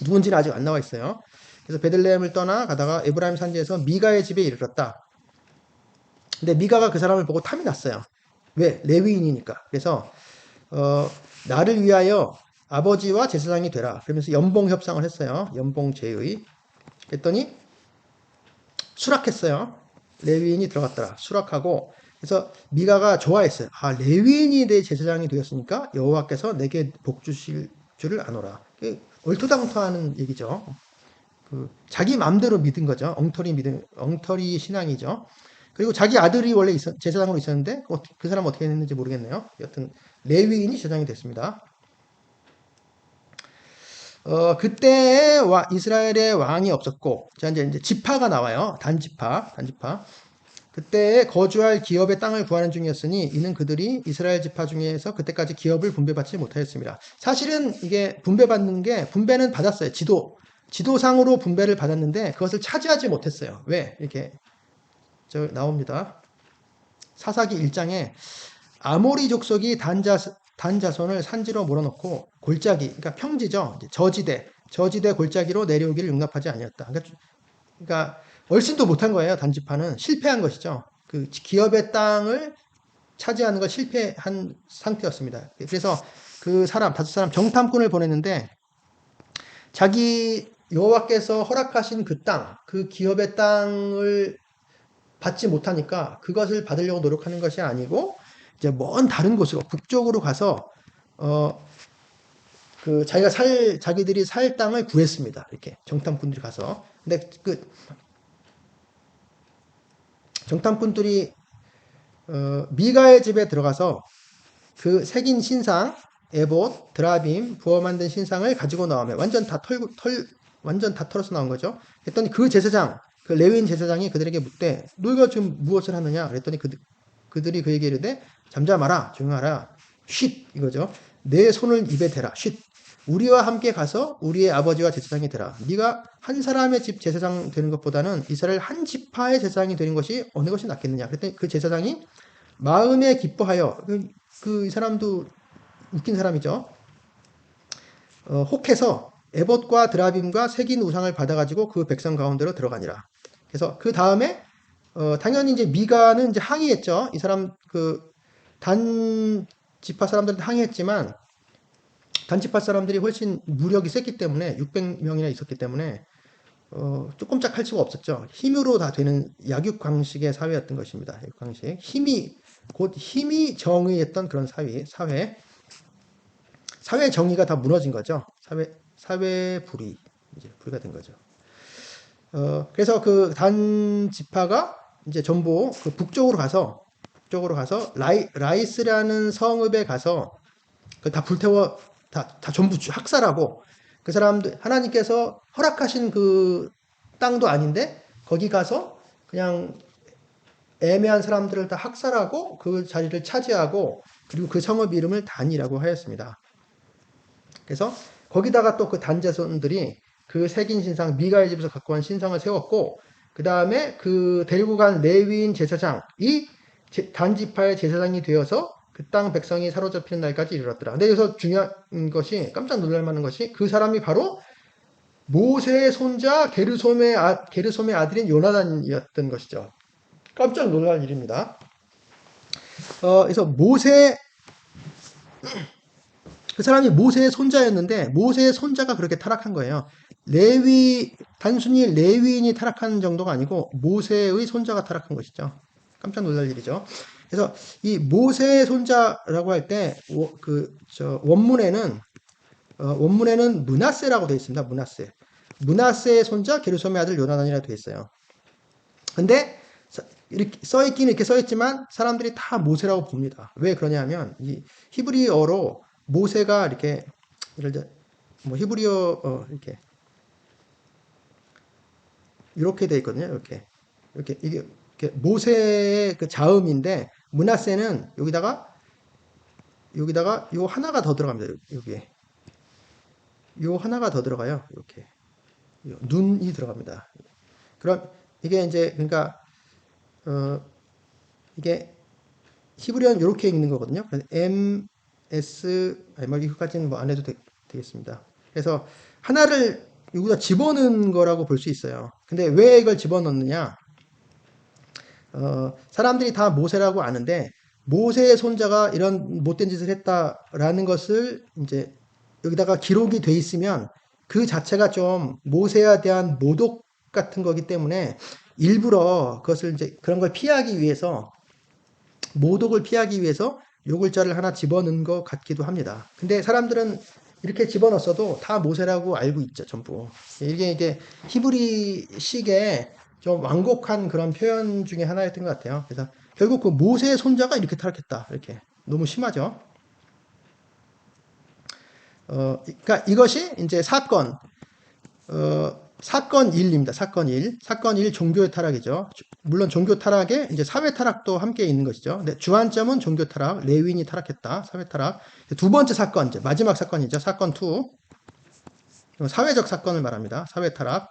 [SPEAKER 1] 누군지는 아직 안 나와 있어요. 그래서 베들레헴을 떠나 가다가 에브라임 산지에서 미가의 집에 이르렀다. 근데 미가가 그 사람을 보고 탐이 났어요. 왜? 레위인이니까. 그래서 나를 위하여 아버지와 제사장이 되라. 그러면서 연봉 협상을 했어요. 연봉 제의. 그랬더니 수락했어요. 레위인이 들어갔더라. 수락하고 그래서 미가가 좋아했어요. 레위인이 내 제사장이 되었으니까 여호와께서 내게 복 주실 줄을 아노라. 얼토당토하는 얘기죠. 자기 마음대로 믿은 거죠. 엉터리 신앙이죠. 그리고 자기 아들이 원래 제사장으로 있었는데 그 사람 어떻게 됐는지 모르겠네요. 여튼 레위인이 제사장이 됐습니다. 그때 이스라엘의 왕이 없었고, 자 이제 지파가 나와요. 단지파. 그때에 거주할 기업의 땅을 구하는 중이었으니 이는 그들이 이스라엘 지파 중에서 그때까지 기업을 분배받지 못하였습니다. 사실은 이게 분배받는 게 분배는 받았어요. 지도상으로 분배를 받았는데 그것을 차지하지 못했어요. 왜? 이렇게 저 나옵니다. 사사기 1장에 아모리 족속이 단자손을 산지로 몰아넣고 골짜기, 그러니까 평지죠. 저지대 골짜기로 내려오기를 용납하지 아니었다. 그러니까 얼씬도 못한 거예요. 단지파는 실패한 것이죠. 그 기업의 땅을 차지하는 걸 실패한 상태였습니다. 그래서 그 다섯 사람 정탐꾼을 보냈는데 자기 여호와께서 허락하신 그 땅, 그 기업의 땅을 받지 못하니까 그것을 받으려고 노력하는 것이 아니고 이제 먼 다른 곳으로 북쪽으로 가서 그 자기들이 살 땅을 구했습니다. 이렇게 정탐꾼들이 가서. 근데 그 정탐꾼들이 미가의 집에 들어가서 그 새긴 신상, 에봇, 드라빔, 부어 만든 신상을 가지고 나오면 완전 다 털어서 나온 거죠. 그랬더니 그 제사장, 그 레위인 제사장이 그들에게 묻되 너희가 지금 무엇을 하느냐? 그랬더니 그들이 그에게 이르되 잠잠하라, 조용하라, 쉿 이거죠. 내 손을 입에 대라, 쉿. 우리와 함께 가서 우리의 아버지와 제사장이 되라. 네가 한 사람의 집 제사장 되는 것보다는 이스라엘 한 지파의 제사장이 되는 것이 어느 것이 낫겠느냐. 그랬더니 그 제사장이 마음에 기뻐하여 이 사람도 웃긴 사람이죠. 혹해서 에봇과 드라빔과 새긴 우상을 받아가지고 그 백성 가운데로 들어가니라. 그래서 그 다음에 당연히 이제 미가는 이제 항의했죠. 이 사람 단 지파 사람들은 항의했지만 단지파 사람들이 훨씬 무력이 셌기 때문에 600명이나 있었기 때문에 조금짝 할 수가 없었죠. 힘으로 다 되는 약육강식의 사회였던 것입니다. 약육강식. 힘이 정의했던 그런 사회 정의가 다 무너진 거죠. 사회 불의가 된 거죠. 그래서 그 단지파가 이제 전부 그 북쪽으로 가서 라이스라는 성읍에 가서 다 불태워 다 전부 학살하고 그 사람들 하나님께서 허락하신 그 땅도 아닌데 거기 가서 그냥 애매한 사람들을 다 학살하고 그 자리를 차지하고 그리고 그 성읍 이름을 단이라고 하였습니다. 그래서 거기다가 또 그 단자손들이 그 새긴 신상 미가의 집에서 갖고 온 신상을 세웠고 그 다음에 그 데리고 간 레위인 제사장이 단지파의 제사장이 되어서 그 땅 백성이 사로잡히는 날까지 이르렀더라. 근데 여기서 중요한 것이 깜짝 놀랄 만한 것이 그 사람이 바로 모세의 손자 게르솜의 아들인 요나단이었던 것이죠. 깜짝 놀랄 일입니다. 그래서 그 사람이 모세의 손자였는데 모세의 손자가 그렇게 타락한 거예요. 단순히 레위인이 타락한 정도가 아니고 모세의 손자가 타락한 것이죠. 깜짝 놀랄 일이죠. 그래서 이 모세의 손자라고 할 때 원문에는 므낫세라고 되어 있습니다. 므낫세의 손자 게르솜의 아들 요나단이라고 되어 있어요. 근데 이렇게 써있기는 이렇게 써있지만 사람들이 다 모세라고 봅니다. 왜 그러냐면 이 히브리어로 모세가 이렇게 예를 들어 뭐 히브리어 이렇게 돼 있거든요. 이게 모세의 그 자음인데 므낫세는 여기다가 요 하나가 더 들어갑니다. 여기에 요 하나가 더 들어가요. 이렇게 눈이 들어갑니다. 그럼 이게 이제 그러니까 이게 히브리어는 이렇게 읽는 거거든요. 그래서 이거까지는 뭐 안 해도 되겠습니다. 그래서 하나를 여기다 집어넣은 거라고 볼 수 있어요. 근데 왜 이걸 집어넣느냐? 사람들이 다 모세라고 아는데 모세의 손자가 이런 못된 짓을 했다라는 것을 이제 여기다가 기록이 돼 있으면 그 자체가 좀 모세에 대한 모독 같은 거기 때문에 일부러 그것을 이제 그런 걸 피하기 위해서 모독을 피하기 위해서 요 글자를 하나 집어넣은 것 같기도 합니다. 근데 사람들은 이렇게 집어넣었어도 다 모세라고 알고 있죠, 전부. 이게 히브리식의 좀 완곡한 그런 표현 중에 하나였던 것 같아요. 그래서 결국 그 모세의 손자가 이렇게 타락했다. 이렇게. 너무 심하죠. 그러니까 이것이 이제 사건 1입니다. 사건 1. 사건 1 종교의 타락이죠. 물론 종교 타락에 이제 사회 타락도 함께 있는 것이죠. 근데 주안점은 종교 타락, 레위인이 타락했다. 사회 타락. 두 번째 사건, 이제 마지막 사건이죠. 사건 2. 사회적 사건을 말합니다. 사회 타락.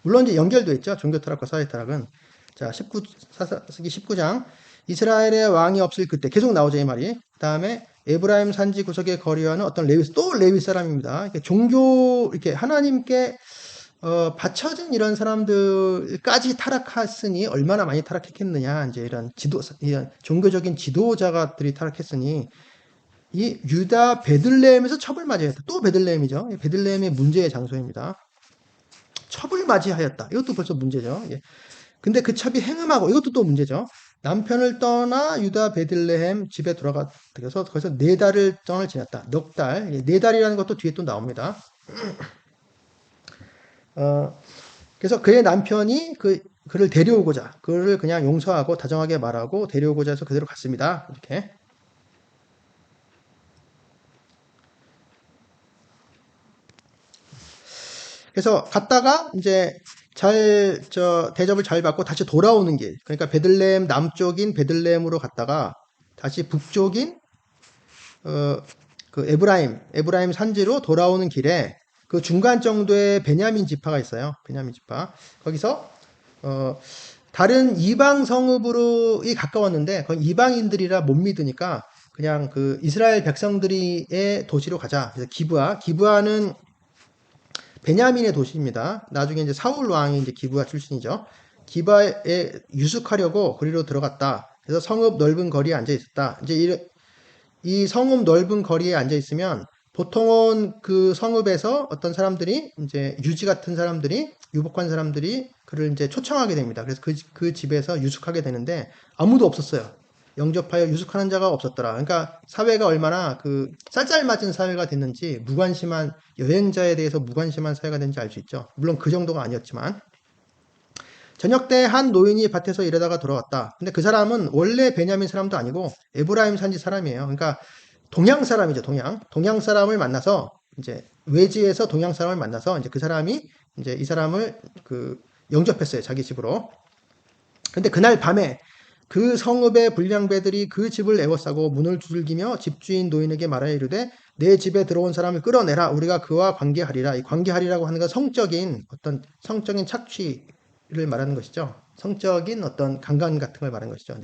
[SPEAKER 1] 물론 이제 연결도 있죠. 종교 타락과 사회 타락은. 자, 사사기 19장. 이스라엘의 왕이 없을 그때 계속 나오죠, 이 말이. 그다음에 에브라임 산지 구석에 거류하는 어떤 또 레위 사람입니다. 종교 이렇게 하나님께 바쳐진 이런 사람들까지 타락했으니 얼마나 많이 타락했겠느냐. 이제 이런 종교적인 지도자들이 타락했으니 이 유다 베들레헴에서 첩을 맞이했다. 또 베들레헴이죠. 베들레헴의 문제의 장소입니다. 첩을 맞이하였다. 이것도 벌써 문제죠. 근데 그 첩이 행음하고 이것도 또 문제죠. 남편을 떠나 유다 베들레헴 집에 들어가서 거기서 4달을 정을 지냈다. 넉 달. 4달이라는 것도 뒤에 또 나옵니다. 그래서 그의 남편이 그를 데려오고자, 그를 그냥 용서하고 다정하게 말하고 데려오고자 해서 그대로 갔습니다. 이렇게. 그래서 갔다가 이제 대접을 잘 받고 다시 돌아오는 길. 그러니까 베들레헴 남쪽인 베들레헴으로 갔다가 다시 북쪽인 그 에브라임 산지로 돌아오는 길에 그 중간 정도의 베냐민 지파가 있어요. 베냐민 지파. 거기서 다른 이방 성읍으로 가까웠는데 거기 이방인들이라 못 믿으니까 그냥 그 이스라엘 백성들의 도시로 가자. 그래서 기브아는 베냐민의 도시입니다. 나중에 이제 사울 왕이 이제 기브아 출신이죠. 기브아에 유숙하려고 거리로 들어갔다. 그래서 성읍 넓은 거리에 앉아 있었다. 이제 이 성읍 넓은 거리에 앉아 있으면 보통은 그 성읍에서 어떤 사람들이 이제 유지 같은 사람들이 유복한 사람들이 그를 이제 초청하게 됩니다. 그래서 그 집에서 유숙하게 되는데 아무도 없었어요. 영접하여 유숙하는 자가 없었더라. 그러니까 사회가 얼마나 그 쌀쌀맞은 사회가 됐는지 무관심한 여행자에 대해서 무관심한 사회가 됐는지 알 수 있죠. 물론 그 정도가 아니었지만 저녁 때 한 노인이 밭에서 일하다가 돌아왔다. 근데 그 사람은 원래 베냐민 사람도 아니고 에브라임 산지 사람이에요. 그러니까 동양 사람이죠. 동양 사람을 만나서 이제 외지에서 동양 사람을 만나서 이제 그 사람이 이제 이 사람을 그 영접했어요. 자기 집으로. 근데 그날 밤에 그 성읍의 불량배들이 그 집을 에워싸고 문을 두들기며 집주인 노인에게 말하여 이르되 내 집에 들어온 사람을 끌어내라. 우리가 그와 관계하리라. 이 관계하리라고 하는 건 성적인 착취를 말하는 것이죠. 성적인 어떤 강간 같은 걸 말하는 것이죠.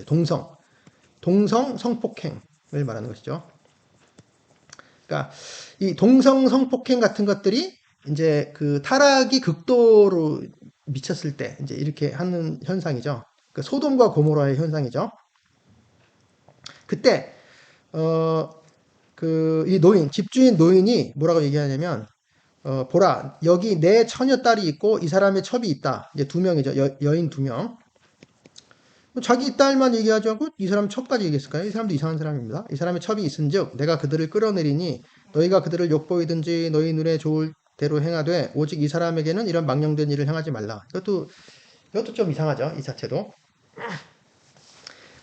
[SPEAKER 1] 동성 성폭행을 말하는 것이죠. 그러니까 이 동성 성폭행 같은 것들이 이제 그 타락이 극도로 미쳤을 때 이제 이렇게 하는 현상이죠. 그 소돔과 고모라의 현상이죠. 그때 이 집주인 노인이 뭐라고 얘기하냐면 보라 여기 내 처녀 딸이 있고 이 사람의 첩이 있다. 이제 2명이죠. 여인 2명. 자기 딸만 얘기하지 않고 이 사람 첩까지 얘기했을까요? 이 사람도 이상한 사람입니다. 이 사람의 첩이 있은즉 내가 그들을 끌어내리니 너희가 그들을 욕보이든지 너희 눈에 좋을 대로 행하되 오직 이 사람에게는 이런 망령된 일을 행하지 말라. 이것도 좀 이상하죠. 이 자체도.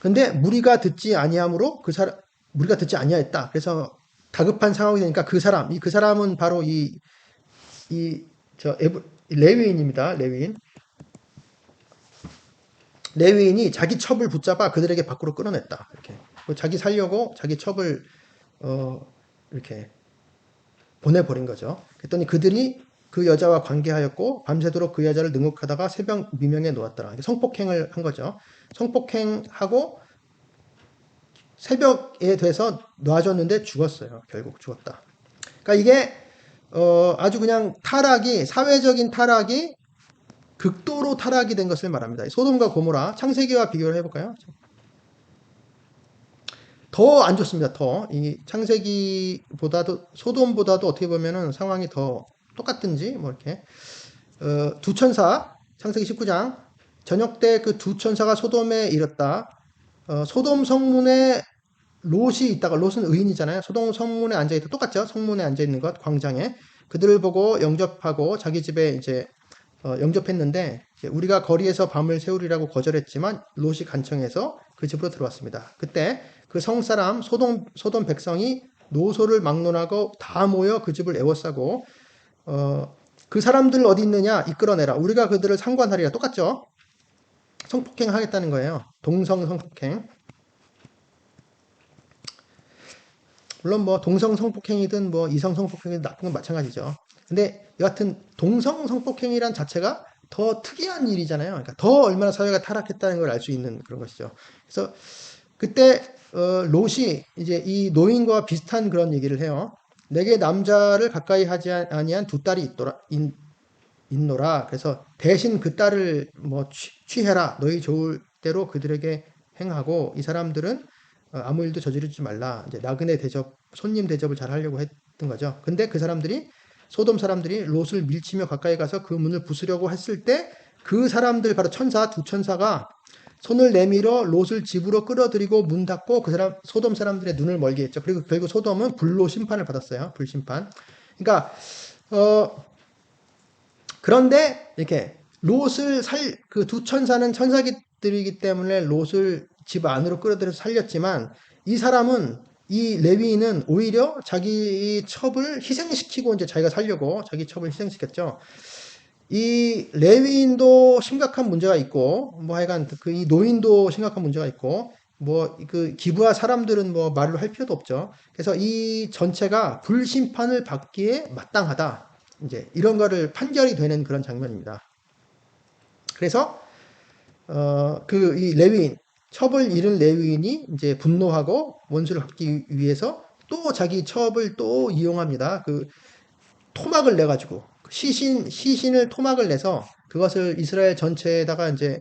[SPEAKER 1] 근데 무리가 듣지 아니함으로 무리가 듣지 아니하였다. 그래서 다급한 상황이 되니까 그 사람은 바로 레위인입니다. 레위인이 자기 첩을 붙잡아 그들에게 밖으로 끌어냈다. 이렇게 자기 살려고 자기 첩을 이렇게 보내버린 거죠. 그랬더니 그들이 그 여자와 관계하였고 밤새도록 그 여자를 능욕하다가 새벽 미명에 놓았더라. 성폭행을 한 거죠. 성폭행하고 새벽에 돼서 놔줬는데 죽었어요. 결국 죽었다. 그러니까 이게 아주 그냥 사회적인 타락이 극도로 타락이 된 것을 말합니다. 소돔과 고모라 창세기와 비교를 해볼까요? 더 안 좋습니다. 이 창세기보다도 소돔보다도 어떻게 보면은 상황이 더 똑같든지 뭐 이렇게 두 천사 창세기 19장 저녁 때 그 두 천사가 소돔에 이르렀다. 소돔 성문에 롯이 있다가 롯은 의인이잖아요. 소돔 성문에 앉아있다. 똑같죠? 성문에 앉아있는 것 광장에 그들을 보고 영접하고 자기 집에 이제 영접했는데 우리가 거리에서 밤을 새우리라고 거절했지만 롯이 간청해서 그 집으로 들어왔습니다. 그때 그 성사람 소돔 백성이 노소를 막론하고 다 모여 그 집을 에워싸고 그 사람들 어디 있느냐? 이끌어내라. 우리가 그들을 상관하리라. 똑같죠? 성폭행 하겠다는 거예요. 동성 성폭행. 물론 뭐 동성 성폭행이든 뭐 이성 성폭행이든 나쁜 건 마찬가지죠. 근데 여하튼 동성 성폭행이란 자체가 더 특이한 일이잖아요. 그러니까 더 얼마나 사회가 타락했다는 걸 알 수 있는 그런 것이죠. 그래서 그때 롯이 이제 이 노인과 비슷한 그런 얘기를 해요. 내게 남자를 가까이 하지 아니한 두 딸이 있노라. 그래서 대신 그 딸을 뭐 취해라. 너희 좋을 대로 그들에게 행하고 이 사람들은 아무 일도 저지르지 말라. 이제 나그네 대접, 손님 대접을 잘 하려고 했던 거죠. 근데 그 사람들이 소돔 사람들이 롯을 밀치며 가까이 가서 그 문을 부수려고 했을 때 그 사람들 바로 두 천사가 손을 내밀어 롯을 집으로 끌어들이고 문 닫고 그 사람 소돔 사람들의 눈을 멀게 했죠. 그리고 결국 소돔은 불로 심판을 받았어요. 불심판. 그러니까 그런데 이렇게 롯을 그 두 천사는 천사들이기 때문에 롯을 집 안으로 끌어들여서 살렸지만 이 사람은 이 레위인은 오히려 자기 첩을 희생시키고 이제 자기가 살려고 자기 첩을 희생시켰죠. 이 레위인도 심각한 문제가 있고 뭐 하여간 그 이 노인도 심각한 문제가 있고 뭐 그 기부할 사람들은 뭐 말을 할 필요도 없죠. 그래서 이 전체가 불심판을 받기에 마땅하다. 이제 이런 거를 판결이 되는 그런 장면입니다. 그래서 그 이 레위인 첩을 잃은 레위인이 이제 분노하고 원수를 갚기 위해서 또 자기 첩을 또 이용합니다. 그 토막을 내 가지고 시신을 토막을 내서 그것을 이스라엘 전체에다가 이제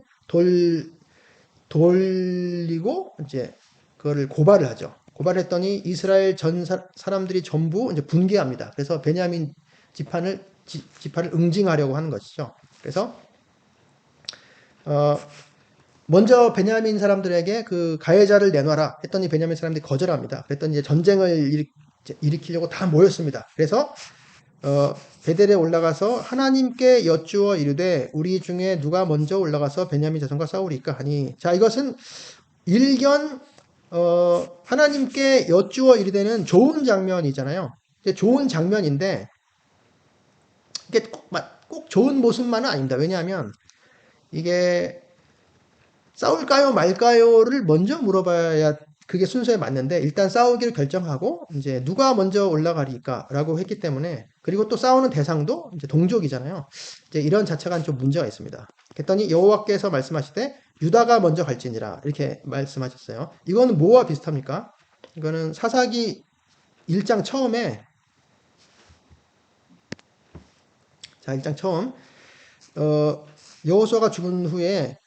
[SPEAKER 1] 돌리고 이제 그거를 고발을 하죠. 고발했더니 이스라엘 전 사람들이 전부 이제 분개합니다. 그래서 베냐민 지파를 응징하려고 하는 것이죠. 그래서 먼저 베냐민 사람들에게 그 가해자를 내놔라 했더니 베냐민 사람들이 거절합니다. 그랬더니 이제 전쟁을 일으키려고 다 모였습니다. 그래서 베델에 올라가서 하나님께 여쭈어 이르되 우리 중에 누가 먼저 올라가서 베냐민 자손과 싸우리까 하니, 자 이것은 일견 하나님께 여쭈어 이르되는 좋은 장면이잖아요. 좋은 장면인데 이게 꼭 좋은 모습만은 아닙니다. 왜냐하면 이게 싸울까요 말까요를 먼저 물어봐야 그게 순서에 맞는데 일단 싸우기를 결정하고 이제 누가 먼저 올라가리까라고 했기 때문에, 그리고 또 싸우는 대상도 이제 동족이잖아요. 이제 이런 자체가 좀 문제가 있습니다. 그랬더니 여호와께서 말씀하시되 유다가 먼저 갈지니라 이렇게 말씀하셨어요. 이거는 뭐와 비슷합니까? 이거는 사사기 1장 처음에, 자 1장 처음 여호수아가 죽은 후에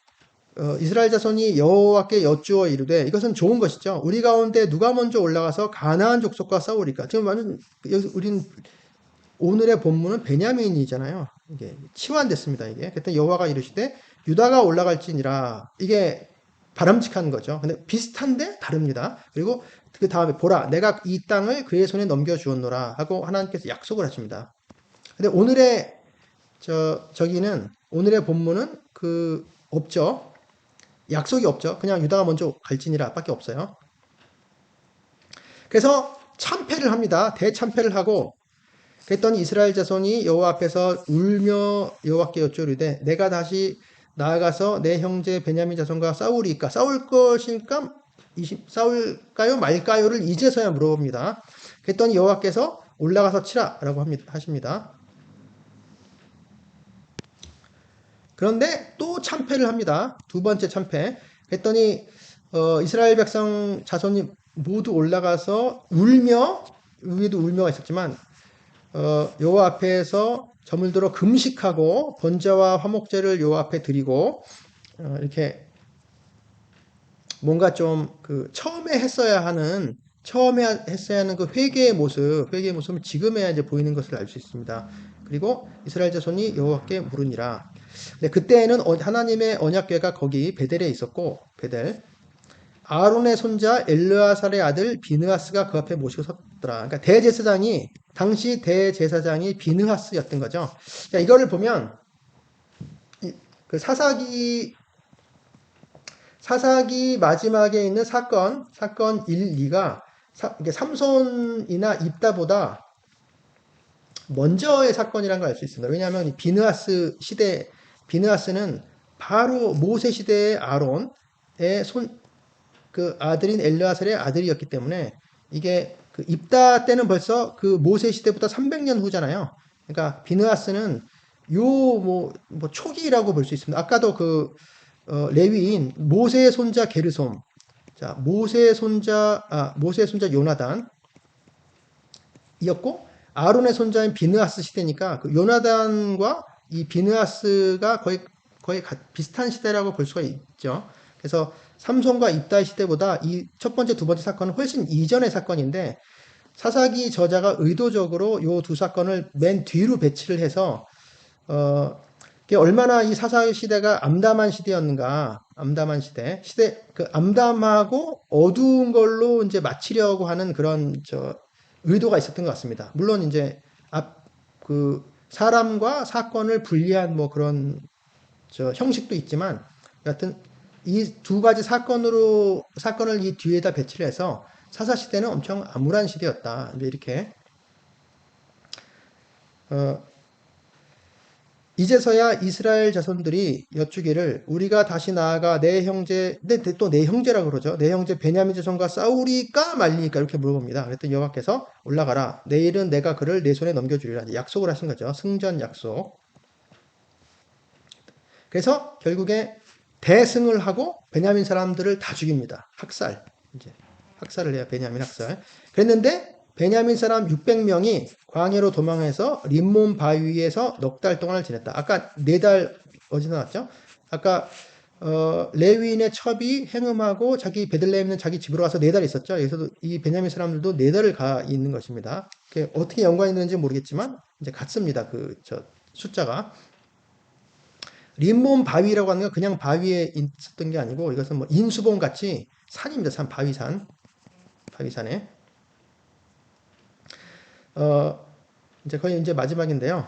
[SPEAKER 1] 이스라엘 자손이 여호와께 여쭈어 이르되, 이것은 좋은 것이죠. 우리 가운데 누가 먼저 올라가서 가나안 족속과 싸우리까. 지금 완전 우린 오늘의 본문은 베냐민이잖아요. 이게 치환됐습니다. 이게. 그때 여호와가 이르시되 유다가 올라갈지니라. 이게 바람직한 거죠. 근데 비슷한데 다릅니다. 그리고 그 다음에 보라 내가 이 땅을 그의 손에 넘겨 주었노라 하고 하나님께서 약속을 하십니다. 근데 오늘의 본문은 그 없죠. 약속이 없죠. 그냥 유다가 먼저 갈지니라 밖에 없어요. 그래서 참패를 합니다. 대참패를 하고, 그랬더니 이스라엘 자손이 여호와 앞에서 울며 여호와께 여쭈르되 내가 다시 나아가서 내 형제 베냐민 자손과 싸우리까, 싸울까요 말까요를 이제서야 물어봅니다. 그랬더니 여호와께서 올라가서 치라라고 하십니다. 그런데 또 참패를 합니다. 두 번째 참패. 그랬더니 이스라엘 백성 자손이 모두 올라가서 울며, 위에도 울며가 있었지만 여호와 앞에서 점을 들어 금식하고 번제와 화목제를 여호와 앞에 드리고 이렇게 뭔가 좀 그 처음에 했어야 하는 그 회개의 모습을 지금에야 이제 보이는 것을 알 수 있습니다. 그리고 이스라엘 자손이 여호와께 물으니라. 근데 그때에는 하나님의 언약궤가 거기 베델에 있었고, 베델 아론의 손자 엘르아살의 아들 비느하스가 그 앞에 모시고 섰더라. 그러니까 당시 대제사장이 비느하스였던 거죠. 자, 이거를 보면 그 사사기 마지막에 있는 사건 1, 2가 삼손이나 입다보다 먼저의 사건이라는 걸 알 수 있습니다. 왜냐하면 이 비느하스는 바로 모세 시대의 아론의 그 아들인 엘르아살의 아들이었기 때문에 이게 그 입다 때는 벌써 그 모세 시대부터 300년 후잖아요. 그러니까 비느하스는 요 뭐 초기라고 볼 수 있습니다. 아까도 그 레위인 모세의 손자 게르솜, 자 모세의 손자 요나단이었고 아론의 손자인 비느하스 시대니까 그 요나단과 이 비느하스가 거의 비슷한 시대라고 볼 수가 있죠. 그래서 삼손과 입다의 시대보다 이 첫 번째, 두 번째 사건은 훨씬 이전의 사건인데 사사기 저자가 의도적으로 요 두 사건을 맨 뒤로 배치를 해서 이게 얼마나 이 사사기 시대가 암담한 시대였는가, 암담한 시대 그 암담하고 어두운 걸로 이제 마치려고 하는 그런 의도가 있었던 것 같습니다. 물론 이제 그 사람과 사건을 분리한 뭐 그런 형식도 있지만 여하튼 이 두 가지 사건을 이 뒤에다 배치를 해서 사사 시대는 엄청 암울한 시대였다. 이렇게 이제서야 이스라엘 자손들이 여쭈기를 우리가 다시 나아가 내 형제, 또 내 형제라고 그러죠. 내 형제 베냐민 자손과 싸우리까 말리니까 이렇게 물어봅니다. 그랬더니 여호와께서 올라가라. 내일은 내가 그를 내 손에 넘겨주리라. 약속을 하신 거죠. 승전 약속. 그래서 결국에 대승을 하고 베냐민 사람들을 다 죽입니다. 학살. 이제 학살을 해요. 베냐민 학살. 그랬는데 베냐민 사람 600명이 광야로 도망해서 림몬 바위에서 넉 달 동안을 지냈다. 아까 4달 어디서 나왔죠? 아까 레위인의 첩이 행음하고 자기 베들레헴 있는 자기 집으로 가서 4달 있었죠. 그래서 이 베냐민 사람들도 4달을 가 있는 것입니다. 어떻게 연관이 있는지 모르겠지만 이제 같습니다. 숫자가. 림몬 바위라고 하는 건 그냥 바위에 있었던 게 아니고 이것은 뭐 인수봉 같이 산입니다. 바위산에. 이제 거의 이제 마지막인데요.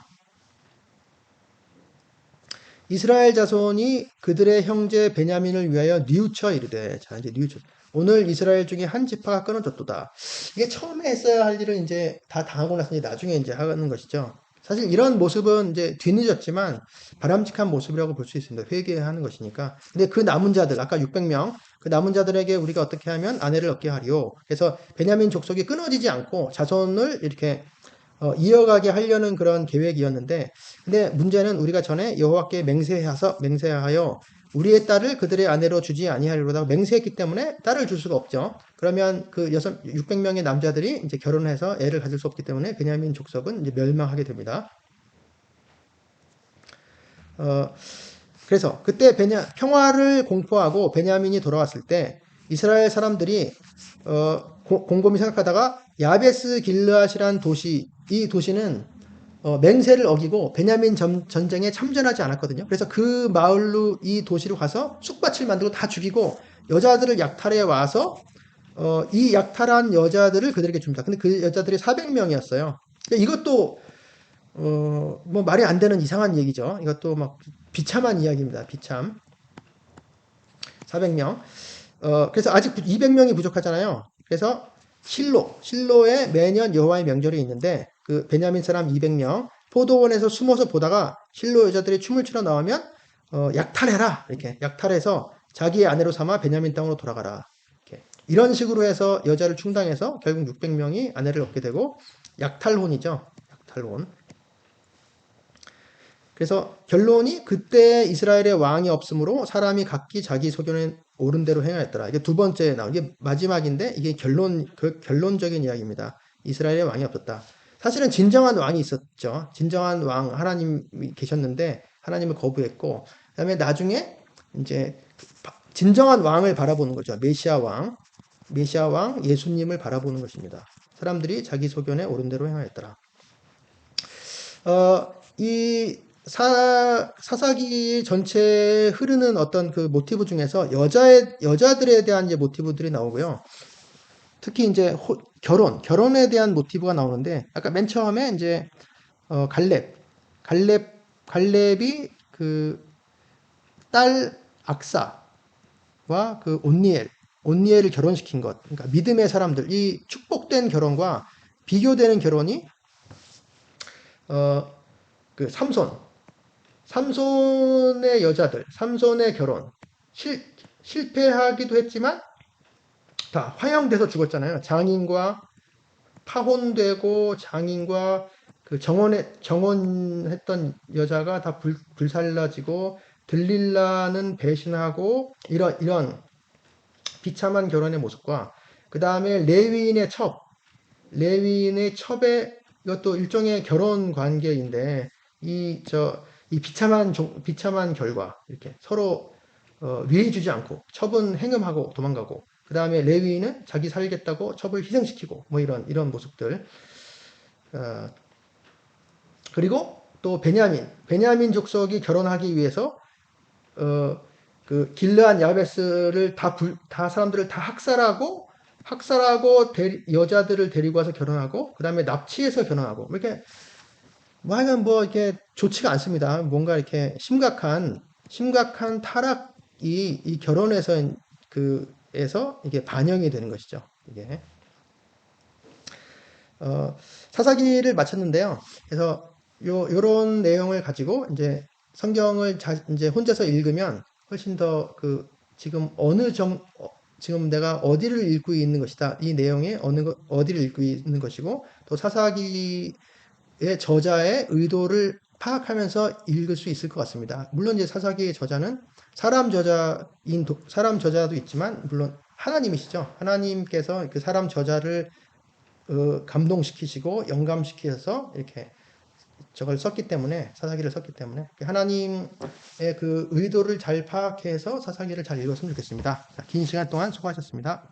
[SPEAKER 1] 이스라엘 자손이 그들의 형제 베냐민을 위하여 뉘우쳐 이르되, 자 이제 뉘우쳐. 오늘 이스라엘 중에 한 지파가 끊어졌도다. 이게 처음에 했어야 할 일을 이제 다 당하고 나서 이제 나중에 이제 하는 것이죠. 사실 이런 모습은 이제 뒤늦었지만 바람직한 모습이라고 볼 수 있습니다. 회개하는 것이니까. 근데 그 남은 자들, 아까 600명, 그 남은 자들에게 우리가 어떻게 하면 아내를 얻게 하리요. 그래서 베냐민 족속이 끊어지지 않고 자손을 이렇게 이어가게 하려는 그런 계획이었는데, 근데 문제는 우리가 전에 여호와께 맹세하여 우리의 딸을 그들의 아내로 주지 아니하리로다 맹세했기 때문에 딸을 줄 수가 없죠. 그러면 그 600명의 남자들이 이제 결혼해서 애를 가질 수 없기 때문에 베냐민 족속은 이제 멸망하게 됩니다. 그래서 그때 평화를 공포하고 베냐민이 돌아왔을 때 이스라엘 사람들이 곰곰이 생각하다가 야베스 길르앗이란 도시, 이 도시는 맹세를 어기고 베냐민 전쟁에 참전하지 않았거든요. 그래서 그 마을로 이 도시로 가서 쑥밭을 만들고 다 죽이고 여자들을 약탈해 와서 이 약탈한 여자들을 그들에게 줍니다. 근데 그 여자들이 400명이었어요. 이것도 뭐 말이 안 되는 이상한 얘기죠. 이것도 막 비참한 이야기입니다. 비참. 400명. 그래서 아직 200명이 부족하잖아요. 그래서 실로에 매년 여호와의 명절이 있는데 그 베냐민 사람 200명 포도원에서 숨어서 보다가 실로 여자들이 춤을 추러 나오면 약탈해라 이렇게 약탈해서 자기의 아내로 삼아 베냐민 땅으로 돌아가라 이런 식으로 해서 여자를 충당해서 결국 600명이 아내를 얻게 되고 약탈혼이죠. 약탈혼. 그래서 결론이 그때 이스라엘의 왕이 없으므로 사람이 각기 자기 소견에 옳은 대로 행하였더라. 이게 두 번째 이게 마지막인데 이게 결론적인 이야기입니다. 이스라엘의 왕이 없었다. 사실은 진정한 왕이 있었죠. 진정한 왕 하나님이 계셨는데 하나님을 거부했고 그다음에 나중에 이제 진정한 왕을 바라보는 거죠. 메시아 왕 예수님을 바라보는 것입니다. 사람들이 자기 소견에 옳은 대로 행하였더라. 이 사사기 전체에 흐르는 어떤 그 모티브 중에서 여자들에 대한 이제 모티브들이 나오고요. 특히 이제 결혼에 대한 모티브가 나오는데 아까 맨 처음에 이제 갈렙이 그 딸 악사와 그 온니엘을 결혼시킨 것. 그러니까 믿음의 사람들, 이 축복된 결혼과 비교되는 결혼이 어, 그 삼손의 여자들, 삼손의 결혼 실패하기도 했지만 다 화형돼서 죽었잖아요. 장인과 파혼되고 장인과 그 정혼했던 여자가 다 불살라지고 들릴라는 배신하고 이런 비참한 결혼의 모습과 그 다음에 레위인의 첩의 이것도 일종의 결혼 관계인데 이 비참한 결과 이렇게 서로 위해주지 않고 첩은 행음하고 도망가고 그 다음에 레위인은 자기 살겠다고 첩을 희생시키고 뭐 이런 모습들. 어, 그리고 또 베냐민 족속이 결혼하기 위해서 어, 그 길르한 야베스를 다 사람들을 다 학살하고 여자들을 데리고 와서 결혼하고 그 다음에 납치해서 결혼하고 뭐 이렇게 뭐 하여간 뭐 이렇게 좋지가 않습니다. 뭔가 이렇게 심각한 타락이 이 결혼에서 에서 이게 반영이 되는 것이죠. 이게 사사기를 마쳤는데요. 그래서 요런 내용을 가지고 이제 성경을 이제 혼자서 읽으면 훨씬 더 지금 지금 내가 어디를 읽고 있는 것이다. 이 내용에 어디를 읽고 있는 것이고 또 사사기의 저자의 의도를 파악하면서 읽을 수 있을 것 같습니다. 물론 이제 사사기의 저자는 사람 저자도 있지만 물론 하나님이시죠. 하나님께서 그 사람 저자를 감동시키시고 영감시키셔서 이렇게 저걸 썼기 때문에 사사기를 썼기 때문에 하나님의 그 의도를 잘 파악해서 사사기를 잘 읽었으면 좋겠습니다. 긴 시간 동안 수고하셨습니다.